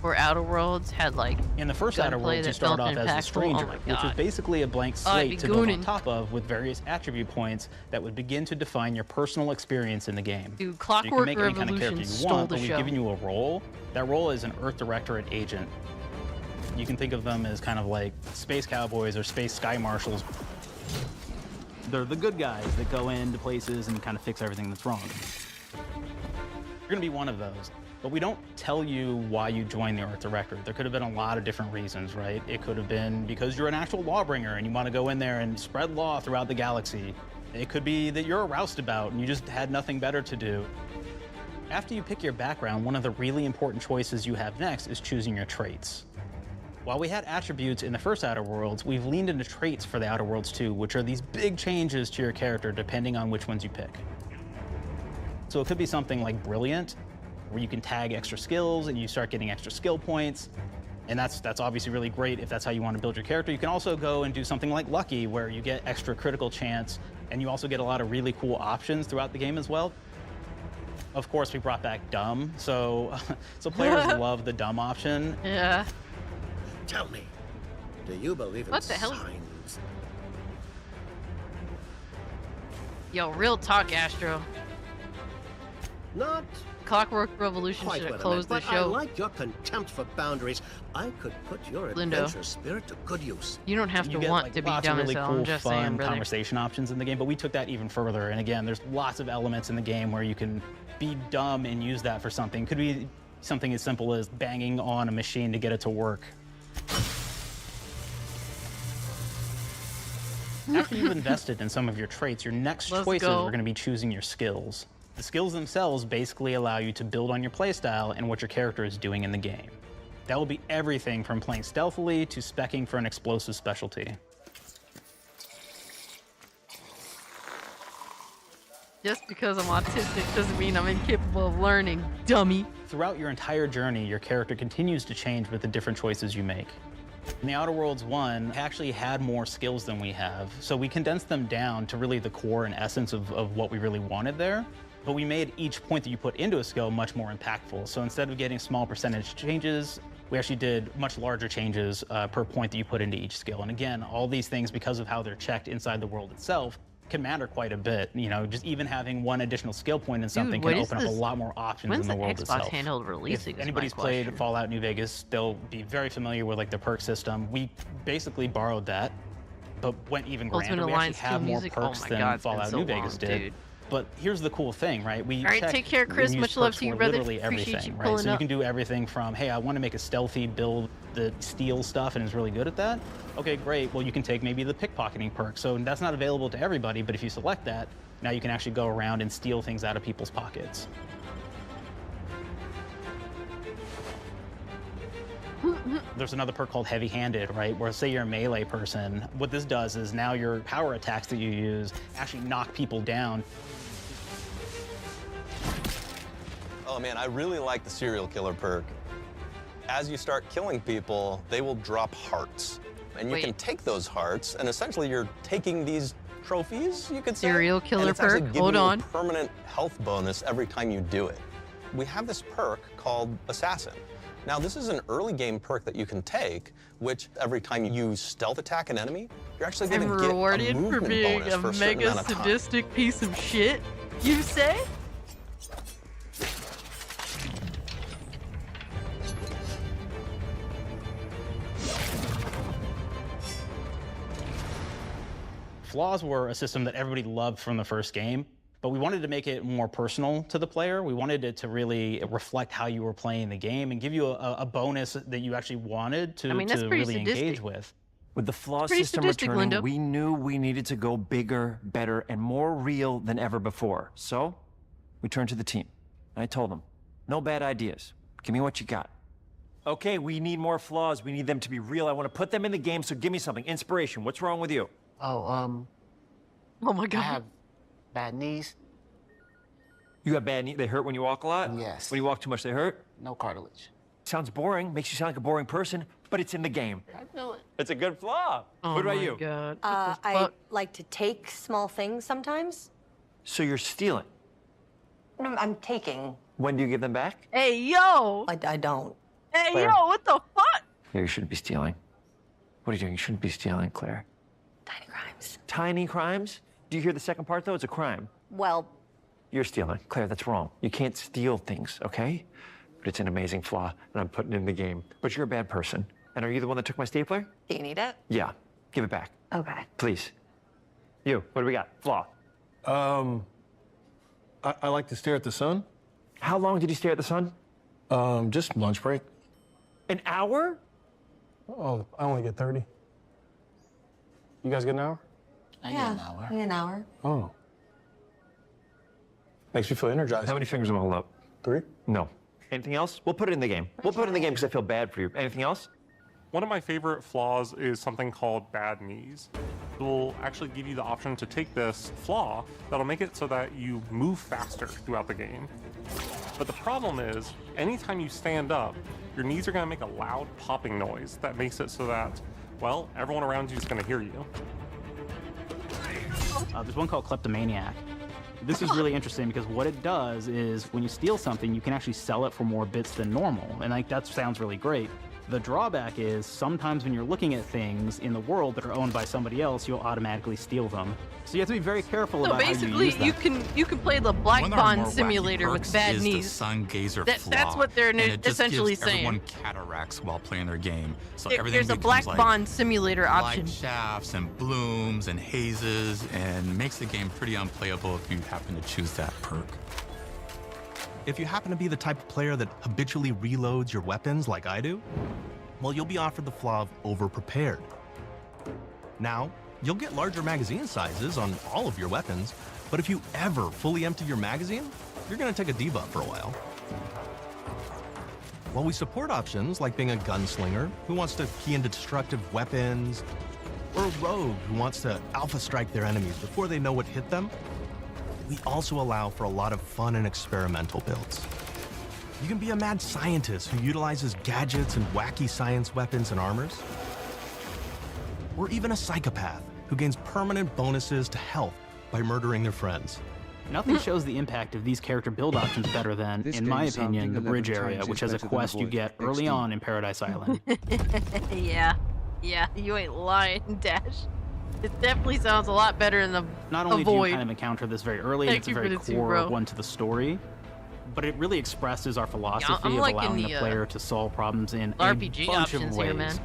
or Outer Worlds had like In the first Outer gunplay Worlds, you that start felt off as impactful. a stranger, Oh my which was God. basically a blank Oh, I'd be slate to build on gooning. top of with various attribute points that would begin to define your personal experience in the game. Dude, So you can Clockwork make any kind of character Revolution you stole want, the but we've show. given you a role. That role is an Earth Directorate agent. You can think of them as kind of like space cowboys or space sky marshals. They're the good guys that go into places and kind of fix everything that's wrong. You're gonna be one of those. But we don't tell you why you joined the Earth Directorate. There could have been a lot of different reasons, right? It could have been because you're an actual lawbringer and you want to go in there and spread law throughout the galaxy. It could be that you're a roustabout and you just had nothing better to do. After you pick your background, one of the really important choices you have next is choosing your traits. While we had attributes in the first Outer Worlds, we've leaned into traits for the Outer Worlds 2, which are these big changes to your character depending on which ones you pick. So it could be something like Brilliant, where you can tag extra skills and you start getting extra skill points. And that's obviously really great if that's how you want to build your character. You can also go and do something like Lucky, where you get extra critical chance, and you also get a lot of really cool options throughout the game as well. Of course, we brought back Dumb, so players love the Dumb option. Yeah. Tell me, do you believe in What the hell? signs? Yo, real talk, Astro. Not Clockwork Revolution quite should have what I meant, closed the but I show. like your contempt for boundaries. I could put your Lindo. adventure spirit to good use. You don't have You to get, want like, to be lots dumb of as really hell. cool, I'm just fun saying, brother. conversation options in the game, but we took that even further. And again, there's lots of elements in the game where you can be dumb and use that for something. Could be something as simple as banging on a machine to get it to work. After you've invested in some of your traits, your next Let's choices go. are going to be choosing your skills. The skills themselves basically allow you to build on your playstyle and what your character is doing in the game. That will be everything from playing stealthily to speccing for an explosive specialty. Just because I'm autistic doesn't mean I'm incapable of learning, dummy. Throughout your entire journey, your character continues to change with the different choices you make. In The Outer Worlds 1, it actually had more skills than we have, so we condensed them down to really the core and essence of what we really wanted there. But we made each point that you put into a skill much more impactful. So instead of getting small percentage changes, we actually did much larger changes per point that you put into each skill. And again, all these things, because of how they're checked inside the world itself, can matter quite a bit. You know, just even having one additional skill point in something what can is open up a this? lot more options When's in the the world Xbox itself. handheld releasing If is my anybody's played question. Fallout New Vegas, they'll be very familiar with like the perk system. We basically borrowed that, but went even Ultimate grander. We Alliance actually have 2 more music? Oh perks my than God, it's been Fallout so New Vegas long, did. dude. But here's the cool thing, right? We All right, check take care, Chris. and use Much love perks to you, for brother. literally Appreciate you everything, right? pulling So you up. can do everything from, hey, I want to make a stealthy build that steals stuff and is really good at that. Okay, great. Well, you can take maybe the pickpocketing perk. So that's not available to everybody, but if you select that, now you can actually go around and steal things out of people's pockets. There's another perk called Heavy Handed, right? Where say you're a melee person, what this does is now your power attacks that you use actually knock people down. Oh man, I really like the serial killer perk. As you start killing people, they will drop hearts. And you can take those hearts, and essentially you're taking these trophies, you could say. Serial killer and it's actually perk? giving Hold you on. a permanent health bonus every time you do it. We have this perk called Assassin. Now, this is an early game perk that you can take, which every time you stealth attack an enemy, you're actually going I'm to get a rewarded for movement being bonus a for a certain mega amount of time. sadistic piece of shit. You say? Flaws were a system that everybody loved from the first game, but we wanted to make it more personal to the player. We wanted it to really reflect how you were playing the game and give you a bonus that you actually wanted to, I mean, that's to pretty really sadistic. engage with. With the flaw Pretty system sadistic, returning, Lindo. we knew we needed to go bigger, better, and more real than ever before. So, we turned to the team. I told them, no bad ideas. Give me what you got. Okay, we need more flaws. We need them to be real. I want to put them in the game, so give me something. Inspiration. What's wrong with you? Oh my God. I have bad knees. You got bad knees? They hurt when you walk a lot? Yes. When you walk too much, they hurt? No cartilage. Sounds boring. Makes you sound like a boring person, but it's in the game. I feel it. It's a good flaw. Oh what about my you? God. I like to take small things sometimes. So you're stealing. No, I'm taking. When do you give them back? Hey, yo. I don't. Hey, Claire. yo, what the fuck? Yeah, you shouldn't be stealing. What are you doing? You shouldn't be stealing, Claire. Tiny crimes. Tiny crimes? Do you hear the second part, though? It's a crime. Well, You're stealing. Claire, that's wrong. You can't steal things, okay? But it's an amazing flaw, and I'm putting it in the game. But you're a bad person. And are you the one that took my stapler? do you need it? Yeah. Give it back. Okay. Please. You, what do we got? Flaw. I like to stare at the sun. How long did you stare at the sun? Just lunch break. An hour? Oh, I only get 30. You guys get an hour? I get an hour. An hour. Oh. Makes me feel energized. How many fingers am I holding up? 3? No. Anything else? We'll put it in the game. We'll put it in the game because I feel bad for you. Anything else? One of my favorite flaws is something called bad knees. will actually give you the option to take this flaw that'll make it so that you move faster throughout the game. But the problem is, anytime you stand up, your knees are going to make a loud popping noise that makes it so that, well, everyone around you is going to hear you. There's one called Kleptomaniac. This is really interesting because what it does is when you steal something, you can actually sell it for more bits than normal. And like that sounds really great. The drawback is sometimes when you're looking at things in the world that are owned by somebody else, you'll automatically steal them. So you have to be very careful about how you use that. So basically, you can play the Black Bond simulator with bad knees. Sun gazer that's what they're essentially saying. Everyone cataracts while playing their game. So everything there's a Black Bond simulator option. Light shafts and blooms and hazes, and makes the game pretty unplayable if you happen to choose that perk. If you happen to be the type of player that habitually reloads your weapons like I do, well, you'll be offered the flaw of over-prepared. Now, you'll get larger magazine sizes on all of your weapons, but if you ever fully empty your magazine, you're gonna take a debuff for a while. While we support options like being a gunslinger who wants to key into destructive weapons, or a rogue who wants to alpha strike their enemies before they know what hit them, we also allow for a lot of fun and experimental builds. You can be a mad scientist who utilizes gadgets and wacky science weapons and armors. Or even a psychopath who gains permanent bonuses to health by murdering their friends. Nothing shows the impact of these character build options better than, in my opinion, the bridge area, which has a quest you get early on in Paradise Island. Yeah, you ain't lying, Dash. It definitely sounds a lot better in the Not only do Void. you kind of encounter this very early, and it's a very core one to the story, but it really expresses our philosophy of allowing the player to solve problems in a RPG bunch of options ways. here, man.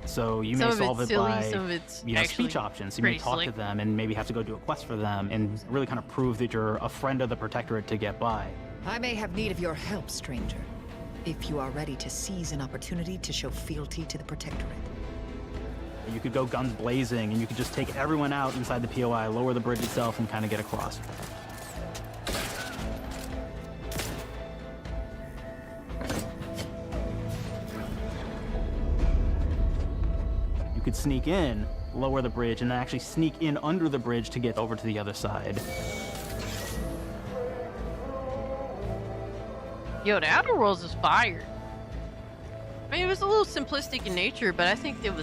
So you Some may of it's solve it silly, by some of it's speech options. You may pretty talk slick. to them and maybe have to go do a quest for them and really kind of prove that you're a friend of the Protectorate to get by. I may have need of your help, stranger, if you are ready to seize an opportunity to show fealty to the Protectorate. You could go guns blazing and you could just take everyone out inside the POI, lower the bridge itself, and kind of get across. You could sneak in, lower the bridge, and then actually sneak in under the bridge to get over to the other side. Yo, the Outer Worlds is fire. I mean, it was a little simplistic in nature, but I think it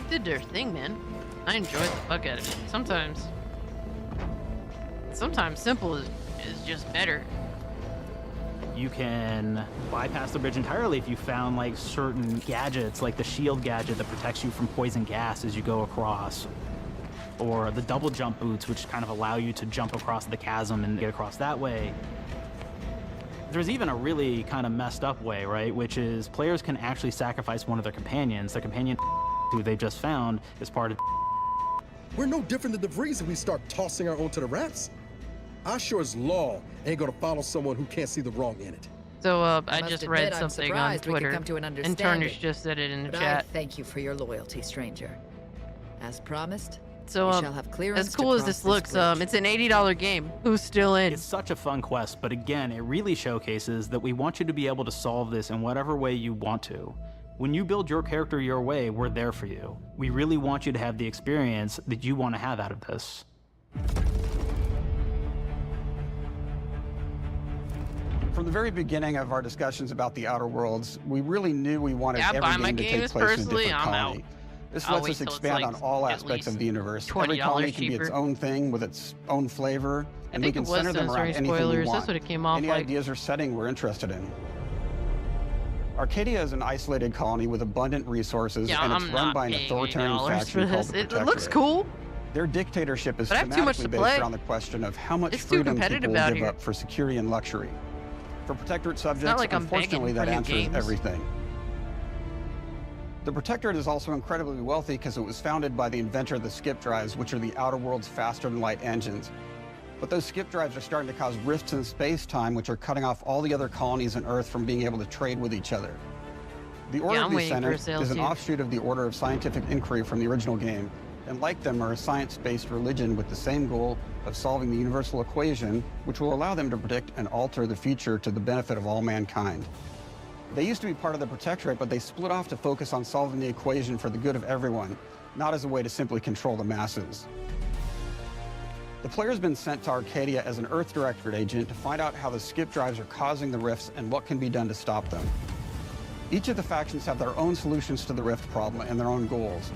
did their thing, man. I enjoyed the fuck out of it. Sometimes simple is just better. You can bypass the bridge entirely if you found like certain gadgets, like the shield gadget that protects you from poison gas as you go across, or the double jump boots, which kind of allow you to jump across the chasm and get across that way. There's even a really kind of messed up way, right? Which is players can actually sacrifice one of their companions. Their companion who they just found is part of. We're no different than the Vrees if we start tossing our own to the rats. I sure as law ain't gonna follow someone who can't see the wrong in it. So I must just admit, read I'm something on surprised we could Twitter, come to an and understanding, Tarnish just said it in the but chat. I thank you for your loyalty, stranger. As promised, So we shall have clearance as cool to as cross this looks, bridge. it's an $80 game. Who's still in? It's such a fun quest, but again, it really showcases that we want you to be able to solve this in whatever way you want to. When you build your character your way, we're there for you. We really want you to have the experience that you want to have out of this. From the very beginning of our discussions about the Outer Worlds, we really knew we wanted Yeah, I buy my every game to take games place in a personally, different I'm colony. out. This I'll lets wait us till it's, expand like, on all at aspects of least the universe. Every $20 colony can be its cheaper. own thing with its own flavor, and we think can it was center them around sensory anything we spoilers. want. That's what it came off Any like. ideas or setting we're interested in. Arcadia is an isolated colony with abundant resources, Yeah, and it's I'm run not by an paying authoritarian $80 faction for called this. the It looks Protectorate. cool. Their dictatorship is But I have too much thematically to based play. around the question of how much It's too freedom competitive people will out give here. up for security and luxury. For Protectorate subjects, like I'm begging unfortunately, for that new answers games. everything. The Protectorate is also incredibly wealthy because it was founded by the inventor of the skip drives, which are the Outer World's faster-than-light engines. But those skip drives are starting to cause rifts in space-time, which are cutting off all the other colonies on Earth from being able to trade with each other. The Order I'm of the waiting for Senate a sale, is an too. offshoot of the Order of Scientific Inquiry from the original game, and like them are a science-based religion with the same goal of solving the universal equation, which will allow them to predict and alter the future to the benefit of all mankind. They used to be part of the Protectorate, but they split off to focus on solving the equation for the good of everyone. not as a way to simply control the masses. The player's been sent to Arcadia as an Earth Directorate agent to find out how the skip drives are causing the rifts and what can be done to stop them. Each of the factions have their own solutions to the rift problem and their own goals.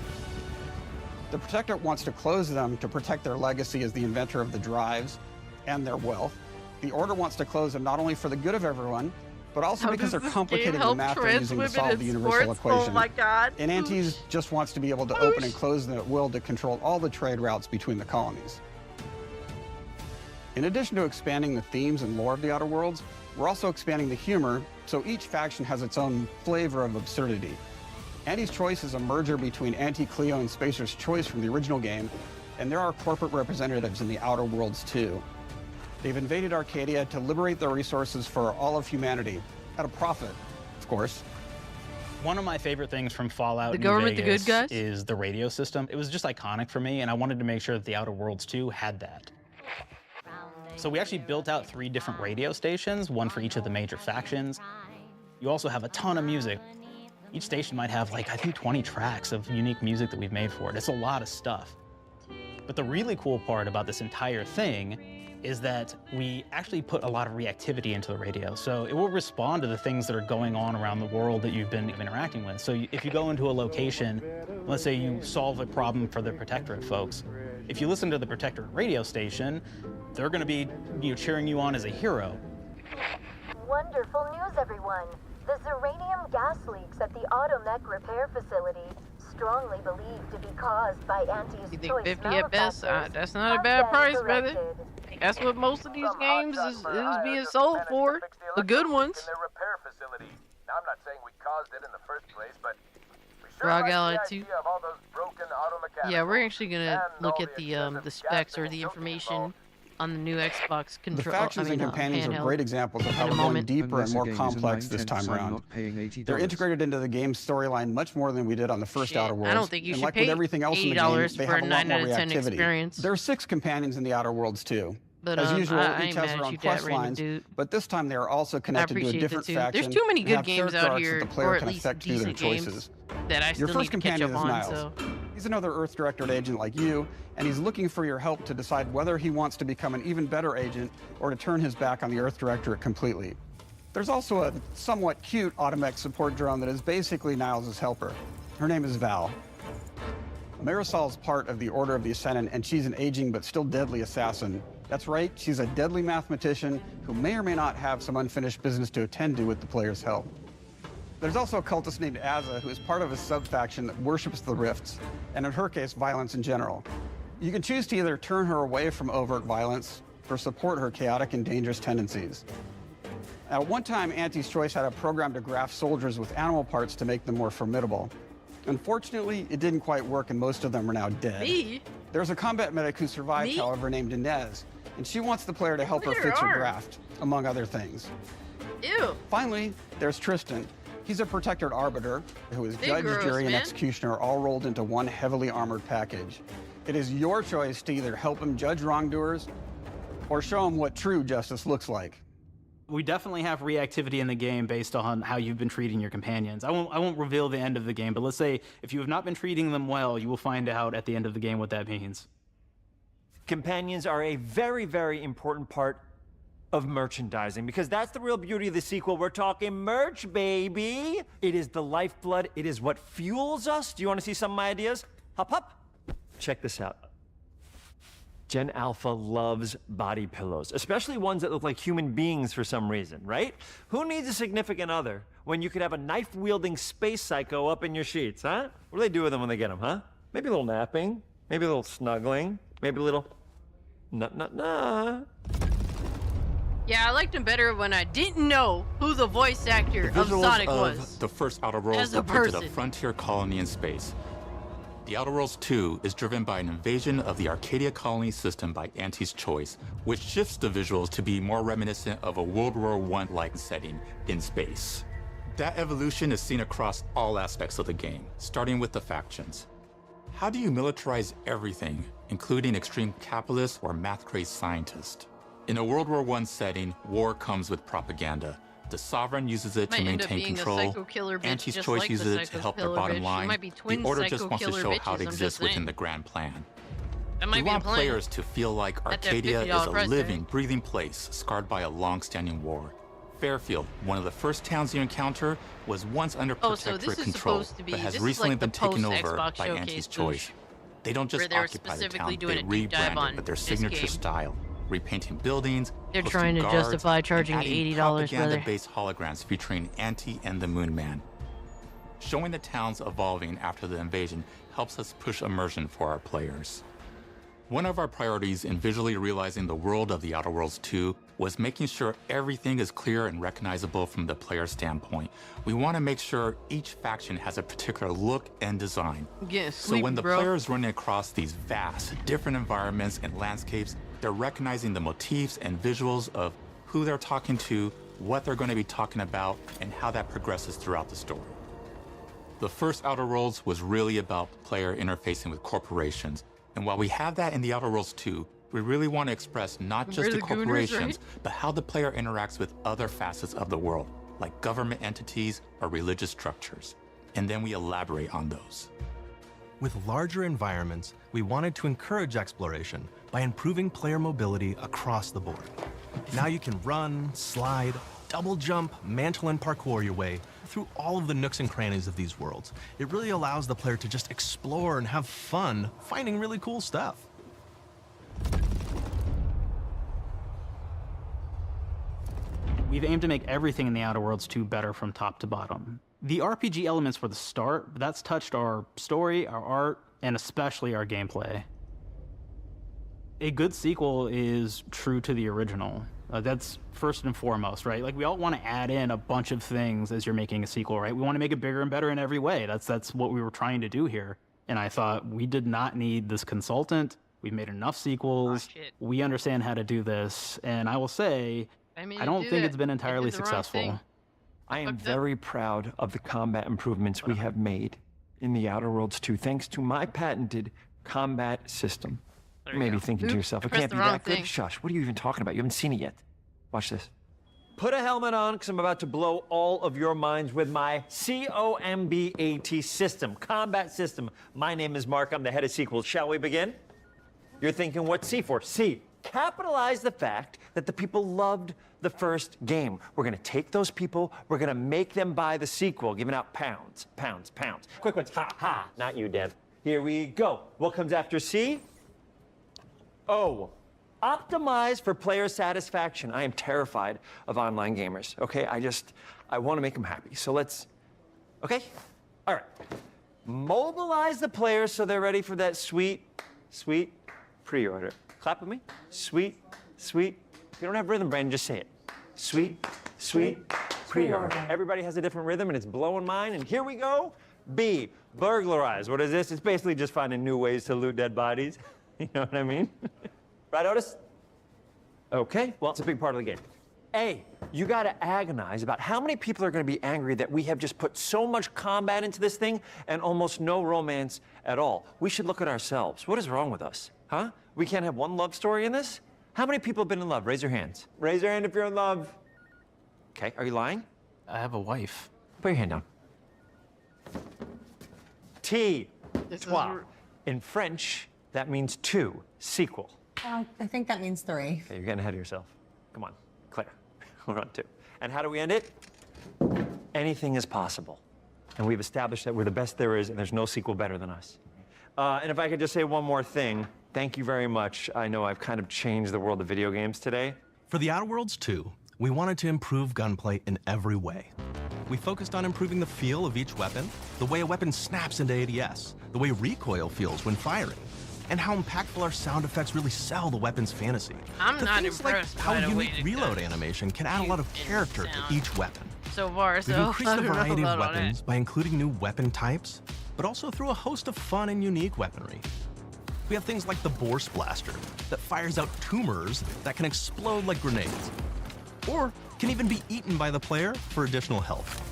The Protectorate wants to close them to protect their legacy as the inventor of the drives and their wealth. The Order wants to close them not only for the good of everyone, but also because they're complicating the math they're using to solve the universal equation. Oh my God. And Antes just wants to be able to open and close them at will to control all the trade routes between the colonies. In addition to expanding the themes and lore of the Outer Worlds, we're also expanding the humor, so each faction has its own flavor of absurdity. Anti's Choice is a merger between Anti-Cleo and Spacer's Choice from the original game, and there are corporate representatives in the Outer Worlds too. They've invaded Arcadia to liberate their resources for all of humanity, at a profit, of course. One of my favorite things from Fallout New government, the Vegas good guys? is the radio system. It was just iconic for me, and I wanted to make sure that the Outer Worlds 2 had that. So we actually built out 3 different radio stations, one for each of the major factions. You also have a ton of music. Each station might have, like, I think 20 tracks of unique music that we've made for it. It's a lot of stuff. But the really cool part about this entire thing is that we actually put a lot of reactivity into the radio. So it will respond to the things that are going on around the world that you've been interacting with. So if you go into a location, let's say you solve a problem for the Protectorate folks, if you listen to the Protectorate radio station, they're going to be cheering you on as a hero. Wonderful news, everyone. The Zeranium gas leaks at the Automech repair facility, strongly believed to be caused by Anti's You think Choice 50 at best? malefactors, That's not a have bad been price, brother. corrected. That's what most of these games is being sold for. The good ones. I'm not saying we caused it in the first place, but Rogue Ally 2. Yeah, we're actually gonna look at the specs or the information on the new Xbox The control. factions and companions are handheld great examples of how in a we're going moment. deeper and more complex this time around. They're integrated into the game's storyline much more than we did on the first Outer Worlds. I don't think you and should like pay with everything else in the game, $80 they for have a a lot 9 more out of 10 reactivity. experience. There are 6 companions in the Outer Worlds too. But, As usual, I each ain't has mad their at own you, quest Raymond, lines, dude. but this time they are also connected to a appreciate different that too. faction. There's too many and good have games character out arcs here, that the player or at can least affect through their decent games choices. that I Your still first need to catch companion up is on. Niles. So He's another Earth Directorate agent like you, and he's looking for your help to decide whether he wants to become an even better agent or to turn his back on the Earth Directorate completely. There's also a somewhat cute Automech support drone that is basically Niles' helper. Her name is Val. Marisol's part of the Order of the Ascendant, and she's an aging but still deadly assassin. That's right, she's a deadly mathematician who may or may not have some unfinished business to attend to with the player's help. There's also a cultist named Azza, who is part of a sub-faction that worships the rifts, and in her case, violence in general. You can choose to either turn her away from overt violence or support her chaotic and dangerous tendencies. At one time, Anti's Choice had a program to graft soldiers with animal parts to make them more formidable. Unfortunately, it didn't quite work, and most of them are now dead. Me? There's a combat medic who survived, Me? however, named Inez, and she wants the player to help her There fix her are. graft, among other things. Ew. Finally, there's Tristan. He's a protected arbiter who is Big judge, gross, jury, and man. executioner all rolled into one heavily armored package. It is your choice to either help him judge wrongdoers or show him what true justice looks like. We definitely have reactivity in the game based on how you've been treating your companions. I won't reveal the end of the game, but let's say if you have not been treating them well, you will find out at the end of the game what that means. Companions are a very, very important part of merchandising because that's the real beauty of the sequel. We're talking merch, baby. It is the lifeblood. It is what fuels us. Do you want to see some of my ideas? Hop, hop. Check this out. Gen Alpha loves body pillows, especially ones that look like human beings for some reason, right? Who needs a significant other when you could have a knife-wielding space psycho up in your sheets, huh? What do they do with them when they get them, huh? Maybe a little napping, maybe a little snuggling, maybe a little nut. Yeah, I liked him better when I didn't know who the voice actor of Visuals Sonic of was. the first Outer Worlds As a depicted a person. frontier colony in space. The Outer Worlds 2 is driven by an invasion of the Arcadia colony system by Anti's Choice, which shifts the visuals to be more reminiscent of a World War I-like setting in space. That evolution is seen across all aspects of the game, starting with the factions. How do you militarize everything, including extreme capitalists or math-crazed scientists? In a World War I setting, war comes with propaganda. The Sovereign uses it Might to end up maintain being a control. psycho killer bitch Auntie's just Choice like the uses it to psycho help their killer bottom bitch. It line. might be The twin Order psycho just wants to killer show how it bitches, I'm just exists within saying. the grand plan. That might We be a want plan. players to feel like At that Arcadia is $50 a price living, tag. breathing place scarred by a long-standing war. Fairfield, one of the first towns you encounter, was once under Oh, so protectorate this is control, supposed to be- but has this is recently like the been taken over post-Xbox by Showcase Auntie's booth, Choice. They don't just where they're occupy the specifically town, doing they a deep dive rebrand on it with their this signature game. style, repainting buildings, They're posting trying to guards, justify and charging adding $80, brother. propaganda-based holograms featuring Auntie and the Moon Man. Showing the towns evolving after the invasion helps us push immersion for our players. One of our priorities in visually realizing the world of The Outer Worlds 2 was making sure everything is clear and recognizable from the player standpoint. We want to make sure each faction has a particular look and design. Yeah, So when the player is running across these vast, different environments and landscapes, they're recognizing the motifs and visuals of who they're talking to, what they're going to be talking about, and how that progresses throughout the story. The first Outer Worlds was really about the player interfacing with corporations. And while we have that in The Outer Worlds 2, we really want to express not just We're the the Gooners, corporations, right? but how the player interacts with other facets of the world, like government entities or religious structures. And then we elaborate on those. With larger environments, we wanted to encourage exploration by improving player mobility across the board. Now you can run, slide, double jump, mantle, and parkour your way through all of the nooks and crannies of these worlds. It really allows the player to just explore and have fun finding really cool stuff. We've aimed to make everything in The Outer Worlds 2 better from top to bottom. The RPG elements were the start, but that's touched our story, our art, and especially our gameplay. A good sequel is true to the original. That's first and foremost, right? Like, we all want to add in a bunch of things as you're making a sequel, right? We want to make it bigger and better in every way. That's what we were trying to do here. And I thought, we did not need this consultant. We've made enough sequels. We understand how to do this. And I will say, I don't think it's been entirely successful. I am very proud of the combat improvements we have made in The Outer Worlds 2, thanks to my patented combat system. You may be thinking to yourself, it can't be that good. Shush, what are you even talking about? You haven't seen it yet. Watch this. Put a helmet on, because I'm about to blow all of your minds with my COMBAT system, combat system. My name is Mark, I'm the head of sequels. Shall we begin? You're thinking, what's C for? C, capitalize the fact that the people loved the first game. We're gonna take those people, we're gonna make them buy the sequel, giving out pounds, pounds, pounds. Quick ones, ha, ha, not you, Dev. Here we go. What comes after C? O, optimize for player satisfaction. I am terrified of online gamers, okay? I wanna make them happy, so let's, okay? All right. Mobilize the players so they're ready for that sweet, sweet pre-order. Clap with me. Sweet, sweet. If you don't have rhythm, Brandon, just say it. Sweet, sweet pre-order. Everybody has a different rhythm, and it's blowing mine. And here we go. B, burglarize. What is this? It's basically just finding new ways to loot dead bodies. You know what I mean? Right, Otis? Okay, well, it's a big part of the game. A, you gotta agonize about how many people are gonna be angry that we have just put so much combat into this thing and almost no romance at all. We should look at ourselves. What is wrong with us, huh? We can't have one love story in this? How many people have been in love? Raise your hands. Raise your hand if you're in love. Okay, are you lying? I have a wife. Put your hand down. T, trois. In French, that means two, sequel. I think that means 3. Okay, you're getting ahead of yourself. Come on, Claire. We're on 2. And how do we end it? Anything is possible. And we've established that we're the best there is, and there's no sequel better than us. And if I could just say one more thing, thank you very much. I know I've kind of changed the world of video games today. For The Outer Worlds 2, we wanted to improve gunplay in every way. We focused on improving the feel of each weapon, the way a weapon snaps into ADS, the way recoil feels when firing, and how impactful our sound effects really sell the weapon's fantasy. I'm The not things impressed like how by the way unique the reload guns animation can add a lot of character to each weapon. so far, We've so increased I the don't know variety of about all weapons that. by including new weapon types, but also through a host of fun and unique weaponry. We have things like the Borscht Blaster that fires out tumors that can explode like grenades, or can even be eaten by the player for additional health.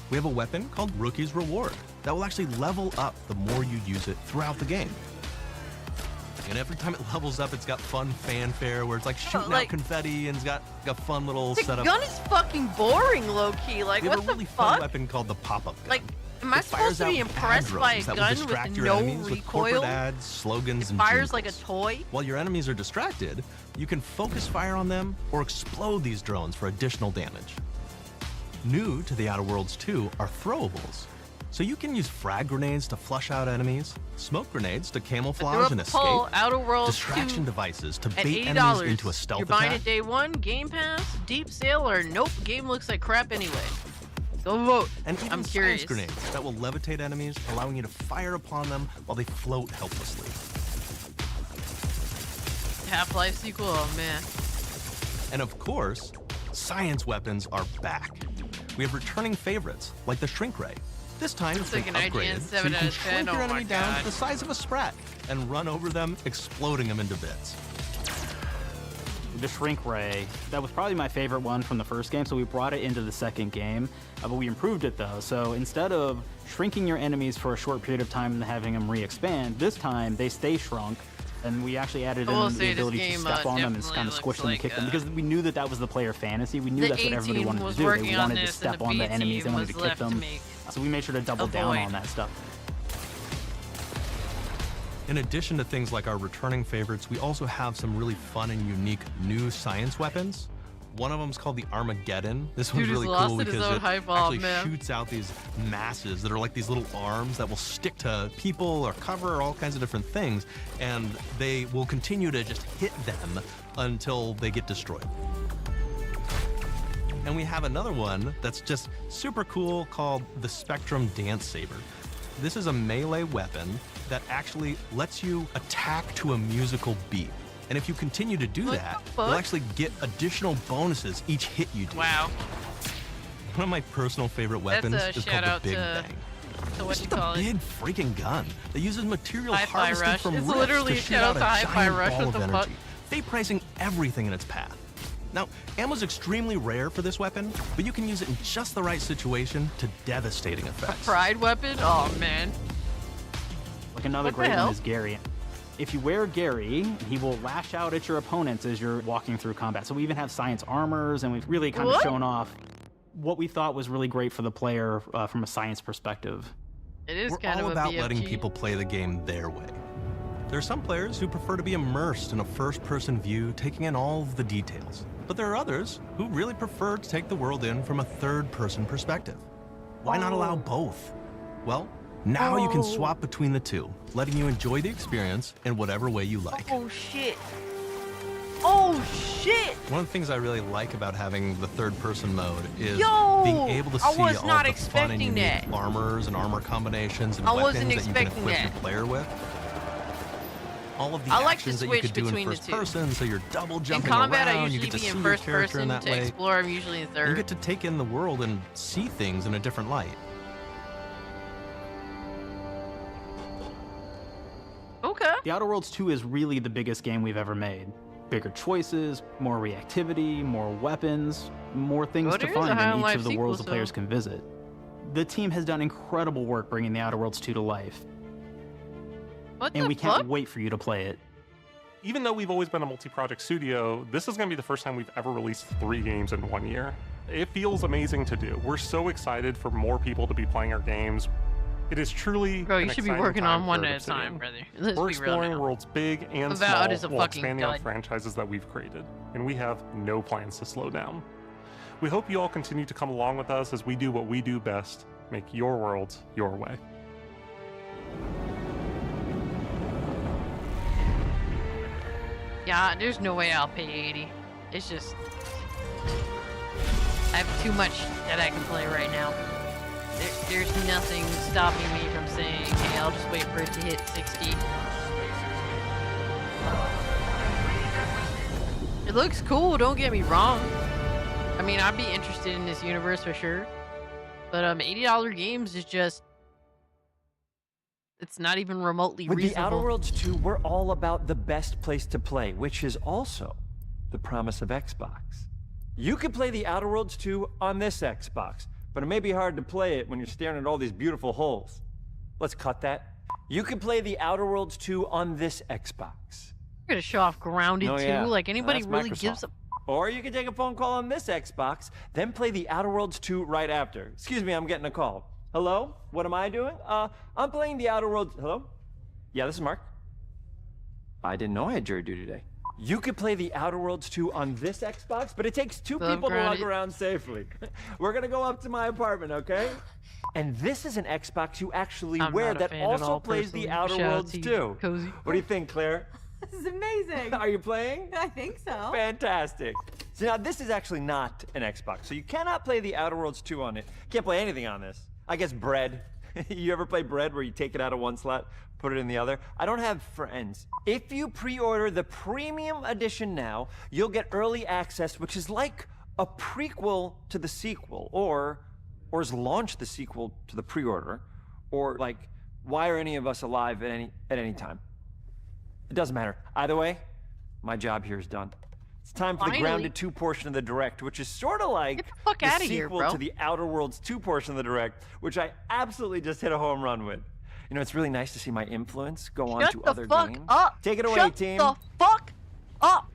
We have a weapon called Rookie's Reward that will actually level up the more you use it throughout the game. And every time it levels up, it's got fun fanfare where it's like shooting like- out confetti and it's got a fun little The setup. gun is fucking boring, low-key. Like, We what have a really the fun fuck? weapon called the pop-up gun. Like, am I It fires supposed to be out impressed ad by a drones that will gun distract with your no enemies with corporate recoil? ads, slogans, It and fires like a jingles. toy? While your enemies are distracted, you can focus fire on them or explode these drones for additional damage. New to the Outer Worlds 2 are throwables. So you can use frag grenades to flush out enemies, smoke grenades to camouflage and escape, Poll, Outer Worlds distraction 2 devices to at bait $80. enemies into a stealth You're buying attack. it day one, Game Pass, Deep Sale, or nope, game looks like crap anyway. Go vote. And even I'm science curious. grenades that will levitate enemies, allowing you to fire upon them while they float helplessly. Half-Life sequel, oh man. And of course, science weapons are back. We have returning favorites, like the Shrink Ray. This time it's been like an IGN upgraded, so 7 you out can of 10. shrink your Oh my enemy down God. to the size of a sprat and run over them, exploding them into bits. The Shrink Ray, that was probably my favorite one from the first game, so we brought it into the second game, but we improved it though. So instead of shrinking your enemies for a short period of time and having them re-expand, this time they stay shrunk, and we actually added I will in say the this ability to game, step on them and definitely kind of squish looks them and like, kick them, because we knew that that was the player fantasy. We knew The that's what everybody A-team wanted was to do. working They on wanted to this, and step the on the B-team enemies, they wanted to was kick left to them. make So we made sure to double down avoid. on that stuff. In addition to things like our returning favorites, we also have some really fun and unique new science weapons. One of them is called the Armageddon. This Dude, one's he's really lost cool in his because own it hype, oh, actually man. shoots out these masses that are like these little arms that will stick to people or cover or all kinds of different things, and they will continue to just hit them until they get destroyed. And we have another one that's just super cool called the Spectrum Dance Saber. This is a melee weapon that actually lets you attack to a musical beat. And if you continue to do that, you'll actually get additional bonuses each hit you do. Wow. One of my personal favorite weapons That's a is shout called out the Big to Bang. what It's you just a call it. big freaking gun that uses materials Hi-Fi harvested Rush. from It's riffs literally to a shoot shout out out to a Hi-Fi giant Rush. ball What of the energy, fuck? vaporizing everything in its path. Now, ammo's extremely rare for this weapon, but you can use it in just the right situation to devastating effects. Pride weapon? Oh man. Like another What the great hell? one is Gary. If you wear Gary, he will lash out at your opponents as you're walking through combat. So we even have science armors, and we've really kind of What? shown off what we thought was really great for the player from a science perspective. It is We're kind all of a about BFG. letting people play the game their way. There are some players who prefer to be immersed in a first-person view, taking in all of the details. But there are others who really prefer to take the world in from a third-person perspective. Why not allow both? Well, now you can swap between the two, letting you enjoy the experience in whatever way you like. Oh shit. Oh shit. One of the things I really like about having the third-person mode is Yo, being able to I see was all not the fun and expecting unique that. armors and armor combinations and I weapons wasn't that you can expecting equip your that. player with. All of the I like to actions that you could switch do in between the first two. person, so you're double In jumping combat, I around, you usually get to be see in your first character in person. that To way. explore, I'm usually in You third. get to take in the world and see things in a different light. Okay. The Outer Worlds 2 is really the biggest game we've ever made. Bigger choices, more reactivity, more weapons, more things Well, to there is a find High in on each Life of the sequel, worlds the so- players can visit. The team has done incredible work bringing the Outer Worlds 2 to life, What and the we fuck? can't wait for you to play it. Even though we've always been a multi-project studio, this is going to be the first time we've ever released 3 games in 1 year. It feels amazing to do. We're so excited for more people to be playing our games. It is truly Bro, you an should be exciting working time on one for at a Obsidian. time, brother. Let's We're be real exploring now. worlds big and Avowed small is a while fucking expanding on dud. franchises that we've created, and we have no plans to slow down. We hope you all continue to come along with us as we do what we do best, make your worlds your way. Yeah, there's no way I'll pay 80. It's just... I have too much that I can play right now. There's nothing stopping me from saying, hey, I'll just wait for it to hit 60. It looks cool, don't get me wrong. I mean, I'd be interested in this universe for sure. But $80 games is just... It's not even remotely With reasonable. the Outer Worlds 2, we're all about the best place to play, which is also the promise of Xbox. You can play the Outer Worlds 2 on this Xbox, but it may be hard to play it when you're staring at all these beautiful holes. Let's cut that You can play The Outer Worlds 2 on this Xbox. You're gonna show off Grounded Oh, too. yeah. Like anybody That's really Microsoft. gives a. Or you can take a phone call on this Xbox, then play The Outer Worlds 2 right after. Excuse me, I'm getting a call. Hello? What am I doing? I'm playing The Outer Worlds. Hello? Yeah, this is Mark. I didn't know I had jury duty today. You could play The Outer Worlds 2 on this Xbox, but it takes two people to lug around safely. We're gonna go up to my apartment, okay? And this is an Xbox you actually wear that also plays The Outer Worlds 2. What do you think, Claire? This is amazing. Are you playing? I think so. Fantastic. So now this is actually not an Xbox, so you cannot play The Outer Worlds 2 on it. Can't play anything on this. I guess Bread. You ever play Bread where you take it out of one slot, put it in the other? I don't have friends. If you pre-order the premium edition now, you'll get early access, which is like a prequel to the sequel, or is launch the sequel to the pre-order, or like, why are any of us alive at any time? It doesn't matter. Either way, my job here is done. It's time for the Grounded 2 portion of the Direct, which is sort of like the sequel to the Outer Worlds 2 portion of the Direct, which I absolutely just hit a home run with. You know, it's really nice to see my influence go on to other games. Take it away, team. Shut the fuck up.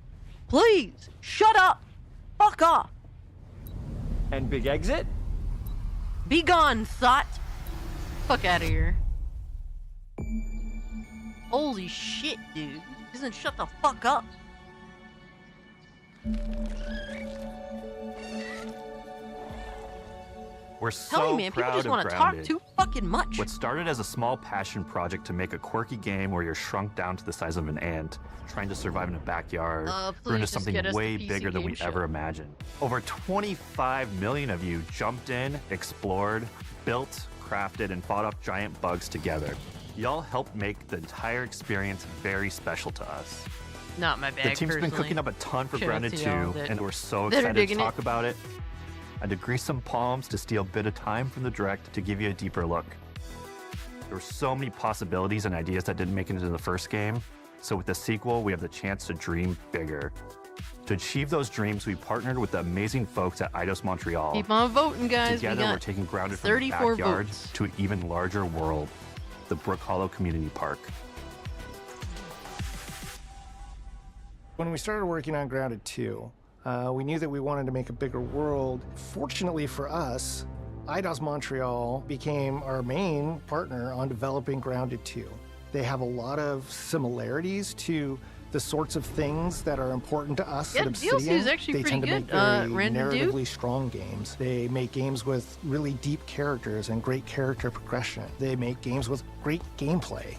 Please, shut up. Fuck off. And big exit? Be gone, thought. Fuck out of here. Holy shit, dude. Doesn't shut the fuck up. We're Tell so me, man, people proud just of want to talk Grounded. too fucking much. What started as a small passion project to make a quirky game where you're shrunk down to the size of an ant, trying to survive in a backyard, grew into please just something get us the way PC bigger than game we show. ever imagined. Over 25 million of you jumped in, explored, built, crafted, and fought off giant bugs together. Y'all helped make the entire experience very special to us. Not my bag, The team's been personally. cooking up a ton for Shout out Grounded to 2, y'all that- and we're so that are excited to digging it. talk about it. I had to grease some palms to steal a bit of time from the Direct to give you a deeper look. There were so many possibilities and ideas that didn't make it into the first game, so with the sequel, we have the chance to dream bigger. To achieve those dreams, we partnered with the amazing folks at Eidos Montreal. Keep on voting, guys. Together, we got we're taking Grounded from the 34 backyard votes. to an even larger world, the Brook Hollow Community Park. When we started working on Grounded 2, we knew that we wanted to make a bigger world. Fortunately for us, Eidos Montreal became our main partner on developing Grounded 2. They have a lot of similarities to the sorts of things that are important to us Yeah, at DLC Obsidian. is actually they pretty tend to good, make very Random Dude. narratively strong games. They make games with really deep characters and great character progression. They make games with great gameplay.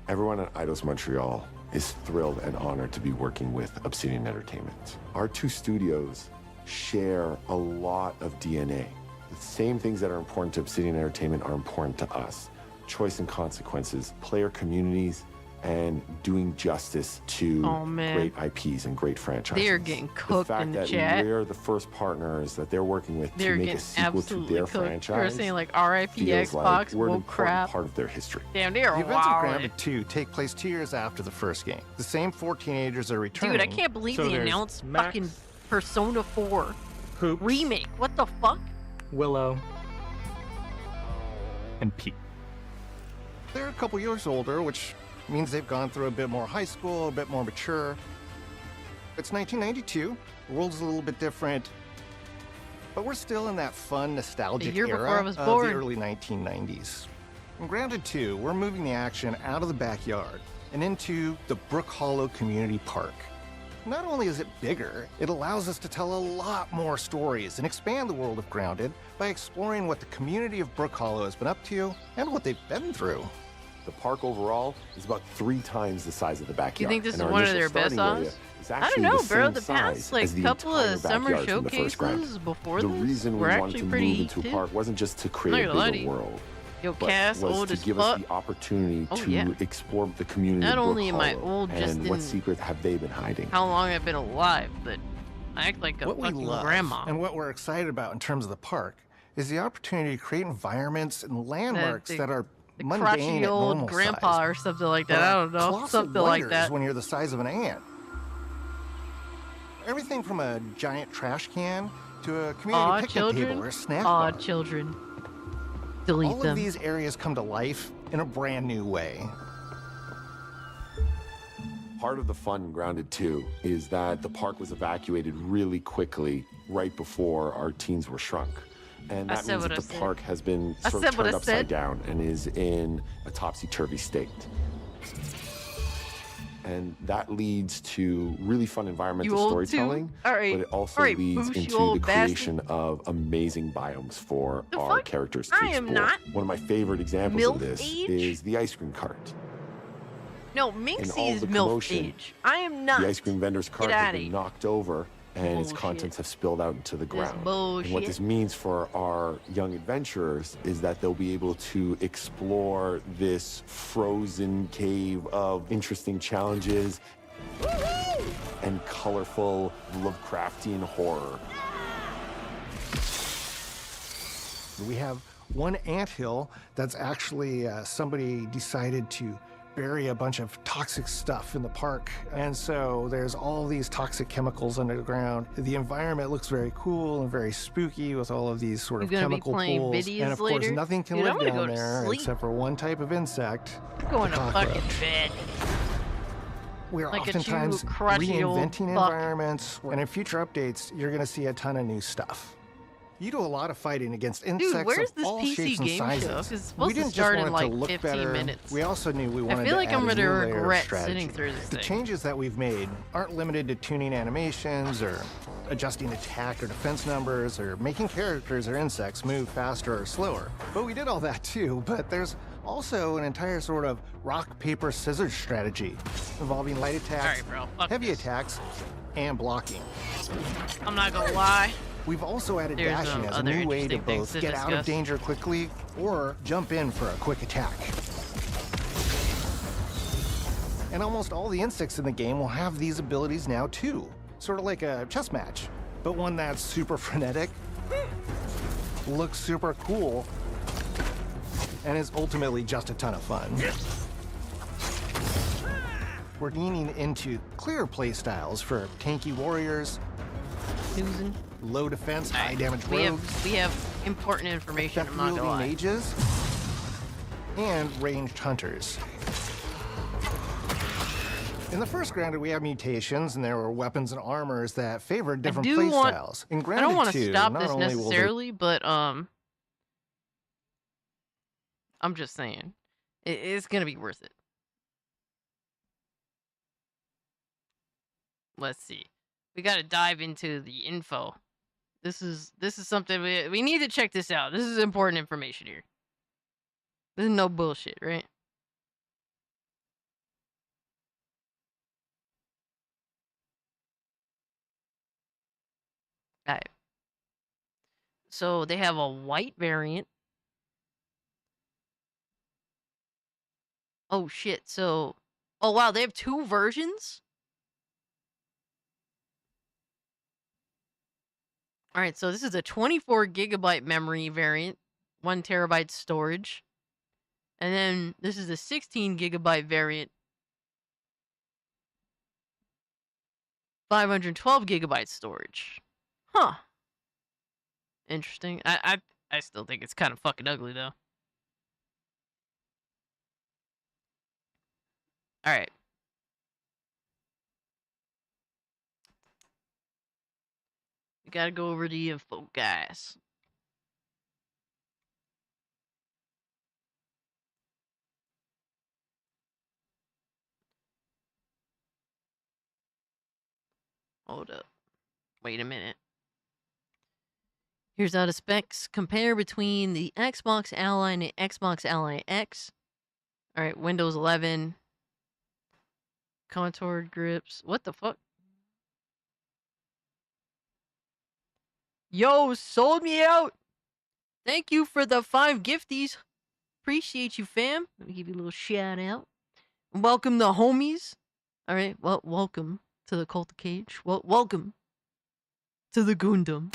Everyone at Eidos Montreal is thrilled and honored to be working with Obsidian Entertainment. Our two studios share a lot of DNA. The same things that are important to Obsidian Entertainment are important to us. Choice and consequences, player communities, and doing justice to Oh, man. great IPs and great franchises. They are getting cooked the fact in the that chat. we're the first partners that they're working with They're to make getting a sequel to absolutely their cooked. They're franchise saying like RIP feels Xbox, like we're an well important crap. part of their history. Damn, they are The events of wild. Grounded 2 take place 2 years after the first game. The same 4 teenagers are returning. Dude, I can't believe they announced fucking Persona 4 remake. What the fuck? Willow. And Pete. They're a couple years older, which means they've gone through a bit more high school, a bit more mature. It's 1992. The world's a little bit different. But we're still in that fun, nostalgic year era before I was of born. the early 1990s. In Grounded 2, we're moving the action out of the backyard and into the Brook Hollow Community Park. Not only is it bigger, it allows us to tell a lot more stories and expand the world of Grounded by exploring what the community of Brook Hollow has been up to and what they've been through. The park overall is about 3 times the size of the backyard. Do you think this and is our one of initial their best starting area odds? is I actually don't know, the bro. same The size past like as the couple entire of summer backyard from the first Grounded. showcases before The this reason we were wanted actually to pretty move heat into a too. park wasn't just to I'm create not a gonna lie to bigger you. world, Yo, but Cass, was old to as give fuck. us the opportunity Oh, to yeah. explore the community Not of Brook only am I Hollow old, just and what in secret have they been hiding. How long I've been alive, but I act like a What we fucking love grandma. and what we're excited about in terms of the park is the opportunity to create environments and landmarks the- that are The mundane crotchety at old normal grandpa size, or something like that. but I are don't know. colossal Something like wonders that. when you're the size of an ant. Everything from a giant trash can to a community Aw, picnic children. table or a snack Aw, bar. children. Delete All them. of these areas come to life in a brand new way. Part of the fun in Grounded 2 is that the park was evacuated really quickly right before our teens were shrunk. And I that said means what that I the said. park has been I sort said of what I turned upside said. down and is in a topsy-turvy state. And that leads to really fun environmental You old too? storytelling, All right. but it also All right, leads Boosh, you into old the bastard. creation of amazing biomes for The our fuck? characters to I explore. am not. One of my favorite examples Milf of this age? is the ice cream cart. No, In all Minxie is the milf commotion, age. I am not. The ice cream vendor's cart Get has outta been here. knocked over, and its Bullshit. contents have spilled out into the ground. And what bullshit. this means for our young adventurers is that they'll be able to explore this frozen cave of interesting challenges and colorful Lovecraftian horror. We have one anthill that's actually somebody decided to bury a bunch of toxic stuff in the park. And so there's all these toxic chemicals underground. The environment looks very cool and very spooky with all of these sort of You gonna be chemical playing pools. biddies And of course, later? nothing can Dude, I'm live gonna down go to there sleep. except for one type of insect. I'm going the to fucking cockroach. bed. We're Like a oftentimes true crusty old reinventing fuck. environments, and in future updates, you're going to see a ton of new stuff. You do a lot of fighting against insects Dude, where's of this all PC shapes and game show? sizes. 'Cause it's We supposed to didn't start just in, want it like, to look 15 better. minutes. We also knew we I wanted feel to like add I'm a gonna new layer of regret strategy. sitting through this The thing. changes that we've made aren't limited to tuning animations or adjusting attack or defense numbers or making characters or insects move faster or slower. But we did all that too, but there's also an entire sort of rock, paper, scissors strategy involving light attacks, Alright, bro. Fuck heavy this. attacks, and blocking. I'm not gonna lie. We've also added There's, dashing as a other new way to interesting things both to get out of discuss. danger quickly or jump in for a quick attack. And almost all the insects in the game will have these abilities now too. Sort of like a chess match, but one that's super frenetic, looks super cool, and is ultimately just a ton of fun. We're leaning into clearer play styles for tanky warriors, Susan. low defense, high damage We rogues, have important information. I'm not gonna lie. mages, and ranged hunters. In the first Grounded, we have mutations, and there were weapons and armors that favored different do play want- styles. In I Grounded don't want to 2, stop not this only will there- necessarily, but I'm just saying, it's gonna be worth it. Let's see. We got to dive into the info. This is something we need to check this out. This is important information here. This is no bullshit, right? All right. So they have a white variant. Oh shit. So, oh wow, they have two versions? All right, so this is a 24 gigabyte memory variant, 1 terabyte storage. And then this is a 16 gigabyte variant, 512 gigabyte storage. Huh. Interesting. I still think it's kind of fucking ugly though. All right. We gotta go over the info, guys. Hold up. Wait a minute. Here's how the specs compare between the Xbox Ally and the Xbox Ally X. Alright, Windows 11. Contoured grips. What the fuck? Yo, sold me out! Thank you for the 5 gifties. Appreciate you, fam. Let me give you a little shout out. Welcome the homies. Alright, well, welcome to the Cult of Cage. Well, welcome to the Gundam.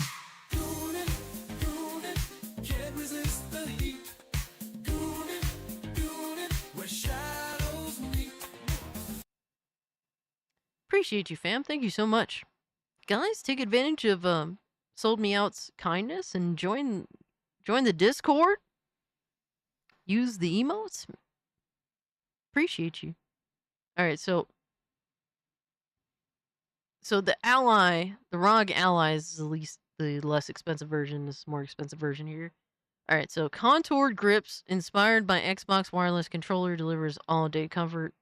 Appreciate you, fam. Thank you so much. Guys, take advantage of Sold Me Out's kindness and join the Discord. use the emotes. Appreciate you. All right, so the ally, the ROG ally is the less expensive version. This is more expensive version here. All right, so contoured grips inspired by Xbox wireless controller delivers all-day comfort.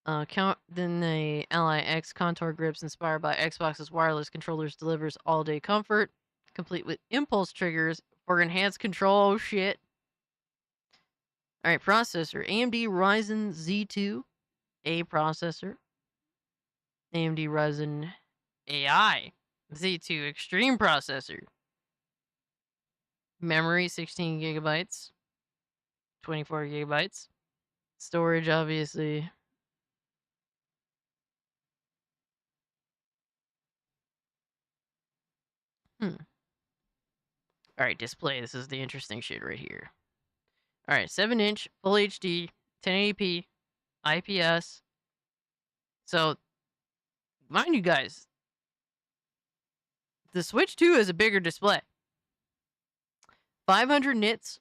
Then the Ally X contour grips inspired by Xbox's wireless controllers delivers all-day comfort, complete with impulse triggers for enhanced control. Oh shit! All right, processor: AMD Ryzen Z2, A processor. AMD Ryzen AI Z2 Extreme processor. Memory 16 gigabytes, 24 gigabytes. Storage, obviously. All right, display. This is the interesting shit right here. All right, 7-inch, full HD, 1080p, IPS. So, mind you guys, the Switch 2 is a bigger display. 500 nits,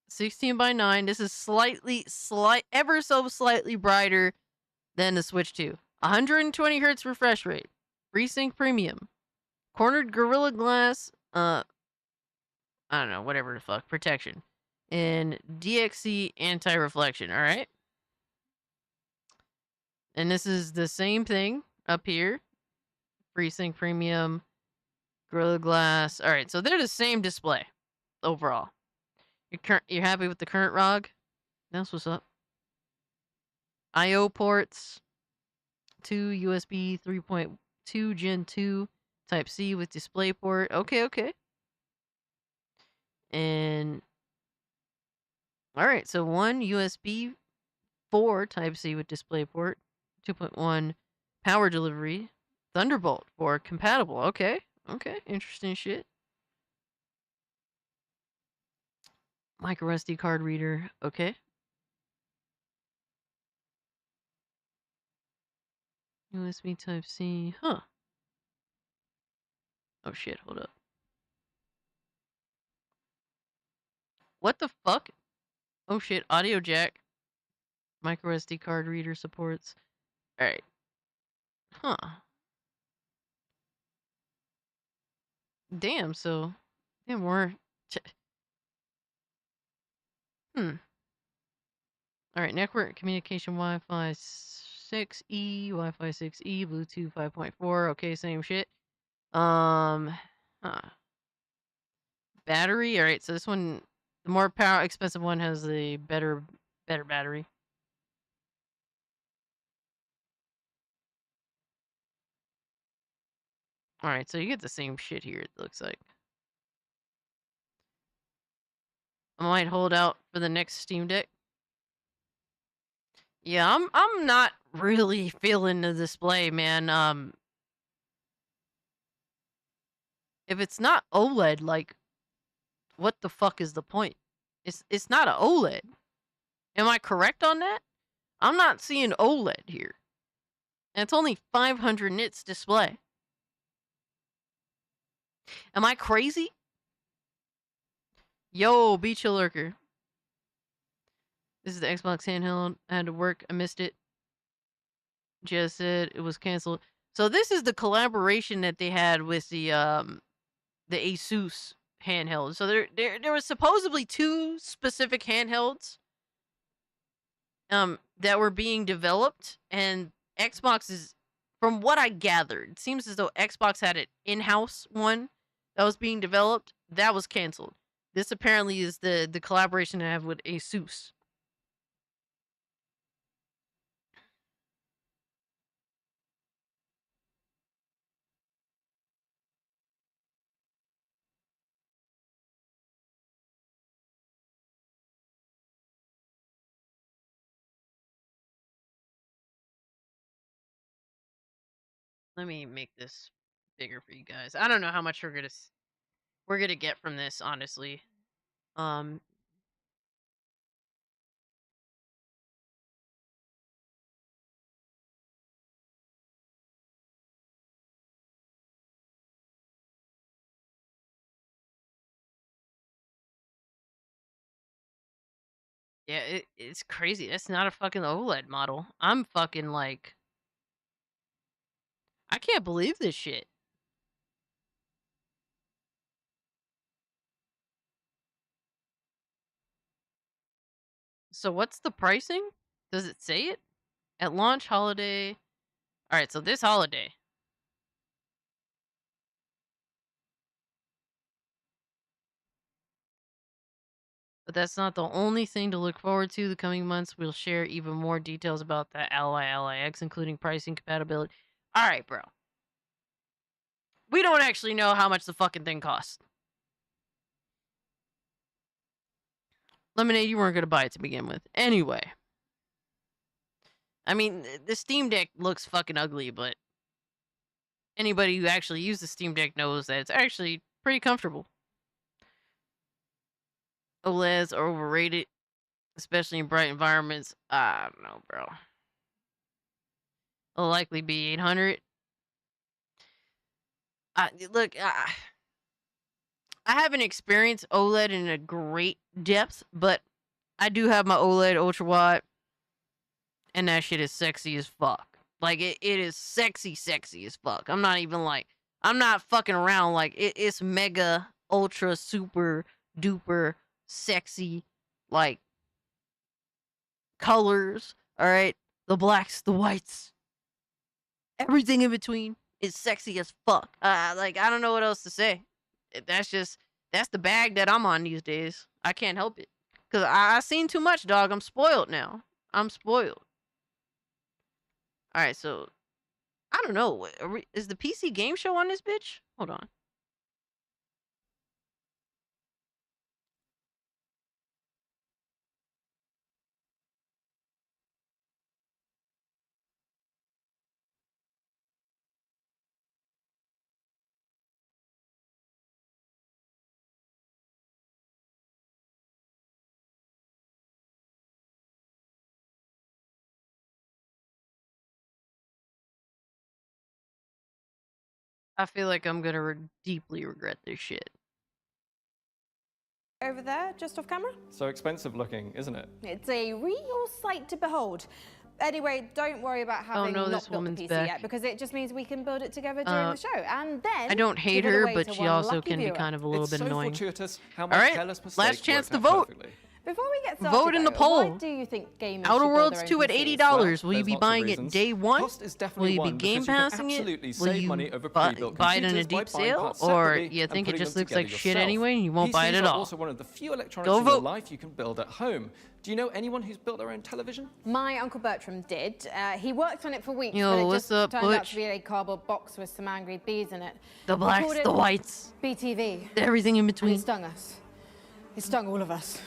16 by 9. This is ever so slightly brighter than the Switch 2. 120 hertz refresh rate. FreeSync Premium. Cornered Gorilla Glass, I don't know, whatever the fuck, protection. And DXC anti-reflection, alright? And this is the same thing up here. FreeSync Premium, Gorilla Glass. Alright, so they're the same display overall. You're happy with the current ROG? That's what's up. I/O ports. 2 USB 3.2 Gen 2 Type-C with DisplayPort. Okay. And alright, so 1 USB 4 Type-C with DisplayPort. 2.1 power delivery. Thunderbolt 4 compatible. Okay. Interesting shit. Micro SD card reader. Okay. USB Type-C. Huh. Oh shit, hold up. What the fuck? Oh shit, audio jack. Micro SD card reader supports. Alright. Huh. Damn, so... Damn, we're... Alright, network communication Wi-Fi 6E, Wi-Fi 6E, Bluetooth 5.4. Okay, same shit. Huh. Battery. Alright, so this one, the more power expensive one has the better battery. Alright, so you get the same shit here, it looks like. I might hold out for the next Steam Deck. Yeah, I'm not really feeling the display, man. If it's not OLED, like, what the fuck is the point? It's not an OLED. Am I correct on that? I'm not seeing OLED here. And it's only 500 nits display. Am I crazy? Yo, Beach Hill Lurker. This is the Xbox handheld. I had to work. I missed it. Just said it was canceled. So this is the collaboration that they had with the Asus handheld. So there was supposedly 2 specific handhelds that were being developed, and Xbox is, from what I gathered, it seems as though Xbox had an in-house one that was being developed. That was canceled. This apparently is the collaboration I have with Asus. Let me make this bigger for you guys. I don't know how much we're gonna get from this, honestly. Yeah, it's crazy. That's not a fucking OLED model. I'm fucking like, I can't believe this shit. So what's the pricing? Does it say it? At launch, holiday. All right, so this holiday. But that's not the only thing to look forward to the coming months. We'll share even more details about the Ally X, including pricing, compatibility. All right, bro. We don't actually know how much the fucking thing costs. Lemonade, you weren't going to buy it to begin with. Anyway. I mean, the Steam Deck looks fucking ugly, but anybody who actually used the Steam Deck knows that it's actually pretty comfortable. OLEDs are overrated, especially in bright environments. I don't know, bro. It'll likely be 800. Look, I haven't experienced OLED in a great depth, but I do have my OLED ultra wide, and that shit is sexy as fuck. Like, it is sexy as fuck. I'm not fucking around. Like, it's mega, ultra, super, duper, sexy, like, colors, alright? The blacks, the whites, everything in between is sexy as fuck. Like, I don't know what else to say. That's the bag that I'm on these days. I can't help it. Because I've seen too much, dog. I'm spoiled now. I'm spoiled. Alright, so, I don't know. Is the PC game show on this bitch? Hold on. I feel like I'm gonna deeply regret this shit. Over there, just off camera. So expensive looking, isn't it? It's a real sight to behold. Anyway, don't worry about having no, not this built woman's the PC back. yet, because it just means we can build it together during the show, and then I don't hate give it her, away but to she one also lucky can be viewer. kind of a little It's bit so annoying. fortuitous how my All right, careless mistake last chance worked to out vote. perfectly. Before we get started, Vote in the though, poll. why do you think gamers Outer should build Worlds their own 2 at PCs? $80. Will you There's be lots of buying it reasons. day one? Cost is Will definitely you be one, game because you can passing it? absolutely Will save you money over buy pre-built it in a computers by deep buying sale? parts Or separately you and think it putting just them looks like together shit yourself. anyway and you won't buy it PCs at are all? also one of the few electronics Go in your vote. life you can build at home. Do you know anyone who's built their own television? My Uncle Bertram did. He worked on it for weeks, Yo, but it what's just up, turned out Butch? to be a cardboard box with some angry bees in it. The We blacks, called it the whites, BTV. everything in And between. it stung us. It stung all of us.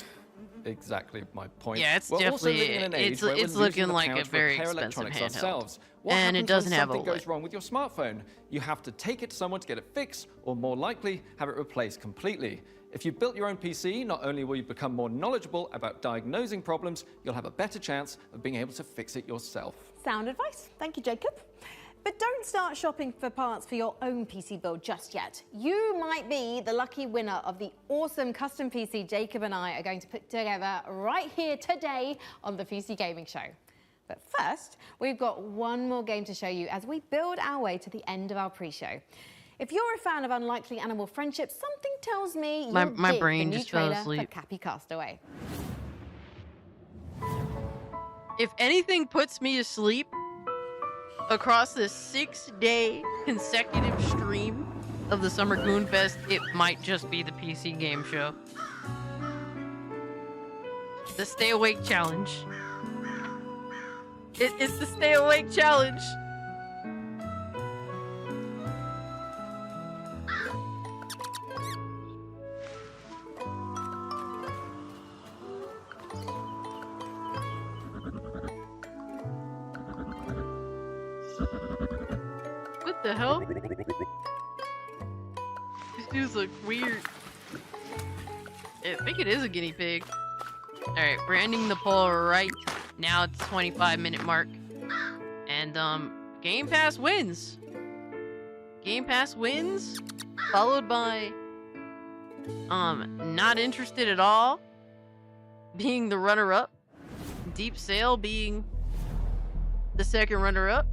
Exactly my point. Yeah, it's We're also definitely living in an age where it's we're losing looking the like power a to very repair expensive electronics handheld, ourselves. What and it happens doesn't when have something OLED. goes wrong with your smartphone? You have to take it to someone to get it fixed, or more likely, have it replaced completely. If you built your own PC, not only will you become more knowledgeable about diagnosing problems, you'll have a better chance of being able to fix it yourself. Sound advice. Thank you, Jacob. But don't start shopping for parts for your own PC build just yet. You might be the lucky winner of the awesome custom PC Jacob and I are going to put together right here today on the PC Gaming Show. But first, we've got one more game to show you as we build our way to the end of our pre-show. If you're a fan of Unlikely Animal Friendship, something tells me you'll My dig brain the new just fell trailer asleep. for Cappy Castaway. If anything puts me to sleep across this 6-day consecutive stream of the Summer Goon Fest, it might just be the PC game show. The Stay Awake Challenge. It's the Stay Awake Challenge. What the hell? These dudes look weird. I think it is a guinea pig. Alright, we're ending the poll right now. It's 25-minute mark. And, Game Pass wins. Game Pass wins. Followed by, not interested at all. being the runner-up, Deep Sail being the second runner-up,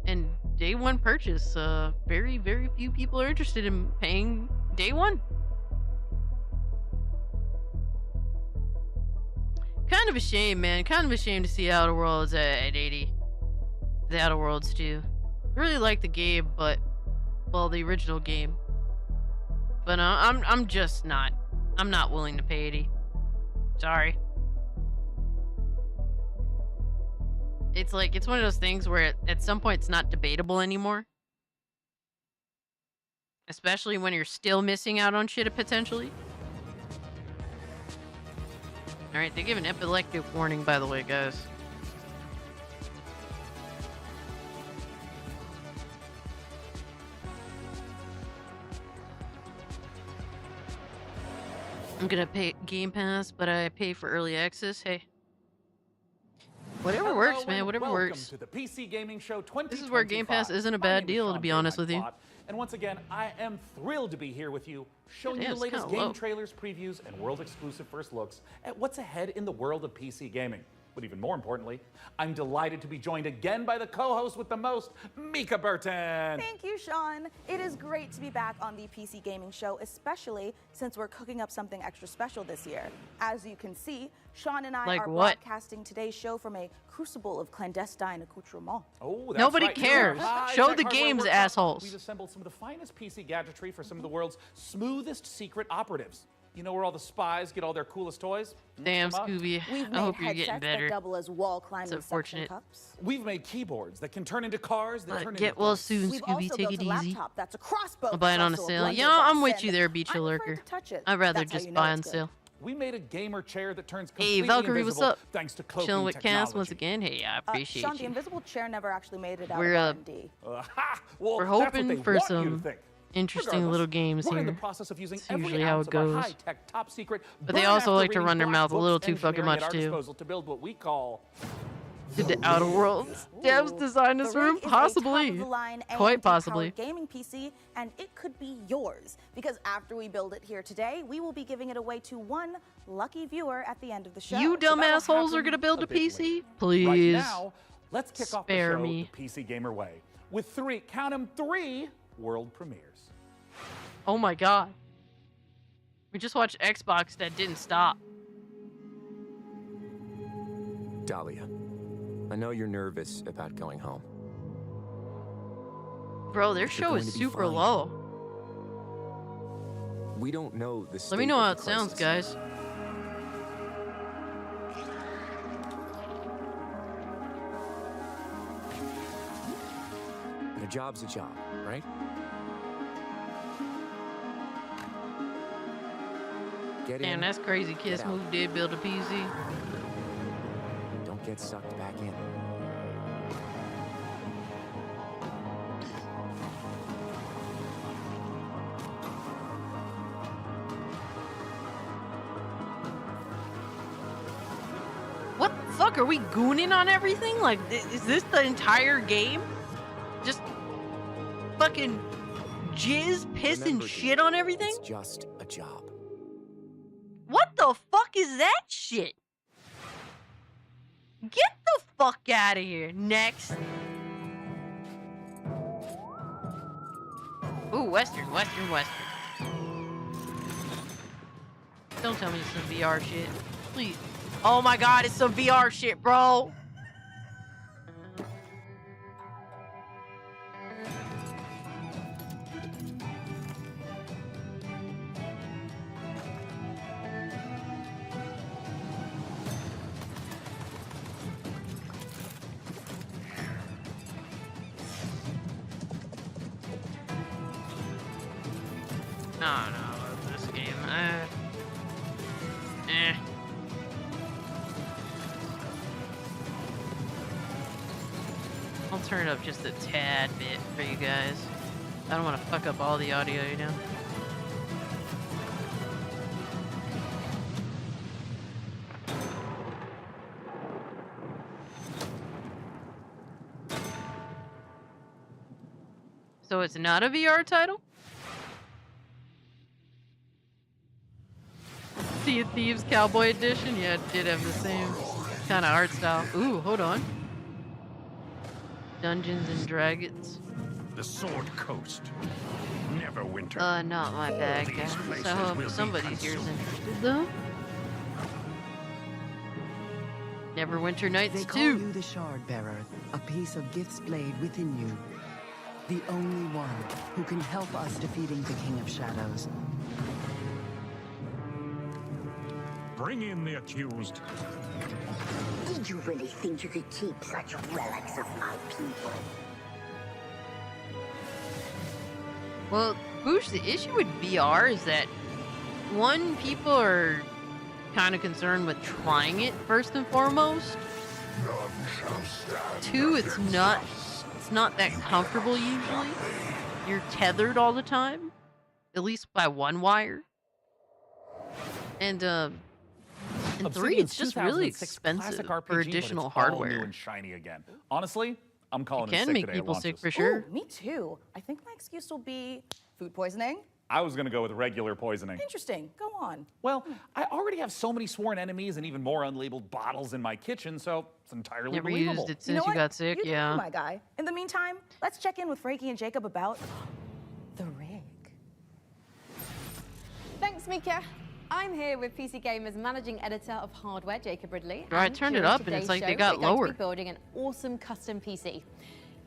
and day one purchase. Very, very few people are interested in paying day one. Kind of a shame, man. Kind of a shame to see Outer Worlds at 80. The Outer Worlds too. Really like the game, but well, the original game. But I'm just not. I'm not willing to pay 80. Sorry. It's like, it's one of those things where at some point it's not debatable anymore. Especially when you're still missing out on shit potentially. Alright, they give an epileptic warning, by the way, guys. I'm gonna pay Game Pass, but I pay for early access. Hey. Whatever works, man. Whatever works. To the PC Gaming Show This is where Game Pass isn't a bad deal, to be honest with you. And once again, I am thrilled to be here with you, showing Yeah, you the it's latest kinda game low. trailers, previews, and world-exclusive first looks at what's ahead in the world of PC gaming. But even more importantly, I'm delighted to be joined again by the co-host with the most, Mika Burton. Thank you, Sean. It is great to be back on the PC Gaming Show, especially since we're cooking up something extra special this year. As you can see, Sean and I Like are what? broadcasting today's show from a crucible of clandestine accoutrements. Oh, that's Nobody right. cares. High Show tech the hardware games, workshop. assholes. We've assembled some of the finest PC gadgetry for some of the world's smoothest secret operatives. You know where all the spies get all their coolest toys? Damn, Mix 'em up. Scooby. We've I made hope you're headsets getting better. that double as wall climbing suction unfortunate. cups. We've made keyboards that can turn into cars that turn Get into well guns. soon, We've Scooby. also Take built it a easy. laptop that's a crossbow. I'll buy it on a plus sale. blunderbuss, Yeah, I'm with and you there, Beach I'm Lurker. afraid to touch it. I'd rather That's how just you know buy it's on good. sale. We made a gamer chair that turns Hey, completely Valkyrie, what's invisible up? thanks to cloaking Chilling with Cass once technology. again. Hey, I appreciate Sean, the you. invisible chair never actually made it out We're, of R&D. Well, We're that's what hoping they for want you to some think. interesting Regardless, little games we're in here. the process of using That's every usually how ounce it of our goes. high-tech top secret But they burn also after like to reading run their black mouth a books little too fucking engineering much, at our too. disposal to build what we call Did the Outer Worlds devs design this The room? Rig is a Possibly. top-of-the-line Quite AMD-powered possibly. gaming PC, and it could be yours. Because after we build it here today, we will be giving it away to one lucky viewer at the end of the show. You dumb that'll assholes are happen gonna build a a bit PC? Right Please. now, let's kick off the Spare show me. the PC Gamer way with count 'em, three world premieres. Oh my god. We just watched Xbox that didn't stop. Dahlia, I know you're nervous about going home. Bro, their But you're show going is to be super fine. low. We don't know the state Let me know of how the it sounds, crisis. guys. And a job's a job, right? Get Damn, in, that's crazy. Kiss get out. Move did build a PC. Don't get sucked back in. What the fuck? Are we gooning on everything? Like, is this the entire game? Just fucking jizz, piss, and Remember, shit on everything? It's just a job. What the fuck is that shit? Get the fuck out of here. Next. Ooh, Western. Don't tell me it's some VR shit. Please. Oh my god, it's some VR shit, bro. No, this game. I'll turn it up just a tad bit for you guys. I don't want to fuck up all the audio, you know? So it's not a VR title? Sea of Thieves Cowboy Edition. Yeah, it did have the same kind of art style. Ooh, hold on. Dungeons and Dragons. The Sword Coast. Neverwinter. Not my bag. So I hope somebody here's interested though. Neverwinter Nights They 2. call you the Shard Bearer, a piece of Gith's blade within you. The only one who can help us defeating the King of Shadows. Bring in the accused. Did you really think you could keep such relics of my people? Well, Boosh, the issue with VR is that one, people are kind of concerned with trying it first and foremost. Two, it's not that comfortable usually. You're tethered all the time, at least by one wire. And three, it's just really expensive for additional All new hardware. and shiny again. Honestly, I'm calling It can sick make today at people sick launches. for sure. Ooh, me too. I think my excuse will be food poisoning. I was gonna go with regular poisoning. Interesting. Go on. Well, I already have so many sworn enemies and even more unlabeled bottles in my kitchen, so it's entirely Never believable. used it since you got sick, You yeah. my guy. In the meantime, let's check in with Frankie and Jacob about the rig. Thanks, Mika. I'm here with PC Gamer's managing editor of hardware, Jacob Ridley. Right, I and turned it during up and it's today's like they show, got we're going to lower. be building an awesome custom PC.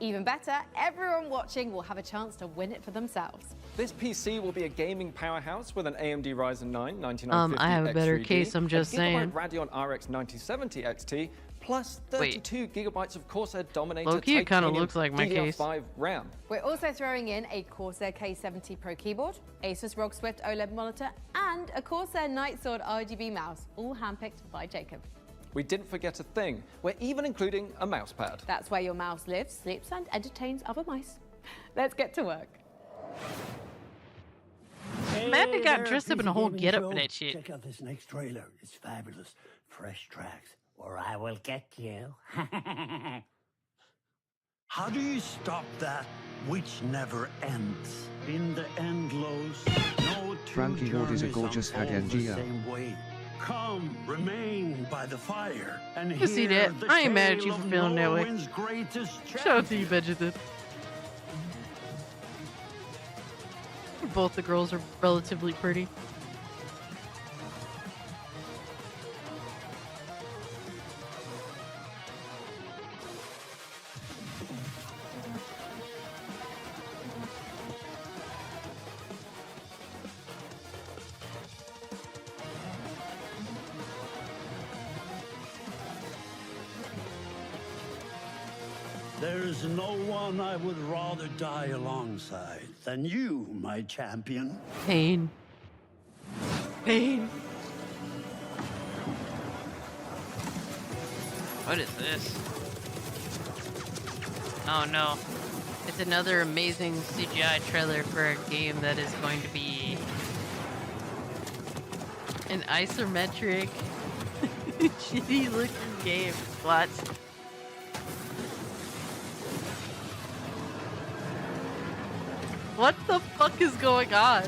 Even better, everyone watching will have a chance to win it for themselves. This PC will be a gaming powerhouse with an AMD Ryzen 9 9950 I have a better X3D, case, I'm just a saying. Gigabyte Radeon RX 9070 XT, plus 32 gigabytes of Corsair Dominator Low-key, it kinda Titanium looks like my case. DDR5 RAM. We're also throwing in a Corsair K70 Pro keyboard, Asus ROG Swift OLED monitor, and a Corsair Nightsword RGB mouse, all handpicked by Jacob. We didn't forget a thing. We're even including a mouse pad. That's where your mouse lives, sleeps, and entertains other mice. Let's get to work. Amanda got there, dressed up in a PC whole Gaming getup Show. for that shit. Check out this next trailer. It's fabulous. Fresh tracks, or I will get you. How do you stop that which never ends? In the endless, no two Frankie Ward is a journeys gorgeous unfold hag the NGO. same way. Come, remain by the fire, and I see hear that. the I ain't mad at tale you for of feeling that way. Norwin's greatest Shout out to you, Benjamin. Both the girls are relatively pretty. There's no one I would rather die alongside than you, my champion. Pain. Pain. What is this? Oh no. It's another amazing CGI trailer for a game that is going to be an isometric, shitty looking game. What? What the fuck is going on?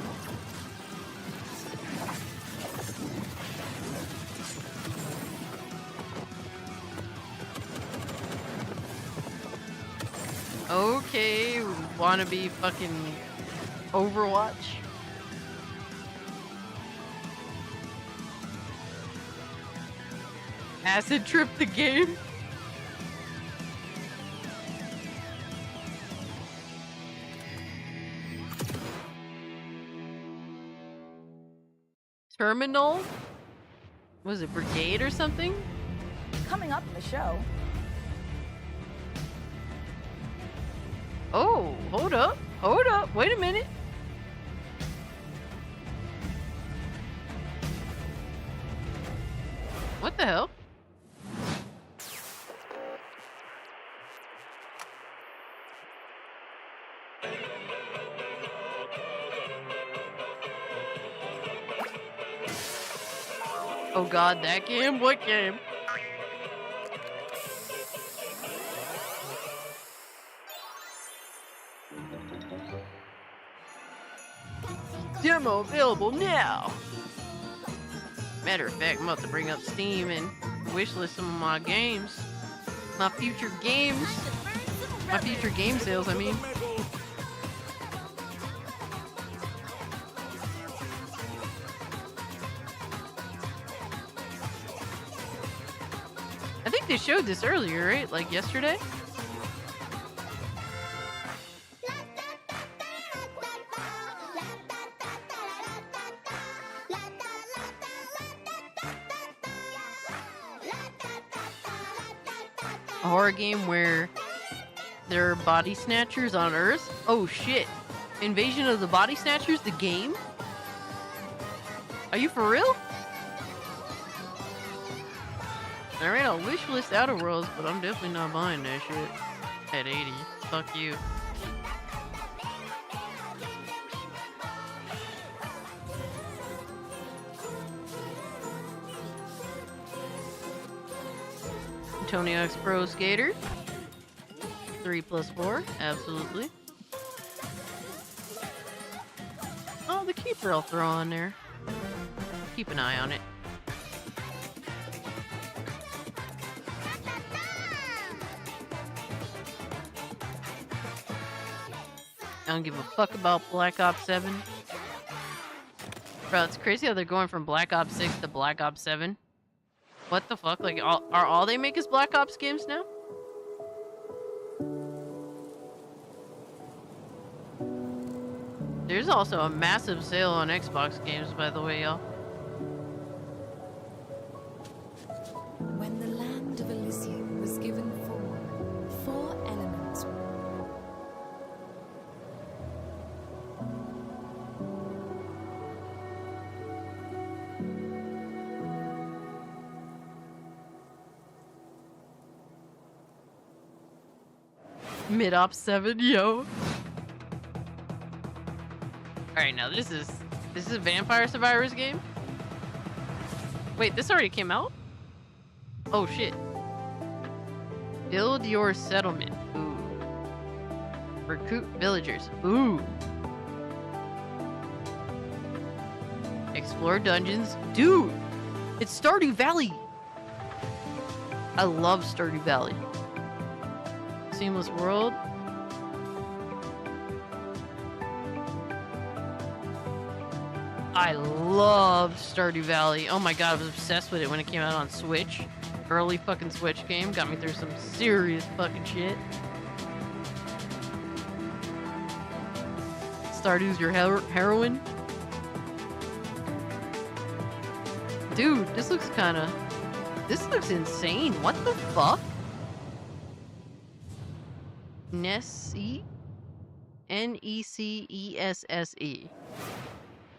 Okay, wanna be fucking Overwatch? Acid trip the game? Terminal? Was it Brigade or something? Coming up in the show, Oh, hold up. Hold up. Wait a minute. What the hell? Oh god, that game? What game? Demo available now. Matter of fact, I'm about to bring up Steam and wishlist some of my games. My future games. My future game sales, I mean. I think they showed this earlier, right? Like yesterday? A horror game where there are body snatchers on Earth? Oh shit. Invasion of the Body Snatchers, the game? Are you for real? Alright, I'll wishlist Outer Worlds, but I'm definitely not buying that shit at 80. Fuck you. Tony Hawk's Pro Skater. 3+4, absolutely. Oh, the Keeper I'll throw on there. Keep an eye on it. I don't give a fuck about Black Ops 7. Bro, it's crazy how they're going from Black Ops 6 to Black Ops 7. What the fuck? Like, are all they make is Black Ops games now? There's also a massive sale on Xbox games, by the way, y'all. When the land of Elysium was given form, 4 elements. Mid-Ops 7, yo. Alright, now this is a Vampire Survivors game? Wait, this already came out? Oh shit. Build your settlement. Ooh. Recruit villagers. Ooh. Explore dungeons. Dude! It's Stardew Valley! I love Stardew Valley. Seamless world. I loved Stardew Valley. Oh my god, I was obsessed with it when it came out on Switch. Early fucking Switch game. Got me through some serious fucking shit. Stardew's your heroine. Dude, this looks kinda... This looks insane. What the fuck? Nessie? N-E-C-E-S-S-E.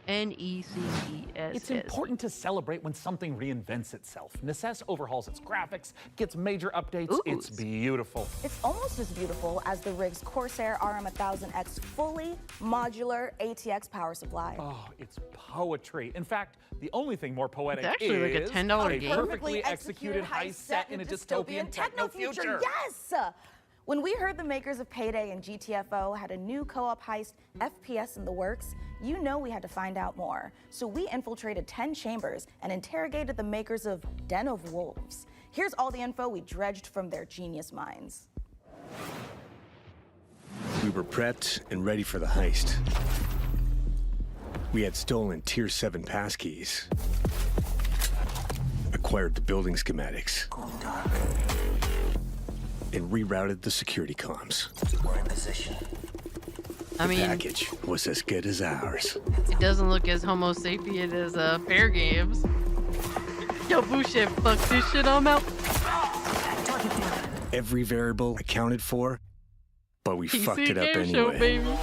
N-E-C-E-S-S. It's important to celebrate when something reinvents itself. Nesses overhauls its graphics, gets major updates. Ooh. It's beautiful. It's almost as beautiful as the rig's Corsair RM1000X fully modular ATX power supply. Oh, it's poetry. In fact, the only thing more poetic It's actually like a is $10 game. perfectly executed heist set in a dystopian techno future. Yes! When we heard the makers of Payday and GTFO had a new co-op heist FPS in the works, you know we had to find out more. So we infiltrated 10 chambers and interrogated the makers of Den of Wolves. Here's all the info we dredged from their genius minds. We were prepped and ready for the heist. We had stolen Tier 7 passkeys, acquired the building schematics, and rerouted the security comms. We're in position. I mean, the package was as good as ours. it doesn't look as homo sapien as Fair Games. Yo, Boucher, fuck this shit, I'm out. Every variable accounted for, but we PC fucked it up game anyway. show, baby.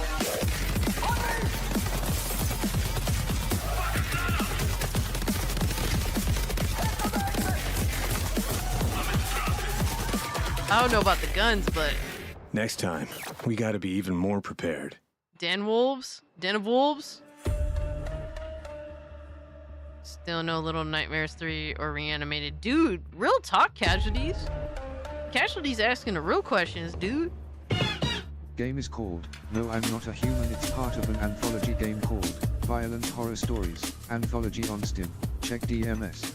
I don't know about the guns, but Next time, we gotta be even more prepared. Den of Wolves? Still no Little Nightmares 3 or Reanimated. Dude, real talk, Casualties. Casualties asking the real questions, dude. Game is called No, I'm Not a Human. It's part of an anthology game called violent horror stories. Anthology on Steam. Check DMS.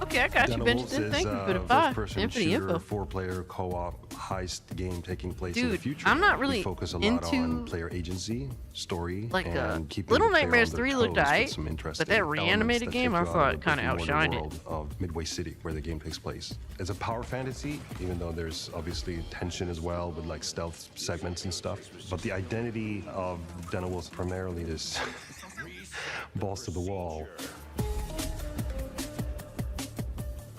Okay, I got you, Benjamin. Thank you for the first-person and for the info. shooter, four-player co-op heist game taking place in the Dude, future. I'm not really we focus a lot into, on player agency, story, like, and keeping Little the player Nightmares on their 3 looked toes with aight, some but interesting that elements reanimated that game, take I you out thought of the kind of brick-and-mortar outshined it. world of Midway City, where the game takes place. It's a power fantasy, even though there's obviously tension as well with like stealth segments and stuff. But the identity of Denowolf primarily is balls to the wall.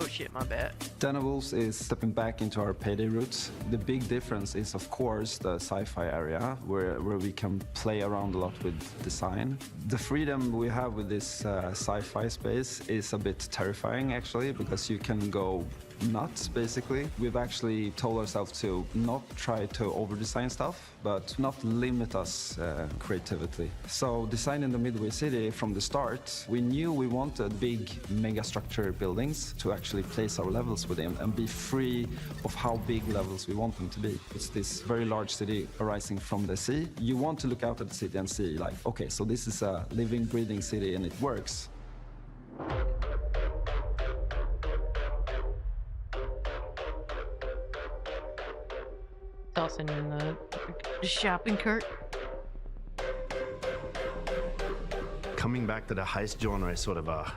Oh shit, my bad. Denowolves is stepping back into our Payday roots. The big difference is, of course, the sci-fi area, where we can play around a lot with design. The freedom we have with this sci-fi space is a bit terrifying, actually, because you can go nuts, basically. We've actually told ourselves to not try to over-design stuff, but not limit us creativity. So designing the Midway City from the start, we knew we wanted big mega-structure buildings to actually place our levels within and be free of how big levels we want them to be. It's this very large city arising from the sea. You want to look out at the city and see, like, okay, so this is a living, breathing city and it works. Tossing in the shopping cart. Coming back to the heist genre is sort of a,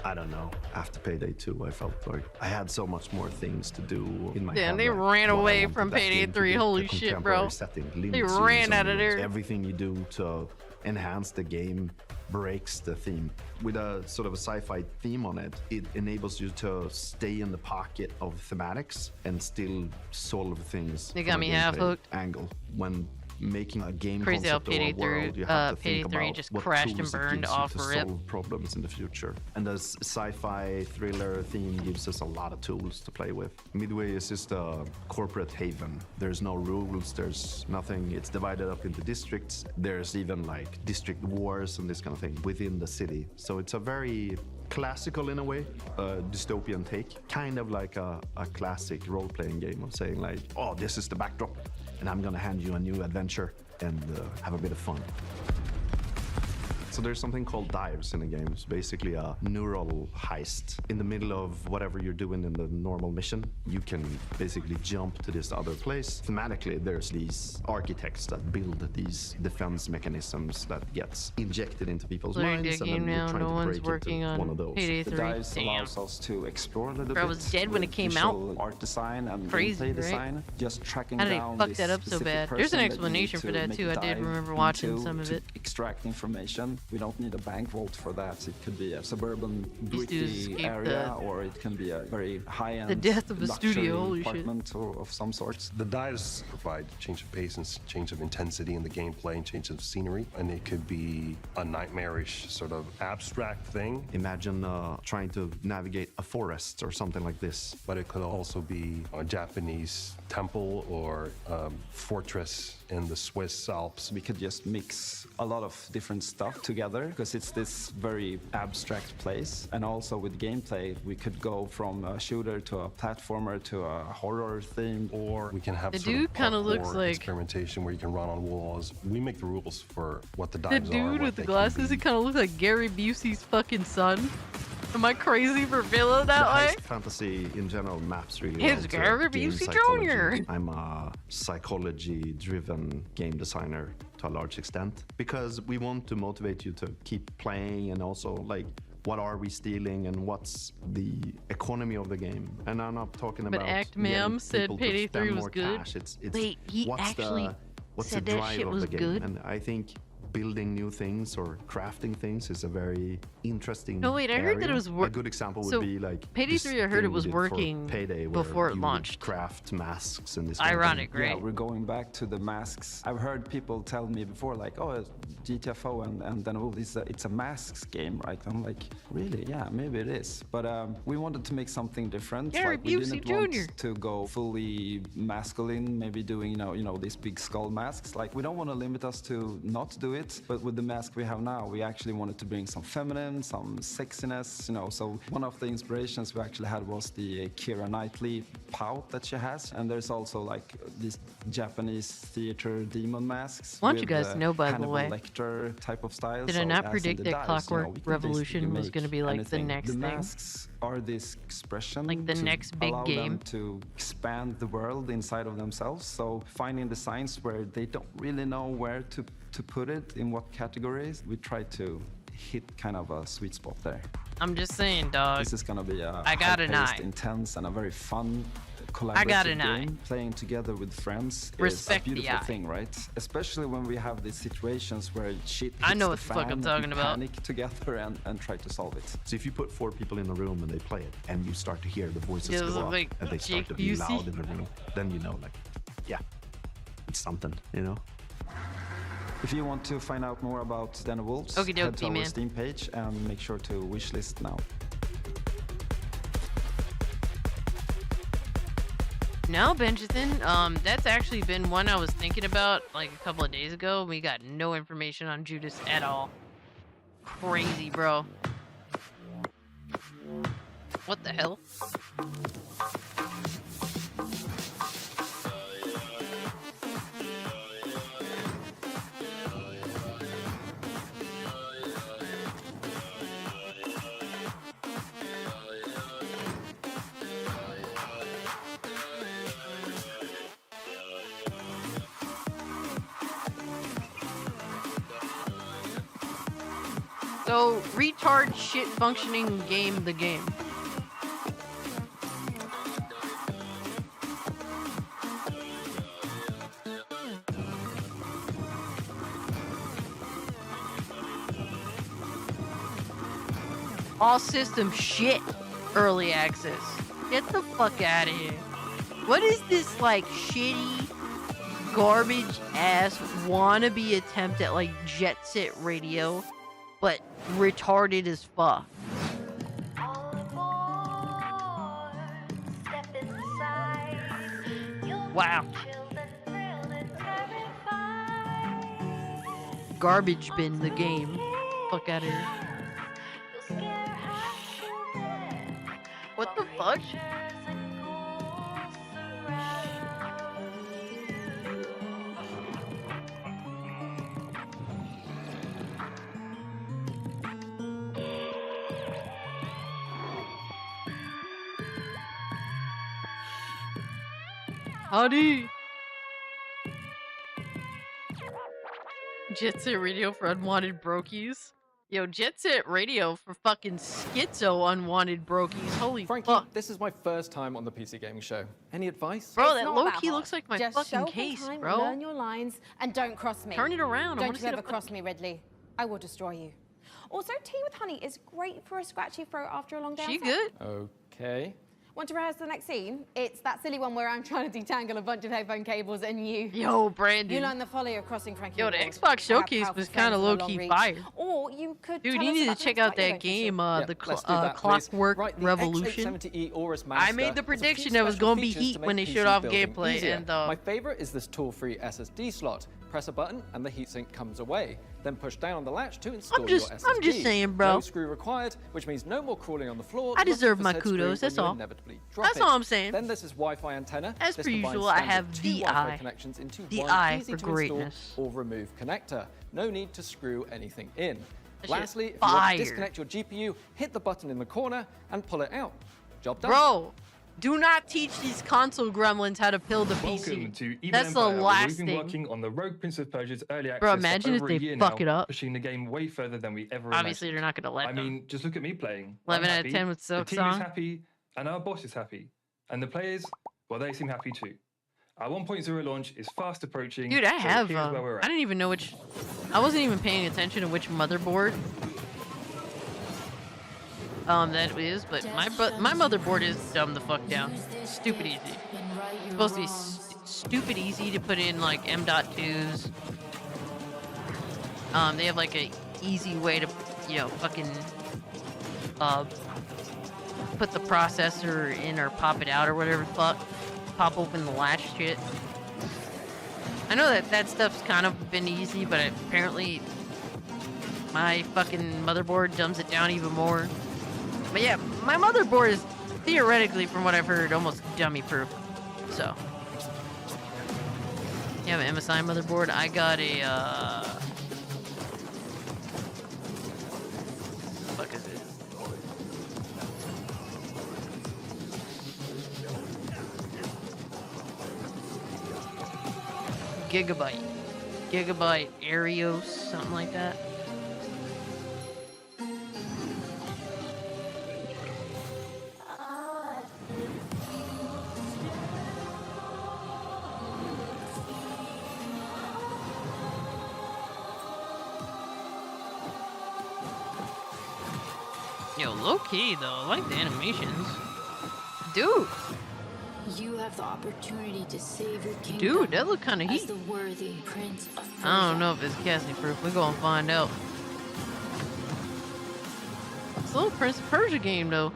I don't know, after Payday 2, I felt like I had so much more things to do in my head. Damn, they like ran what I away wanted from that Payday game to 3. be, Holy the shit, contemporary bro. setting, They limit ran scenes out of on there. Everything you do to enhance the game breaks the theme. With a sort of a sci-fi theme on it, it enables you to stay in the pocket of thematics and still solve things They from got a me half gameplay hooked. angle. When making a game Crazy how concept or a Payday 3 world, you have to Payday think 3 about just what crashed and tools it burned gives you off to rip. solve problems in the future. And the sci-fi thriller theme gives us a lot of tools to play with. Midway is just a corporate haven. There's no rules, there's nothing. It's divided up into districts. There's even like district wars and this kind of thing within the city. So it's a very classical in a way, a dystopian take, kind of like a classic role-playing game of saying like, oh, this is the backdrop and I'm gonna hand you a new adventure and have a bit of fun. So there's something called dives in the game. It's basically a neural heist. In the middle of whatever you're doing in the normal mission, you can basically jump to this other place. Thematically, there's these architects that build these defense mechanisms that gets injected into people's minds, and then you're trying to break working into on one of those. Payday 3. The dives Damn. allows us to explore a little Bro, I bit. was dead when with it came visual out. Art design and Crazy, gameplay right? design. Just tracking How did they down fuck this that up so specific bad? There's an person that you explanation need for to that make too. a I did dive remember watching into some of to it. extract information. We don't need a bank vault for that. It could be a suburban, These dudes gritty escaped area, or it can be a very high-end the death of a luxury studio, holy shit. apartment or of some sort. The dives provide change of pace and change of intensity in the gameplay and change of scenery, and it could be a nightmarish sort of abstract thing. Imagine trying to navigate a forest or something like this. But it could also be a Japanese temple or fortress in the Swiss Alps. We could just mix a lot of different stuff together because it's this very abstract place. And also with gameplay, we could go from a shooter to a platformer to a horror theme. Or we can have The sort dude of kinda looks parkour like- experimentation where you can run on walls. We make the rules for what the The dives are. dude what with the they can glasses, be. he kind of looks like Gary Busey's fucking son. Am I crazy for feeling that The way? heist fantasy in general maps really It's well to Gary game Busey psychology. Jr.. I'm a psychology-driven game designer to a large extent because we want to motivate you to keep playing and also like what are we stealing and what's the economy of the game. And I'm not talking But about Act getting Ma'am said people to Payday spend 3 was more good. cash. It's Wait, he what's actually what's said the that drive shit of was the game. good? And I think building new things or crafting things is a very interesting No, wait, I heard that it area. was a good example would be like Payday this 3, I heard it thing we was did for working Payday where before it you would launched. craft masks and this Ironic, kind of thing. Yeah, we're going back to the masks. I've heard people tell me before, like, oh, GTFO and then it's a masks game, right? I'm like, really? Yeah, maybe it is. But we wanted to make something different. Gary Like, we Busey didn't Jr. want to go fully masculine, maybe doing, you know, these big skull masks. Like, we don't want to limit us to not do it. it. But with the mask we have now, we actually wanted to bring some feminine, some sexiness, you know. So one of the inspirations we actually had was the Keira Knightley pout that she has. And there's also like these Japanese theater demon masks. I want you with, guys to know, by the Hannibal way, Lecter type of style. did I So not as in predict the that dice, Clockwork we can Revolution basically was make gonna be like the anything. next The thing? masks are this expression, Like the to next big allow game? them to expand the world inside of themselves. So finding designs where they don't really know where to put it, in what categories, we try to hit kind of a sweet spot there. I'm just saying, dog. This is gonna be a I got an high-paced, eye. intense, and a very fun collaborative I got an eye. game. Playing together with friends Respect is the a beautiful eye. thing, right? Especially when we have these situations where shit hits I know the what the fuck fan, I'm we talking about. Panic together and try to solve it. So if you put 4 people in a room and they play it, and you start to hear the voices Yeah, go up, like and they start to be Jake Busey. loud in the room, then you know, like, yeah, it's something, you know? If you want to find out more about Den of Wolves, Okie head dokie, to our man. Steam page and make sure to wishlist now. No, Benjamin. That's actually been one I was thinking about like a couple of days ago. We got no information on Judas at all. Crazy, bro. What the hell? So, retard shit functioning game the game. All system shit early access. Get the fuck out of here. What is this like shitty garbage ass wannabe attempt at like Jet Set Radio, but retarded as fuck? Wow. Garbage bin the game. Fuck out of here. What the fuck? Howdy. Jet Set Radio for unwanted brokies. Yo, Jet Set Radio for fucking schizo unwanted brokies. Holy Frankie, fuck. this is my first time on the PC Gaming Show. Any advice? Bro, It's that not low that key hard. looks like my Just fucking show case, full time, bro. Learn your lines and don't cross me. Turn it around. I wanna Don't see you the ever cross me, Ridley. I will destroy you. Also, tea with honey is great for a scratchy throat after a long day. She outside. good? Okay. Want to rehearse the next scene? It's that silly one where I'm trying to detangle a bunch of headphone cables and you... Yo, Brandon. You learn the folly of crossing Frankie. Yo, the Ward. Xbox I have Showcase powerful was friends kind of with a low long key reach. fire. Or you could Dude, tell you us need to about the check next out that fight you're game, going to. the let's do that, please. Clockwork Right, the Revolution. X870E Aorus I Master made the has a few prediction that it was special gonna be features heat to when make they PC showed off building gameplay, easier. and My favorite is this tool-free SSD slot. Press a button and the heatsink comes away. Then push down on the latch to install your SSD. I'm just saying, bro. No screw required, which means no more crawling on the floor. I looking deserve for my said screw kudos, when that's you all. inevitably drop That's it. all I'm saying. Then this is Wi-Fi antenna. As This per combines usual, I standard have two the Wi-Fi eye. connections into The one eye easy for to greatness. install or remove connector. No need to screw anything in. That shit Lastly, if you fire. want to disconnect your GPU, hit the button in the corner and pull it out. Job done. Bro, do not teach these console gremlins how to build a Welcome PC. to Even That's the Empire, where last we've been thing. working on the Rogue Prince of Persia's early access Bro, for imagine if over a they year fuck now, it up. pushing the game way further than we ever Obviously, imagined. they're not gonna let I them. mean, just look at me playing. 11 I'm out of happy, 10 with the Silk team Song. is happy, and our boss is happy. And the players, well, they seem happy too. Our 1.0 launch is fast approaching. Dude, I so have. here's where we're I at. didn't even know which. I wasn't even paying attention to which motherboard that is, but my motherboard is dumb the fuck down. Stupid easy. It's supposed to be stupid easy to put in like M.2s. They have like a easy way to, you know, fucking put the processor in or pop it out or whatever the fuck. Pop open the latch shit. I know that stuff's kind of been easy, but apparently my fucking motherboard dumbs it down even more. But yeah, my motherboard is theoretically, from what I've heard, almost dummy-proof. So, you have an MSI motherboard. I got a, what the fuck is it? Gigabyte Aerios, something like that. Yo, low key though, I like the animations. Dude! You have the opportunity to save your kingdom. Dude, that look kind of as heat. the worthy prince of Persia. I don't know if it's casting proof. We're gonna find out. It's a little Prince of Persia game though.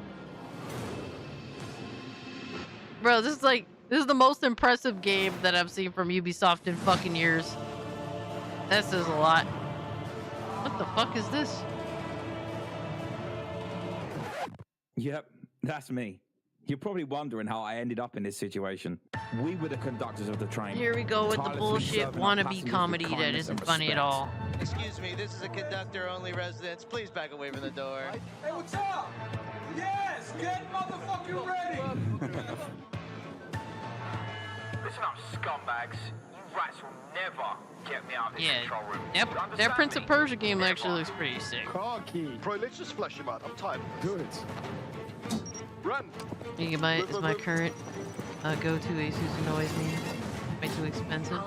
Bro, this is the most impressive game that I've seen from Ubisoft in fucking years. That says a lot. What the fuck is this? Yep, that's me. You're probably wondering how I ended up in this situation. We were the conductors of the train. Here we go with the tirelessly bullshit serving our wannabe passengers comedy with that kindness isn't and funny at respect. all. Excuse me, this is a conductor-only residence. Please back away from the door. Hey, what's up? Yes, get motherfucking ready! Listen up, scumbags. You rats will never get me out of this Yeah, control room. that, You that understand Prince me? of Persia game actually looks pretty sick. Car key. Bro, let's just flush him out. I'm tired. Good. Run. Gigabyte is my current go-to Asus annoys me. Way too expensive.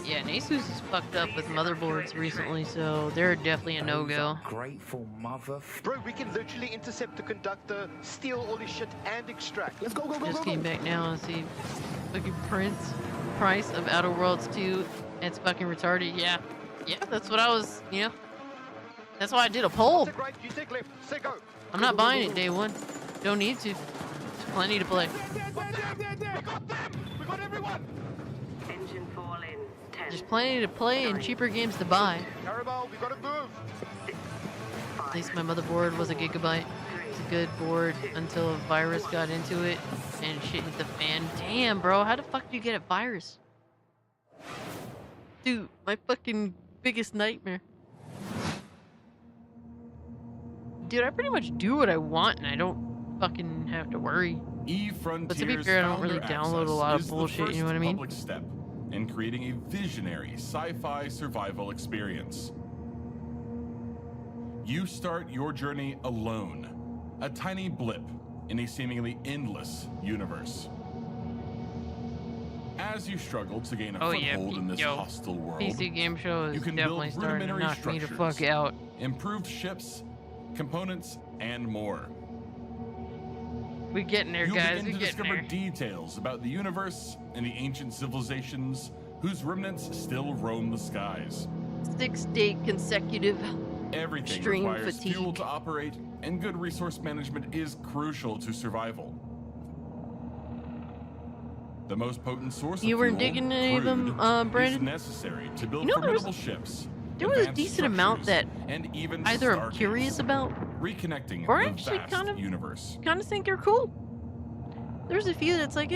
Yeah, and Asus is fucked up with motherboards recently, so they're definitely a no-go. Grateful mother. Bro, we can literally intercept the conductor, steal all his shit, and extract. Let's go, go, go, Just go, came go. back now and see fucking price of Outer Worlds 2. It's fucking retarded. Yeah, that's what I was. That's why I did a poll. Take right, you take left. Say go. I'm not buying it day one. Don't need to. There's plenty to play. We got everyone. Engine fall in 10. There's plenty to play and cheaper games to buy. Carabao, we gotta move. At least my motherboard was a Gigabyte. It's a good board until a virus got into it and shit hit the fan. Damn, bro, how the fuck do you get a virus? Dude, my fucking biggest nightmare. Dude, I pretty much do what I want and I don't fucking have to worry. But to be fair, I don't really download a lot of bullshit, you know what I mean? Public step in creating a visionary sci-fi survival experience. You start your journey alone, a tiny blip in a seemingly endless universe. As you struggle to gain a foothold in this hostile world, PC Game Show is you can definitely build starting to rudimentary knock me the structures, fuck out. improved ships, components, and more. We getting there, You'll guys. begin We to getting discover there. details about the universe and the ancient civilizations whose remnants still roam the skies. 6-day consecutive Everything extreme requires fatigue. fuel to operate, and good resource management is crucial to survival. The most potent source You of weren't fuel, digging any of them, crude, Brandon? is necessary to build You know, formidable ships. There was a advanced decent amount that structures, and even either I'm stargates, curious about reconnecting or the actually vast kind of universe. think are cool. There's a few that's like,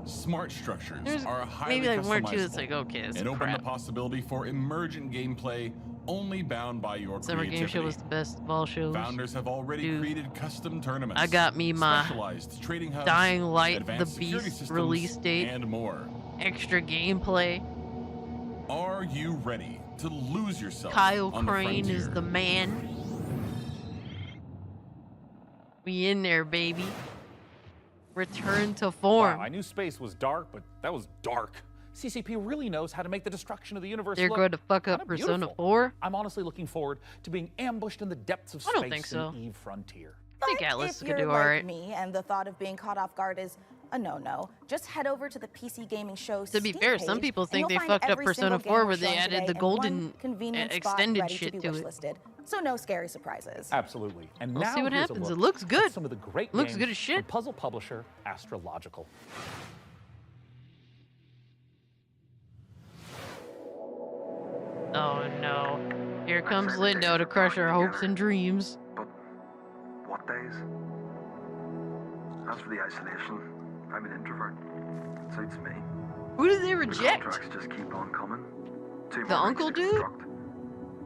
Smart structures There's are highly maybe like one or two that's customizable like, okay, this is and open crap. the possibility for emergent gameplay only bound by your Summer creativity. Game Show was the best of all shows. Founders have already created custom tournaments. I got me my specialized trading hubs, Dying Light, the advanced security Beast systems, release date, and more. extra gameplay. Are you ready to lose yourself? Kyle on the Crane is frontier? the man. We in there, baby. Return to form. Wow, I knew space was dark, but that was dark. CCP really knows how to make the destruction of the universe They're look going to fuck up kinda Persona beautiful. 4? I'm honestly looking forward to being ambushed in the depths of I space don't think so. in Eve Frontier. I think But Atlas if could you're do like alright. me and the thought of being caught off guard is a no-no, just head over to the PC Gaming Show To be Steam fair, some page, people and think you'll they find fucked up every Persona single 4 game where we're they showing added today the in golden one convenient spot extended ready shit to be to it. wishlisted. So no scary surprises. Absolutely. And We'll now see what here's a happens. look It looks at good. Some of the great Looks games good as shit. from puzzle publisher Astrological. Oh no. Here comes Lindo to crush our hopes and dreams. What days? As for the isolation, I'm an introvert. It suits me. Who did they The reject? contracts just keep on coming. Two The more uncle weeks to dude? construct.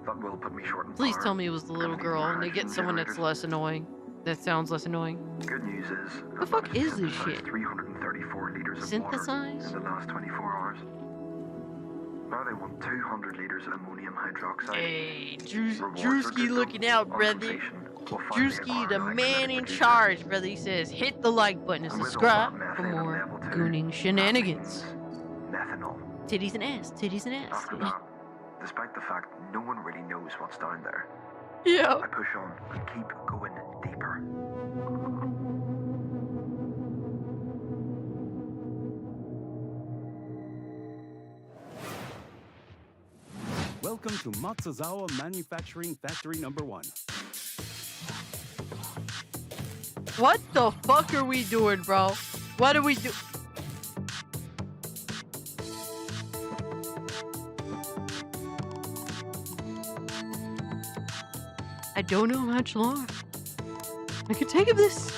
That will put me short in Please power. tell me it was the little girl and they get someone that's less annoying. That sounds less annoying. Good news is, The fuck is this shit? 334 liters of Synthesized? water in the last 24 hours. Now they want 200 liters of ammonium hydroxide. Hey, Rewards are Drewski good, looking though. out, On brother. completion, we'll find Drewski, the environmental man in producer. charge, brother. He says, hit the like button and And with all subscribe that for methane on more level 2, gooning shenanigans. Methanol. Titties and ass, titties and ass. After that, despite the fact no one really knows what's down there, Yeah. I push on and keep going deeper. Welcome to Matsuzawa Manufacturing Factory Number 1. What the fuck are we doing, bro? What do we do? I don't know how much longer I can take of this.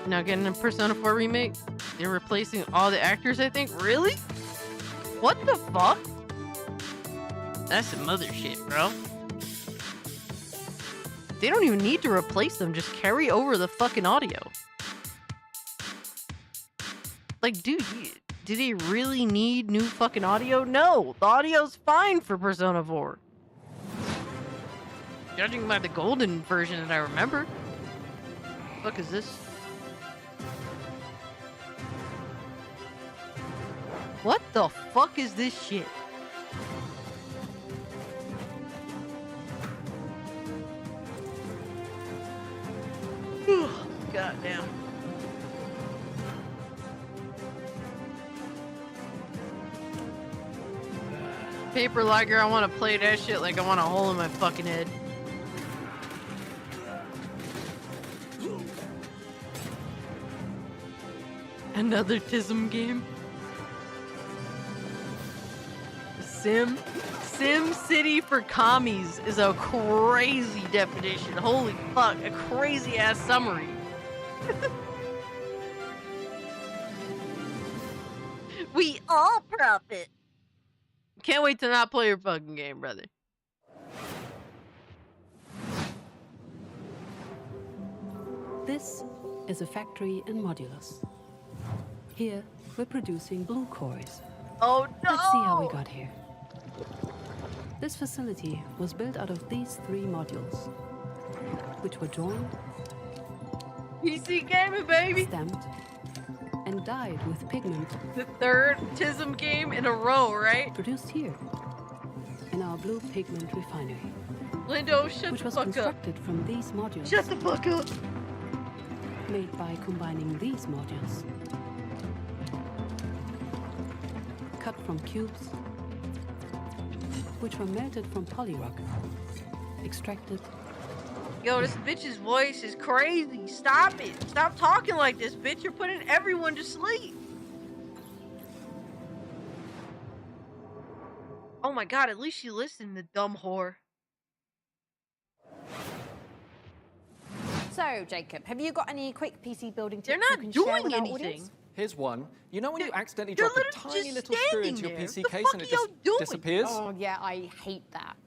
Now getting a Persona 4 remake, they're replacing all the actors, I think. Really? What the fuck? That's some other shit, bro. They don't even need to replace them, just carry over the fucking audio. Like, dude, do they really need new fucking audio? No, the audio's fine for Persona 4. Judging by the golden version that I remember. The fuck is this? What the fuck is this shit? God damn. Paper Lager, I want to play that shit like I want a hole in my fucking head. Another TISM game? Sim City for commies is a crazy definition. Holy fuck, a crazy ass summary. We all profit. Can't wait to not play your fucking game, brother. This is a factory in Modulus. Here, we're producing blue cores. Oh no! Let's see how we got here. This facility was built out of these 3 modules, which were joined, PC gaming, baby! stamped, and dyed with pigment. The third TISM game in a row, right? Produced here, in our blue pigment refinery. Lindo, shut which the was fuck up. constructed from these modules. Shut the fuck up! Made by combining these modules. Cut from cubes, which were melted from polyrock, extracted. Yo, this bitch's voice is crazy. Stop it. Stop talking like this, bitch. You're putting everyone to sleep. Oh my god, at least you listened, the dumb whore. So, Jacob, have you got any quick PC building tips They're you not can share doing with our anything. audience? Here's one. You know when you accidentally they're drop a literally tiny just little screw standing into your there. PC The case fuck and it are y'all just doing? disappears? Oh, yeah, I hate that.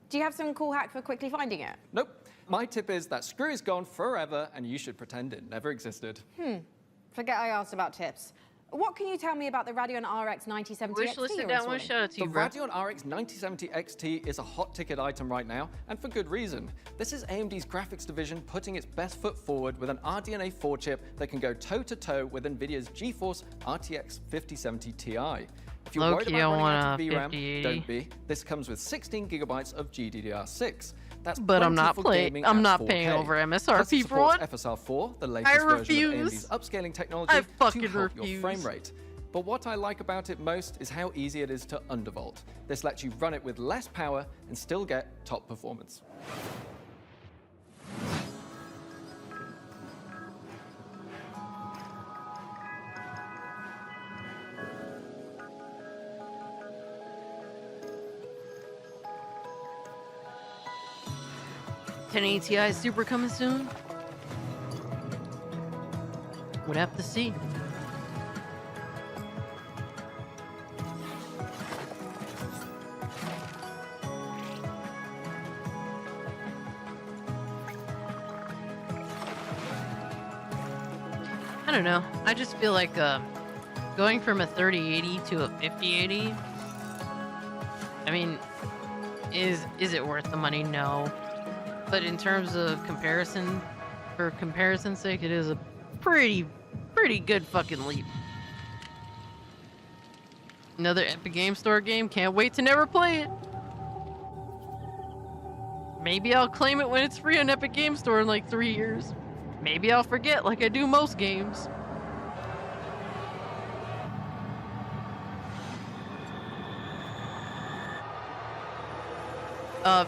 Do you have some cool hack for quickly finding it? Nope. My tip is that screw is gone forever and you should pretend it never existed. Forget I asked about tips. What can you tell me about the Radeon RX 9070 Wish XT listed you're that one. installing? Shout out to The you, bro. Radeon RX 9070 XT is a hot ticket item right now, and for good reason. This is AMD's graphics division putting its best foot forward with an RDNA 4 chip that can go toe-to-toe with NVIDIA's GeForce RTX 5070 Ti. If you're worried Low-key, I about running out want of a VRAM, 5080. don't be. This comes with 16 gigabytes of GDDR6. That's But I'm plenty not for playing. gaming I'm at not 4K. paying over Plus, MSRP it for supports one. FSR 4, the I latest version of refuse. AMD's upscaling technology I to fucking help your refuse. frame rate. But what I like about it most is how easy it is to undervolt. This lets you run it with less power and still get top performance. Ti Super coming soon? Would have to see. I don't know. I just feel like going from a 3080 to a 5080. I mean, is it worth the money? No. But in terms of comparison, for comparison's sake, it is a pretty good fucking leap. Another Epic Game Store game. Can't wait to never play it. Maybe I'll claim it when it's free on Epic Game Store in like 3 years. Maybe I'll forget like I do most games.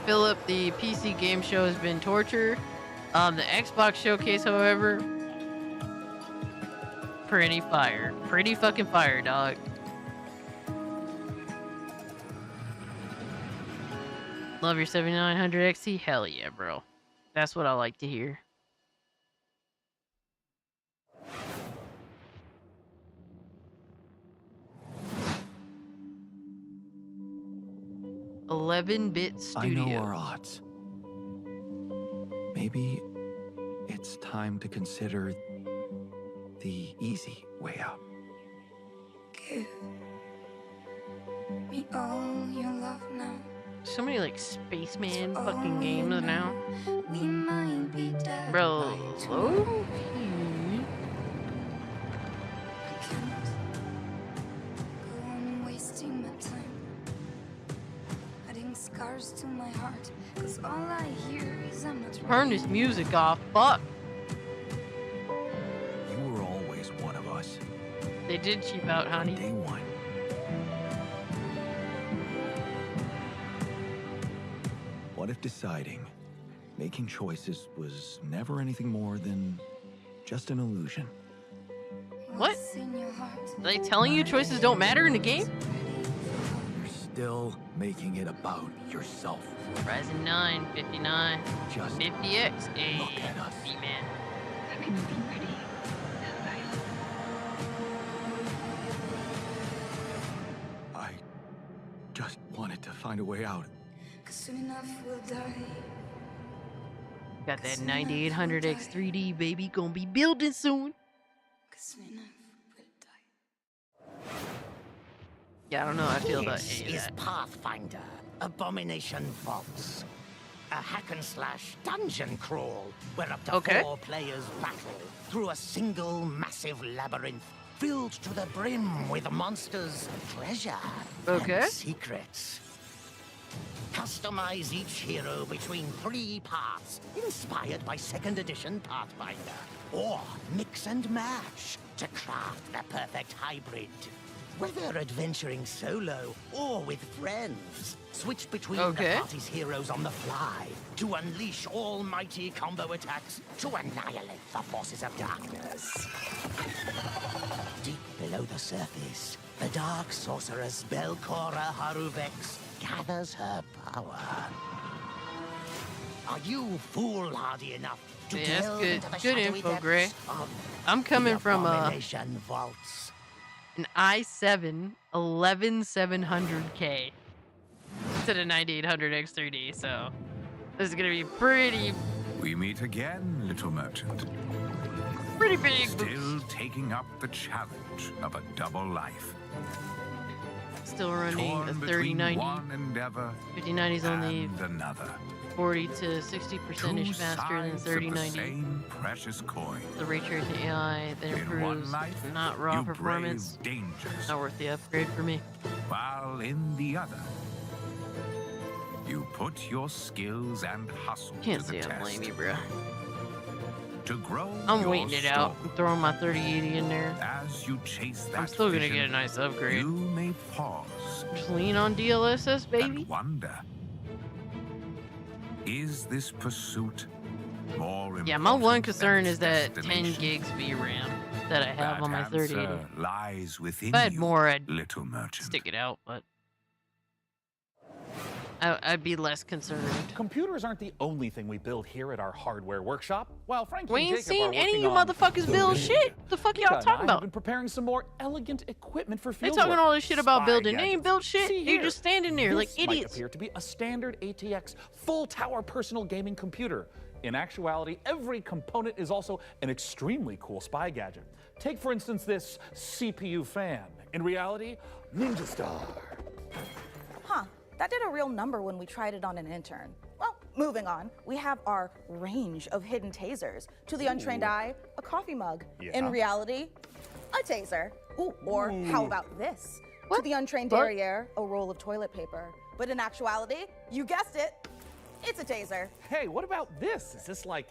Philip, the PC game show has been torture. The Xbox showcase, however, pretty fire. Pretty fucking fire, dog. Love your 7900 XT? Hell yeah, bro. That's what I like to hear. $11-bit studio. I know our odds. Maybe it's time to consider the easy way out. Give me all your love now. So many like spaceman fucking games now. We might be dead Bro, by low? tomorrow. I can't go on wasting my time, adding scars to my heart, 'cause all I hear is I'm not Turn this music off. Fuck. You were always one of us. They did cheap out, honey. Day one. What if deciding, making choices was never anything more than just an illusion? What? Are they telling you choices don't matter in the game? You're still making it about yourself. Ryzen 9, 59, Just 50X. Hey, look at us. man. I just wanted to find a way out. 'Cause soon enough we'll die. Got that 9800X 3D, baby. Gonna be building soon. 'Cause soon enough we'll die. Yeah, I don't know how I feel about This any of is that. Pathfinder, Abomination Vaults. A hack and slash dungeon crawl where up to 4 players battle through a single massive labyrinth filled to the brim with monsters, treasure, and secrets. Customize each hero between 3 paths, inspired by 2nd edition Pathfinder. Or mix and match to craft the perfect hybrid. Whether adventuring solo or with friends, switch between the party's heroes on the fly to unleash almighty combo attacks to annihilate the forces of darkness. Deep below the surface, the dark sorceress Belcora Haruvex gathers her power. Are you foolhardy enough to Yeah, delve that's into the good shadowy info, Gray. depths of I'm coming the from Abomination Vaults? an i7 11700K to the 9800X 3D, so this is gonna be pretty We meet again, little merchant. big. Still taking up the challenge of a double life. Still running Torn a between 3090. one endeavor 5090 is only and another. 40 to 60% Two faster than sides of the 3090. same precious coin. The ray tracing AI that In one improves life, not raw you performance. brave dangers, Not worth the upgrade for me. while in the other, you put your skills and hustle Can't to the say I test. blame you, bro. to grow I'm your waiting it out. store. I'm throwing my 3080 in there. As you chase that I'm still gonna vision, get a nice upgrade. You may pause Just lean on DLSS, baby. and wonder, is this pursuit more Yeah, my one important concern than is that 10 destination? gigs VRAM that I have That on my 3080. answer lies within If I had you, more, I'd little merchant. stick it out, but I'd be less concerned. Computers aren't the only thing we build here at our hardware workshop. While Frankie We and ain't Jacob seen are any of working you on motherfuckers the build vision, shit. The fuck Mika y'all and talking I have about? been preparing some more elegant equipment for They field talking work. all this shit about Spy building. They ain't gadgets. built shit. See You're here. just standing there like This might idiots. appear to be a standard ATX full tower personal gaming computer. In actuality, every component is also an extremely cool spy gadget. Take, for instance, this CPU fan. In reality, Ninja Star. Huh, that did a real number when we tried it on an intern. Well, moving on, we have our range of hidden tasers. To the untrained eye, a coffee mug. Yeah. In reality, a taser. Ooh, or how about this? To the untrained What? derriere, a roll of toilet paper. But in actuality, you guessed it, it's a taser. Hey, what about this? Is this like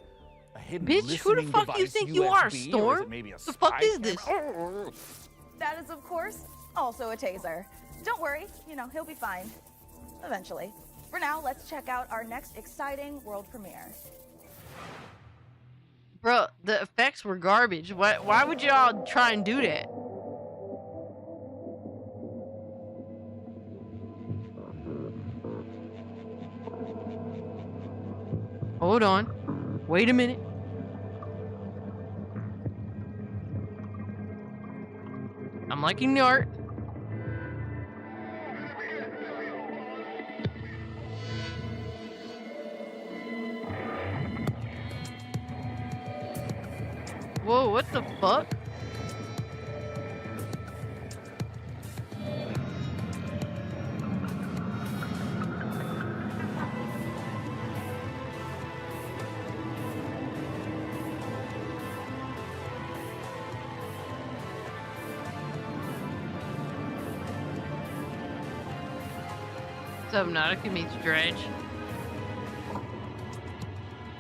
a hidden Bitch, who the listening fuck you device, think you are, USB, or is Storm? it maybe a The fuck spy is this? camera? That is, of course, also a taser. Don't worry, he'll be fine. Eventually. For now, let's check out our next exciting world premiere. Bro, the effects were garbage. Why would y'all try and do that? Hold on. Wait a minute. I'm liking the art. Whoa, what the fuck? Subnautica meets Dredge.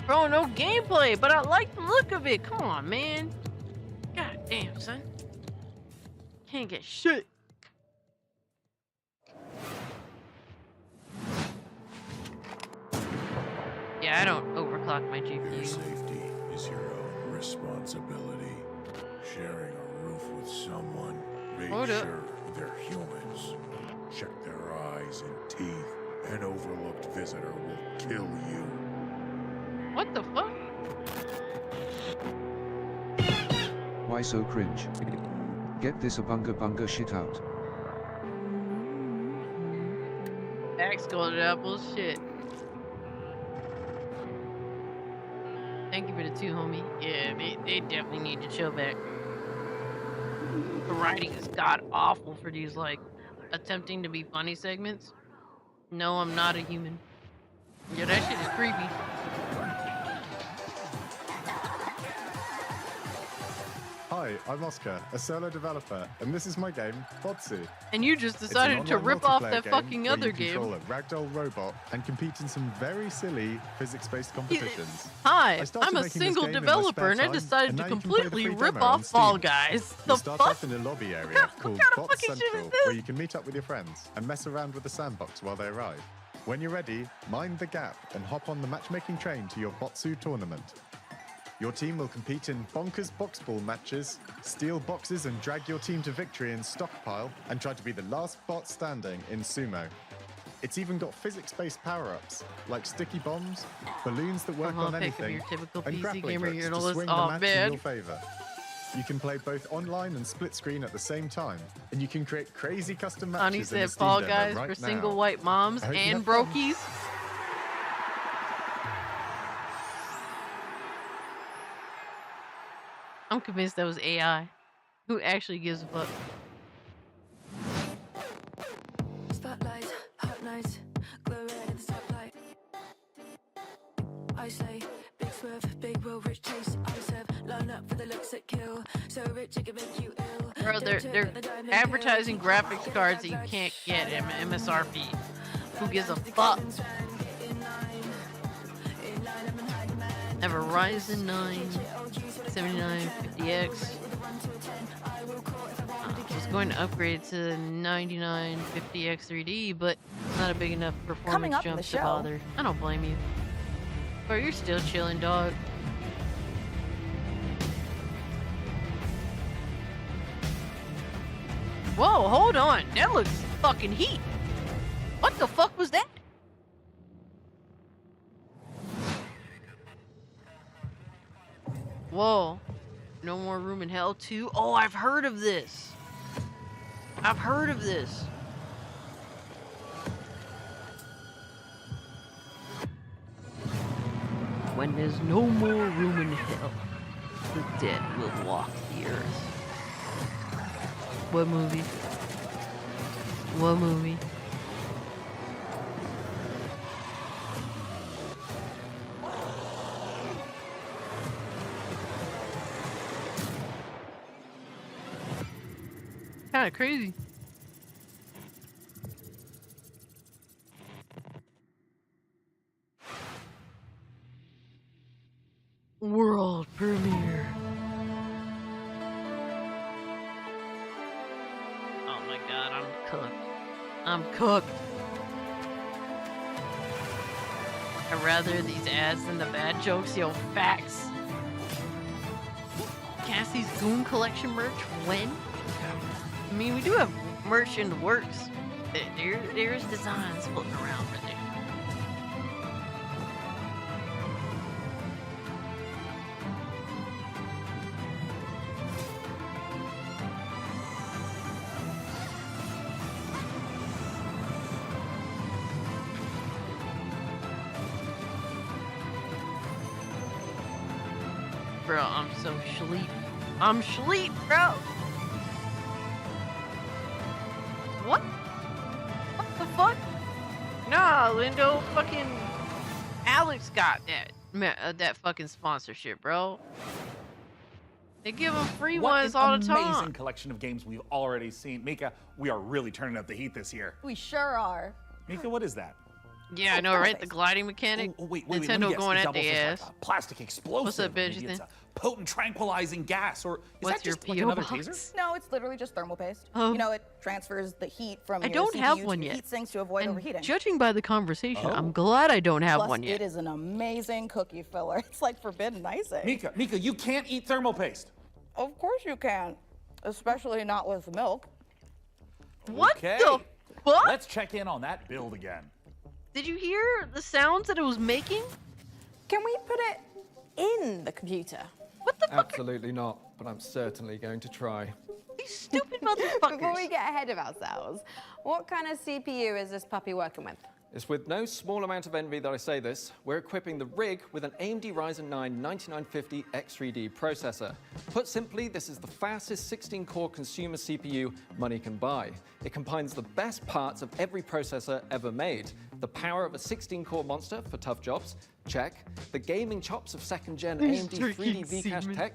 Bro, no gameplay, but I like the look of it. Come on, man. God damn, son. Can't get shit. Yeah, I don't overclock my GPU. Your safety is your own responsibility. Sharing a roof with someone, make Hold up. sure they're humans. Check their eyes and teeth. An overlooked visitor will kill you. What the fuck? Why so cringe? Get this a bunga bunga shit out. Axe golden apples, shit. Thank you for the 2, homie. Yeah, they definitely need to chill back. The writing is god awful for these, like, attempting to be funny segments. No, I'm not a human. Yeah, that shit is creepy. Hi, I'm Oscar, a solo developer, and this is my game, Botsu. And you just It's an decided to online rip off multiplayer that game fucking where other you control game. a ragdoll robot and compete in some very silly physics-based competitions. Hi, I started I'm a making this single game in my developer spare and I time, decided and to now you can play the completely free rip demo on off Fall Steam. Guys. You The start fuck? off in a lobby area called kind of Bot fucking shit is Central, this? where you can meet up with your friends and mess around with the sandbox while they arrive. When you're ready, mind the gap and hop on the matchmaking train to your Botsu tournament. Your team will compete in bonkers boxball matches, steal boxes and drag your team to victory in Stockpile, and try to be the last bot standing in Sumo. It's even got physics-based power-ups, like sticky bombs, balloons that work on pick of anything, your typical and PC grappling gamer hooks to journalist. swing Oh, the match man. in your favor. You can play both online and split screen at the same time, and you can create crazy custom matches Honey in the said Steam Fall demo Guys right for now. single white moms I hope you and have fun. brokies. I'm convinced that was AI. Who actually gives a fuck? Spotlight, hot night, glow red in the spotlight. I say, big swerve, big will, rich taste. I serve, line up for the looks that kill. So rich it can make you ill. Bro, they're advertising graphics cards that you can't get at MSRP. Who gives a fuck? Have a Ryzen 9 7950X. I was going to upgrade to 9950X 3D, but it's not a big enough Coming performance up in jump the to show. bother. I don't blame you. Bro, you're still chilling, dog. Whoa, hold on. That looks fucking heat. What the fuck was that? Whoa. No More Room in Hell 2. Oh, I've heard of this. I've heard of this. When there's no more room in hell, the dead will walk the earth. What movie? What movie? Kind of crazy. World premiere. Oh my god, I'm cooked. I'm cooked. I'd rather these ads than the bad jokes, yo, facts. Cassie's Goon Collection merch, when? I mean, we do have merch in the works. There's designs floating around right there. Bro, I'm so sleep. I'm sleep, bro. What? What the fuck? Nah, Lindo, fucking Alex got that fucking sponsorship, bro. They give them free ones all the time. What an amazing collection of games we've already seen. Mika, we are really turning up the heat this year. We sure are. Mika, what is that? Yeah, I know, right? The gliding mechanic. Oh, wait, Nintendo let me guess. going It at doubles the as ass. like a plastic explosive. What's up, bitch? Maybe You it's think? a potent tranquilizing gas, or is What's that your just like P.O. another box? taser? No, it's literally just thermal paste. Oh. You know, it transfers the heat from I your don't CPU have to one your yet. heat sinks to avoid And overheating. judging by the conversation, Oh. I'm glad I don't have Plus, one yet. it is an amazing cookie filler. It's like forbidden icing. Mika, you can't eat thermal paste. Of course you can, especially not with milk. What Okay. the fuck? Let's check in on that build again. Did you hear the sounds that it was making? Can we put it in the computer? What the fuck? Absolutely not, but I'm certainly going to try. These stupid motherfuckers. Before we get ahead of ourselves, what kind of CPU is this puppy working with? It's with no small amount of envy that I say this. We're equipping the rig with an AMD Ryzen 9 9950 X3D processor. Put simply, this is the fastest 16-core consumer CPU money can buy. It combines the best parts of every processor ever made. The power of a 16-core monster for tough jobs, check. The gaming chops of second-gen AMD 3D Vcache tech,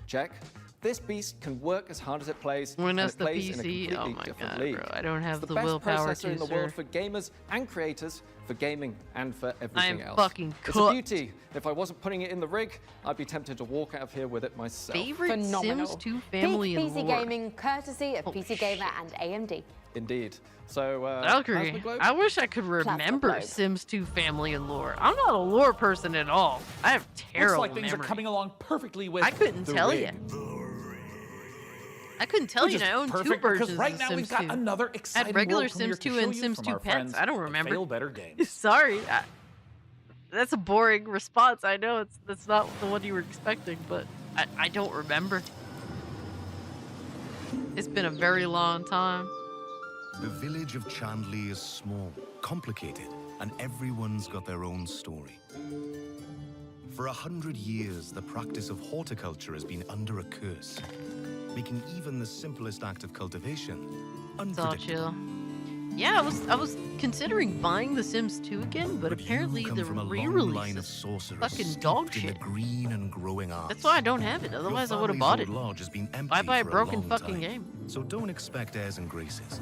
check. This beast can work as hard as it plays, When and that's it the plays in a PC? completely Oh my different god, league. bro. I don't have It's the best willpower processor to, in the sir. world for gamers and creators, for gaming and for everything I'm else. fucking It's a cooked. beauty. If I wasn't putting it in the rig, I'd be tempted to walk out of here with it myself. Favorite Phenomenal. Sims 2 family Peak and PC lore. gaming, courtesy of PC Gamer and AMD. Indeed. So, Valkyrie, Plasma Globe? I wish I could remember Globe. Sims 2 family and lore. I'm not a lore person at all. I have terrible Looks like things memory. are coming along perfectly with I couldn't the tell rig. you. I couldn't tell Which you. is I own two perfect versions because right of now Sims we've got 2. another I exciting had regular world premiere Sims to 2 show and you Sims from 2 our Pets. friends I don't at remember. Fail Better Games. Sorry. That's a boring response. I know that's not the one you were expecting, but I don't remember. It's been a very long time. The village of Chandley is small, complicated, and everyone's got their own story. For 100 years, the practice of horticulture has been under a curse, making even the simplest act of cultivation It's all unpredictable. chill. Yeah, I was considering buying The Sims 2 again, but apparently Come the from a long re-release line of is sorcerers fucking steeped dog in shit. the green and growing arts. That's why I don't have it. Otherwise, I would have bought it. Your family's old lodge has been empty Why buy a for broken long fucking time, game? So don't expect airs and graces.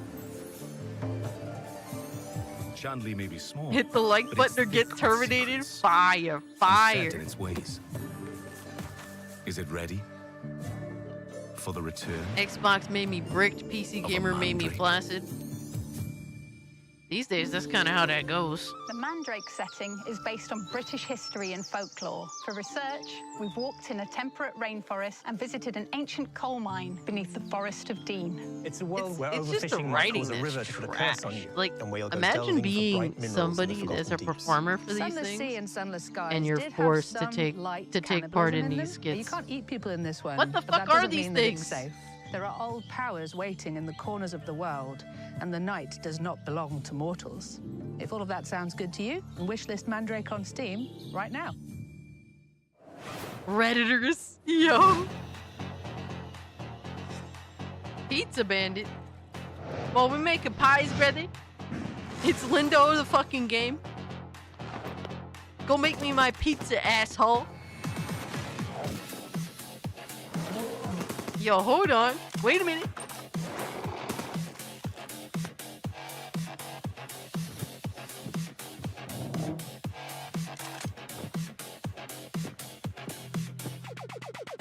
Chandley may be small. Hit the like but button it's or get thick with terminated. secrets Fire, and fire. set in its ways. Is it ready? For the return? Xbox made me bricked, PC Gamer made me flaccid. These days, that's kind of how that goes. The Mandrake setting is based on British history and folklore. For research, we've walked in a temperate rainforest and visited an ancient coal mine beneath the Forest of Dean. It's a world where It's just the overfishing might writing cause a that's river to put a trash. curse on you. Like, and whale goes imagine delving for being bright minerals in the somebody forgotten that's a deeps. performer for these Sunless things, sea and sunless skies and you're did have forced to some take light part in cannibalism these them, but You skits. can't eat people in this one. What the but fuck that are doesn't these mean that it's things? safe. There are old powers waiting in the corners of the world, and the night does not belong to mortals. If all of that sounds good to you, wishlist Mandrake on Steam right now. Redditors, yo. Pizza Bandit. Well, we making pies, brother. It's Lindo the fucking game. Go make me my pizza, asshole. Yo, hold on. Wait a minute.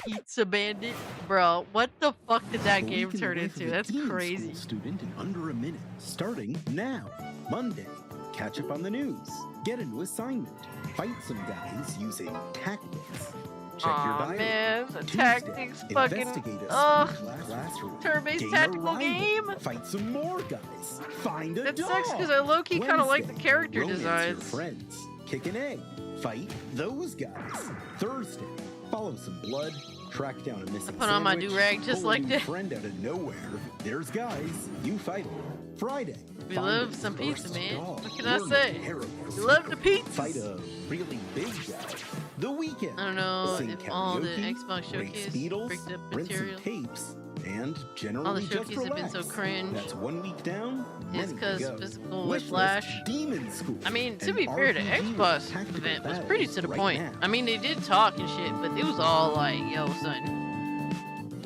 Pizza Bandit? Bro, what the fuck did that game turn into? That's crazy. Student in under a minute, starting now. Monday, catch up on the news, get a new assignment, fight some guys using tactics. Check your Aw, diary. man, the Tuesday, tactics fucking investigate a classroom. turn-based Gain a tactical rival. game. Fight some more guys. Find a That dog. sucks because I low-key kind of like the Wednesday, character romance designs. Your friends. Kick an egg. Fight those guys. Thursday, follow some blood. Track down a missing put on my sandwich, do-rag just pull a like new that. friend out of nowhere. There's guys. You fight them. Friday. We find love the some pizza, first man. dog. What can I Learn say? to harrow We yourself. love the pizza. Fight a really big guy. The weekend. I don't know Sing if all the karaoke, Xbox race Showcase Beatles, bricked up rent some material. tapes, and generally All the just showcases have been so relax. cringe. That's 1 week down. It's many to because go. physical Wish whiplash. list Demon School. I mean, to an be fair, the RPG Xbox with tactical event was pretty to the battles point. right now. I mean, they did talk and shit, but it was all like, yo, son.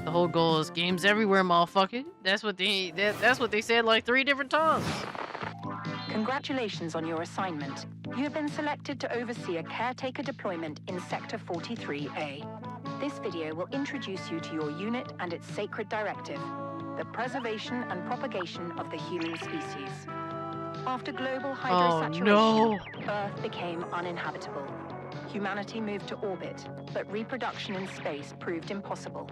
The whole goal is games everywhere, motherfucker. That's what they said like 3 different times. Congratulations on your assignment. You have been selected to oversee a caretaker deployment in Sector 43A. This video will introduce you to your unit and its sacred directive, the preservation and propagation of the human species. After global hydrosaturation, no. Earth became uninhabitable. Humanity moved to orbit, but reproduction in space proved impossible.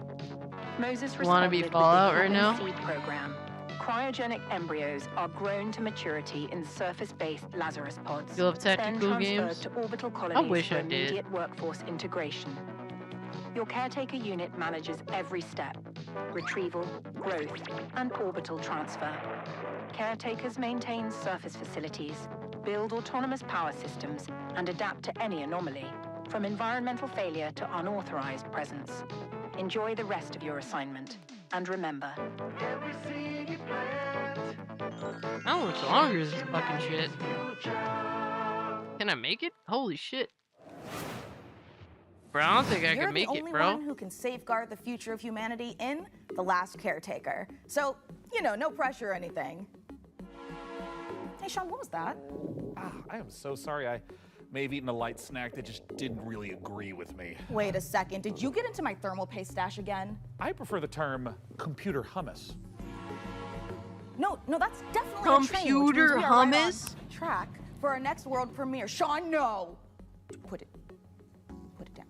Moses Wanna responded be with Fallout the right now? Human Seed Program. Cryogenic embryos are grown to maturity in surface-based Lazarus pods, You love tactical then games? transferred to orbital colonies wish for I did. immediate workforce integration. Your caretaker unit manages every step: retrieval, growth, and orbital transfer. Caretakers maintain surface facilities, build autonomous power systems, and adapt to any anomaly, from environmental failure to unauthorized presence. Enjoy the rest of your assignment. And remember, How much longer is this fucking shit? Can I make it? Holy shit. Bro, I don't think I You're can make the it, only bro. one who can safeguard the future of humanity in The Last Caretaker. So, you know, no pressure or anything. Hey, Sean, what was that? I am so sorry. I may have eaten a light snack that just didn't really agree with me. Wait a second. Did you get into my thermal paste stash again? I prefer the term computer hummus. No, that's definitely a train, which means Computer we are right hummus? on track for our next world premiere. Sean, no. Put it down.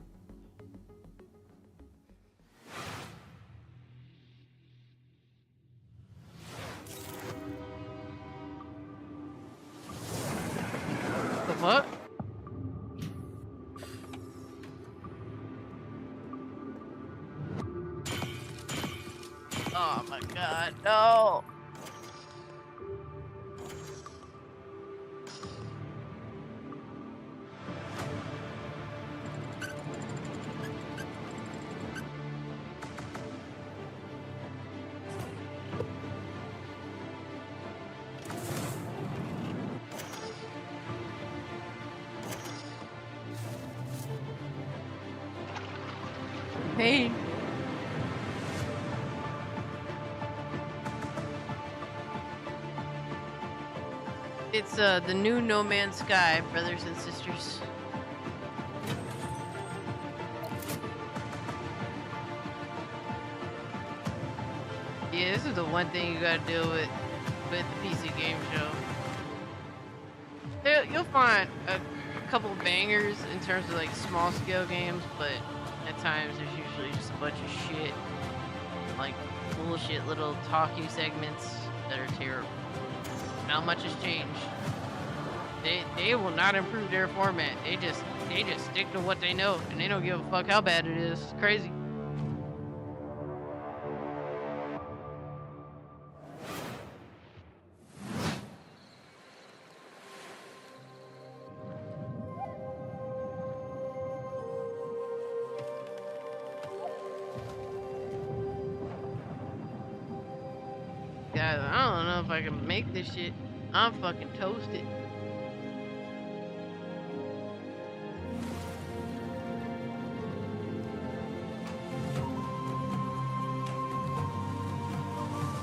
The fuck? Oh my god, no! Pain. It's the new No Man's Sky, brothers and sisters. Yeah, this is the one thing you gotta deal with the PC game show. You'll find a couple bangers in terms of like small scale games, but at times there's usually just a bunch of shit, like bullshit little talking segments that are terrible. Not much has changed. They will not improve their format. They just stick to what they know, and they don't give a fuck how bad it is. It's crazy. Guys, I don't know if I can make this shit. I'm fucking toasted.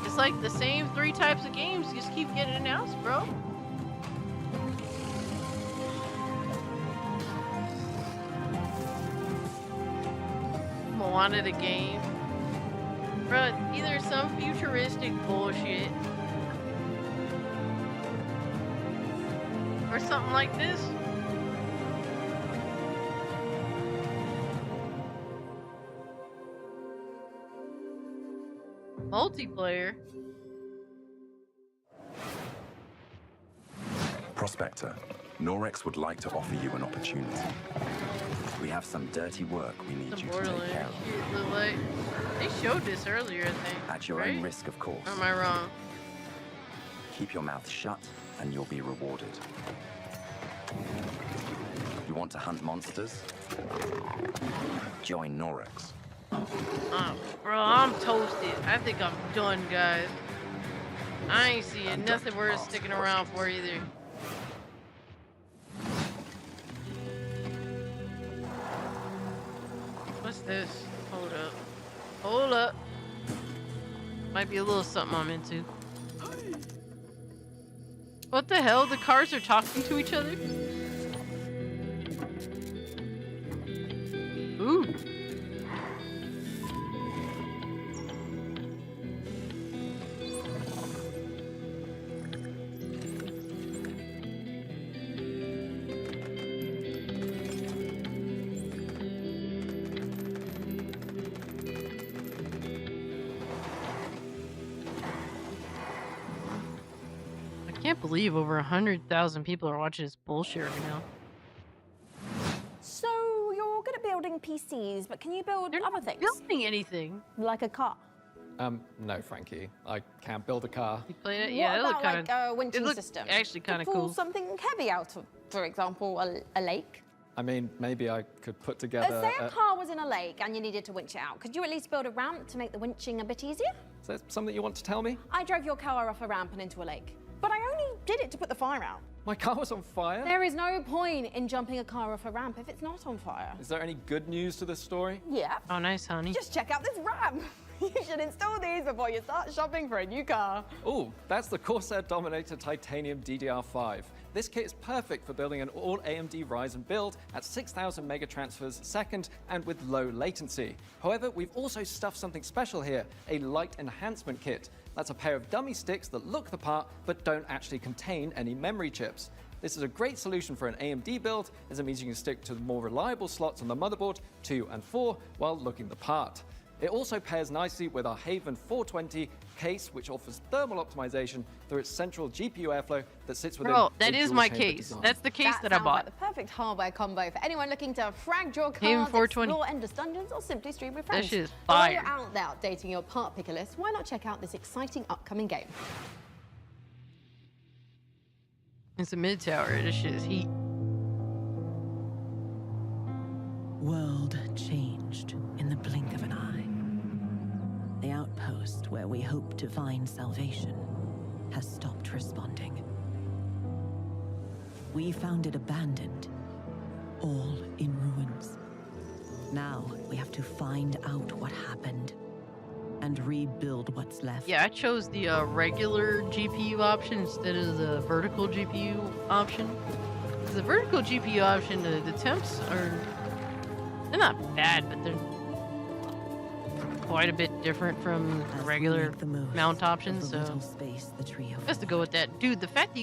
It's like the same 3 types of games just keep getting announced, bro. Moana the game. Bro, either some futuristic bullshit or something like this. Multiplayer. Prospector, Norex would like to offer you an opportunity. We have some dirty work we need you to take care of. Like, they showed this earlier, I think. At your own risk, of course. Or am I wrong? Keep your mouth shut, and you'll be rewarded. You want to hunt monsters? Join Norex. Bro, I'm toasted. I think I'm done, guys. I ain't seeing nothing worth sticking around for either. What's this? Hold up. Hold up. Might be a little something I'm into. What the hell? The cars are talking to each other? Ooh. I can't believe over 100,000 people are watching this bullshit right now. So you're good at building PCs, but can you build other things? Building anything? Like a car? No, Frankie. I can't build a car. You played it? What Yeah, it about looked kind like of. a winching system? Actually kind of To pull cool. something heavy out of, for example, a lake. I mean, maybe I could put Say together. a car was in a lake and you needed to winch it out. Could you at least build a ramp to make the winching a bit easier? Is that something you want to tell me? I drove your car off a ramp and into a lake, but I only did it to put the fire out. My car was on fire? There is no point in jumping a car off a ramp if it's not on fire. Is there any good news to this story? Yeah. Oh, nice, honey. Just check out this ramp. You should install these before you start shopping for a new car. Oh, that's the Corsair Dominator Titanium DDR5. This kit is perfect for building an all AMD Ryzen build at 6,000 mega transfers a second and with low latency. However, we've also stuffed something special here, a light enhancement kit. That's a pair of dummy sticks that look the part but don't actually contain any memory chips. This is a great solution for an AMD build, as it means you can stick to the more reliable slots on the motherboard 2 and 4 while looking the part. It also pairs nicely with our Haven 420 case, which offers thermal optimization through its central GPU airflow that sits within. Bro, that a is dual my chamber case. design. That's the case that I sounds bought. Like the perfect hardware combo for anyone looking to frag your Haven cars, 420. explore endless dungeons, or simply stream with friends. shit is But while fire. you're out there updating your part picker list, why not check out this exciting upcoming game? It's a mid tower. This shit is heat. World changed in the blink of an eye. The outpost where we hoped to find salvation has stopped responding. We found it abandoned, all in ruins. Now we have to find out what happened and rebuild what's left. Yeah, I chose the regular GPU option instead of the vertical GPU option. 'Cause the vertical GPU option, the temps are... They're not bad, but they're... quite a bit different from the regular mount options, so just to go with that, dude. The fact that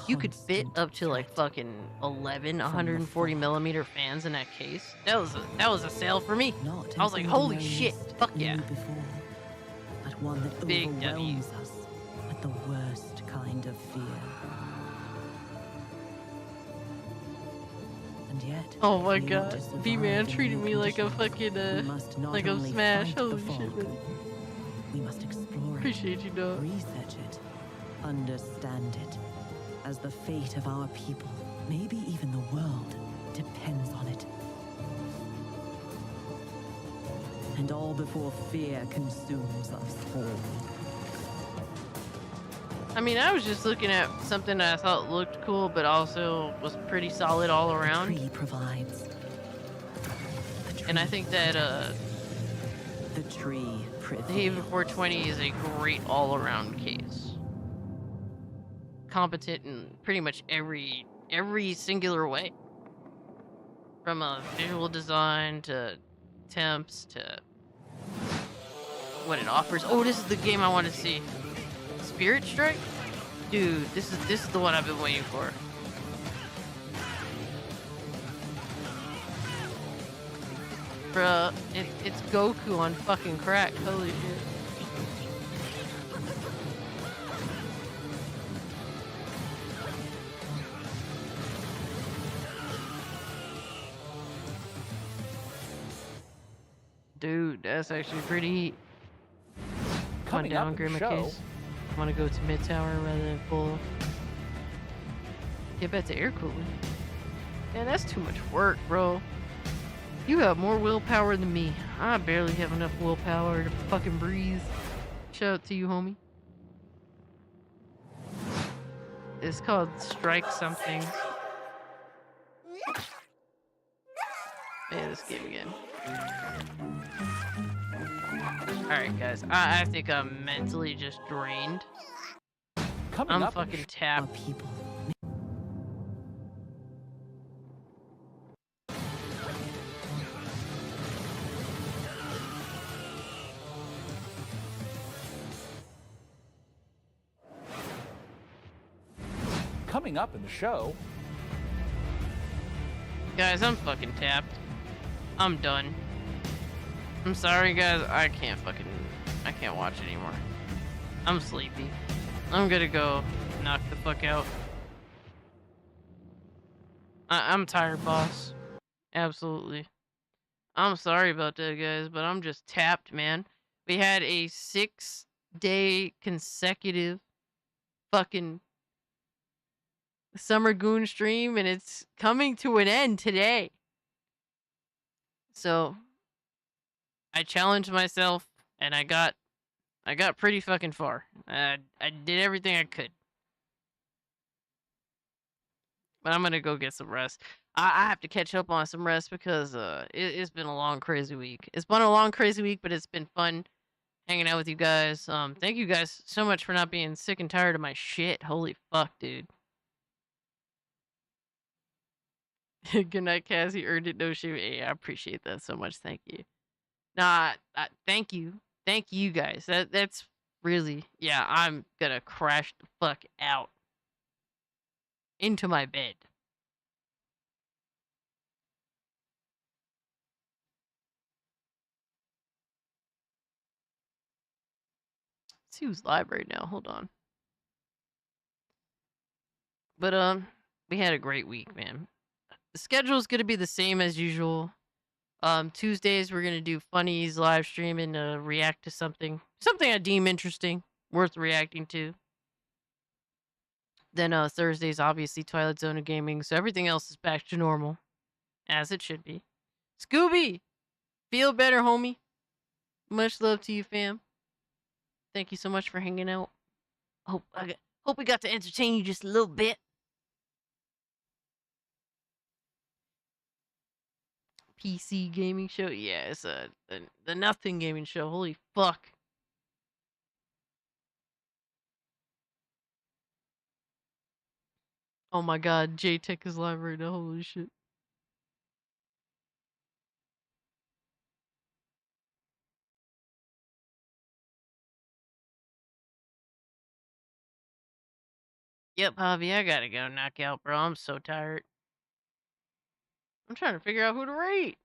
you could fit up to like fucking 11 140 millimeter fans in that case. That was a sale for me. I was like, holy shit, fuck yeah. But one that Big overwhelms us with the worst kind of fear. And yet, Oh my in order god, to survive B-Man in treated new me like a conditions, fucking, we must not like a only Smash. fight the Holy shit, fog, man. we must explore Appreciate you, dog. research it, understand it, as the fate of our people, maybe even the world, depends on it. And all before fear consumes us all. I mean, I was just looking at something that I thought looked cool, but also was pretty solid all around. The tree provides. And I think that the tree the Haven 420 is a great all-around case. Competent in pretty much every singular way. From a visual design to temps to what it offers. Oh, this is the game I want to see. Spirit Strike? Dude, this is the one I've been waiting for. Bruh, it's Goku on fucking crack. Holy shit. Dude, that's actually pretty heat. Come on Coming down, up in the Grimmer show. Case. I want to go to mid tower rather than full. Get back to air cooling. Man, that's too much work, bro. You have more willpower than me. I barely have enough willpower to fucking breathe. Shout out to you, homie. It's called Strike Something. Man, this game again. Alright, guys. I think I'm mentally just drained. I'm up in fucking tapped. Coming up in the show, Guys, I'm fucking tapped. I'm done. I'm sorry, guys. I can't watch anymore. I'm sleepy. I'm gonna go knock the fuck out. I'm tired, boss. Absolutely. I'm sorry about that, guys, but I'm just tapped, man. We had a 6-day consecutive fucking Summer Goon stream, and it's coming to an end today. So I challenged myself, and I got pretty fucking far. I did everything I could. But I'm gonna go get some rest. I have to catch up on some rest because it's been a long, crazy week. It's been a long, crazy week, but it's been fun hanging out with you guys. Thank you guys so much for not being sick and tired of my shit. Holy fuck, dude. Good night, Cassie. Earned it, no shame. Hey, I appreciate that so much. Thank you. Nah, thank you. Thank you guys. That's really, yeah, I'm gonna crash the fuck out into my bed. Let's see who's live right now. Hold on. But we had a great week, man. The schedule is gonna be the same as usual. Tuesdays we're gonna do funnies live stream and react to something I deem interesting, worth reacting to. Then Thursdays obviously Twilight Zone of Gaming, so everything else is back to normal, as it should be. Scooby, feel better, homie. Much love to you, fam. Thank you so much for hanging out. Hope we got to entertain you just a little bit. PC gaming show? Yeah, it's the Nothing gaming show. Holy fuck. Oh my god, J-Tech is live right now. Holy shit. Yep, Javi, I gotta go knock out, bro. I'm so tired. I'm trying to figure out who to rate.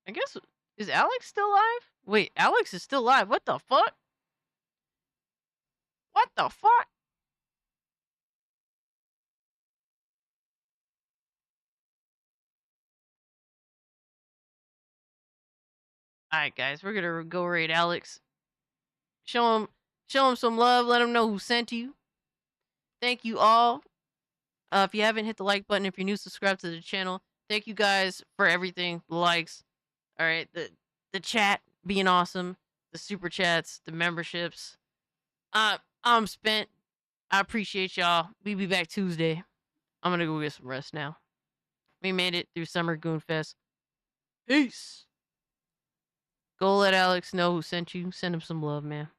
I guess, is Alex still alive? Wait, Alex is still alive. What the fuck? What the fuck? Alright, guys, we're gonna go raid Alex. Show him some love. Let him know who sent you. Thank you all. If you haven't hit the like button, if you're new, subscribe to the channel. Thank you guys for everything. The likes. All right, the chat being awesome, the super chats, the memberships. I'm spent. I appreciate y'all. We'll be back Tuesday. I'm gonna go get some rest now. We made it through Summer Goon Fest. Peace. Go let Alex know who sent you. Send him some love, man.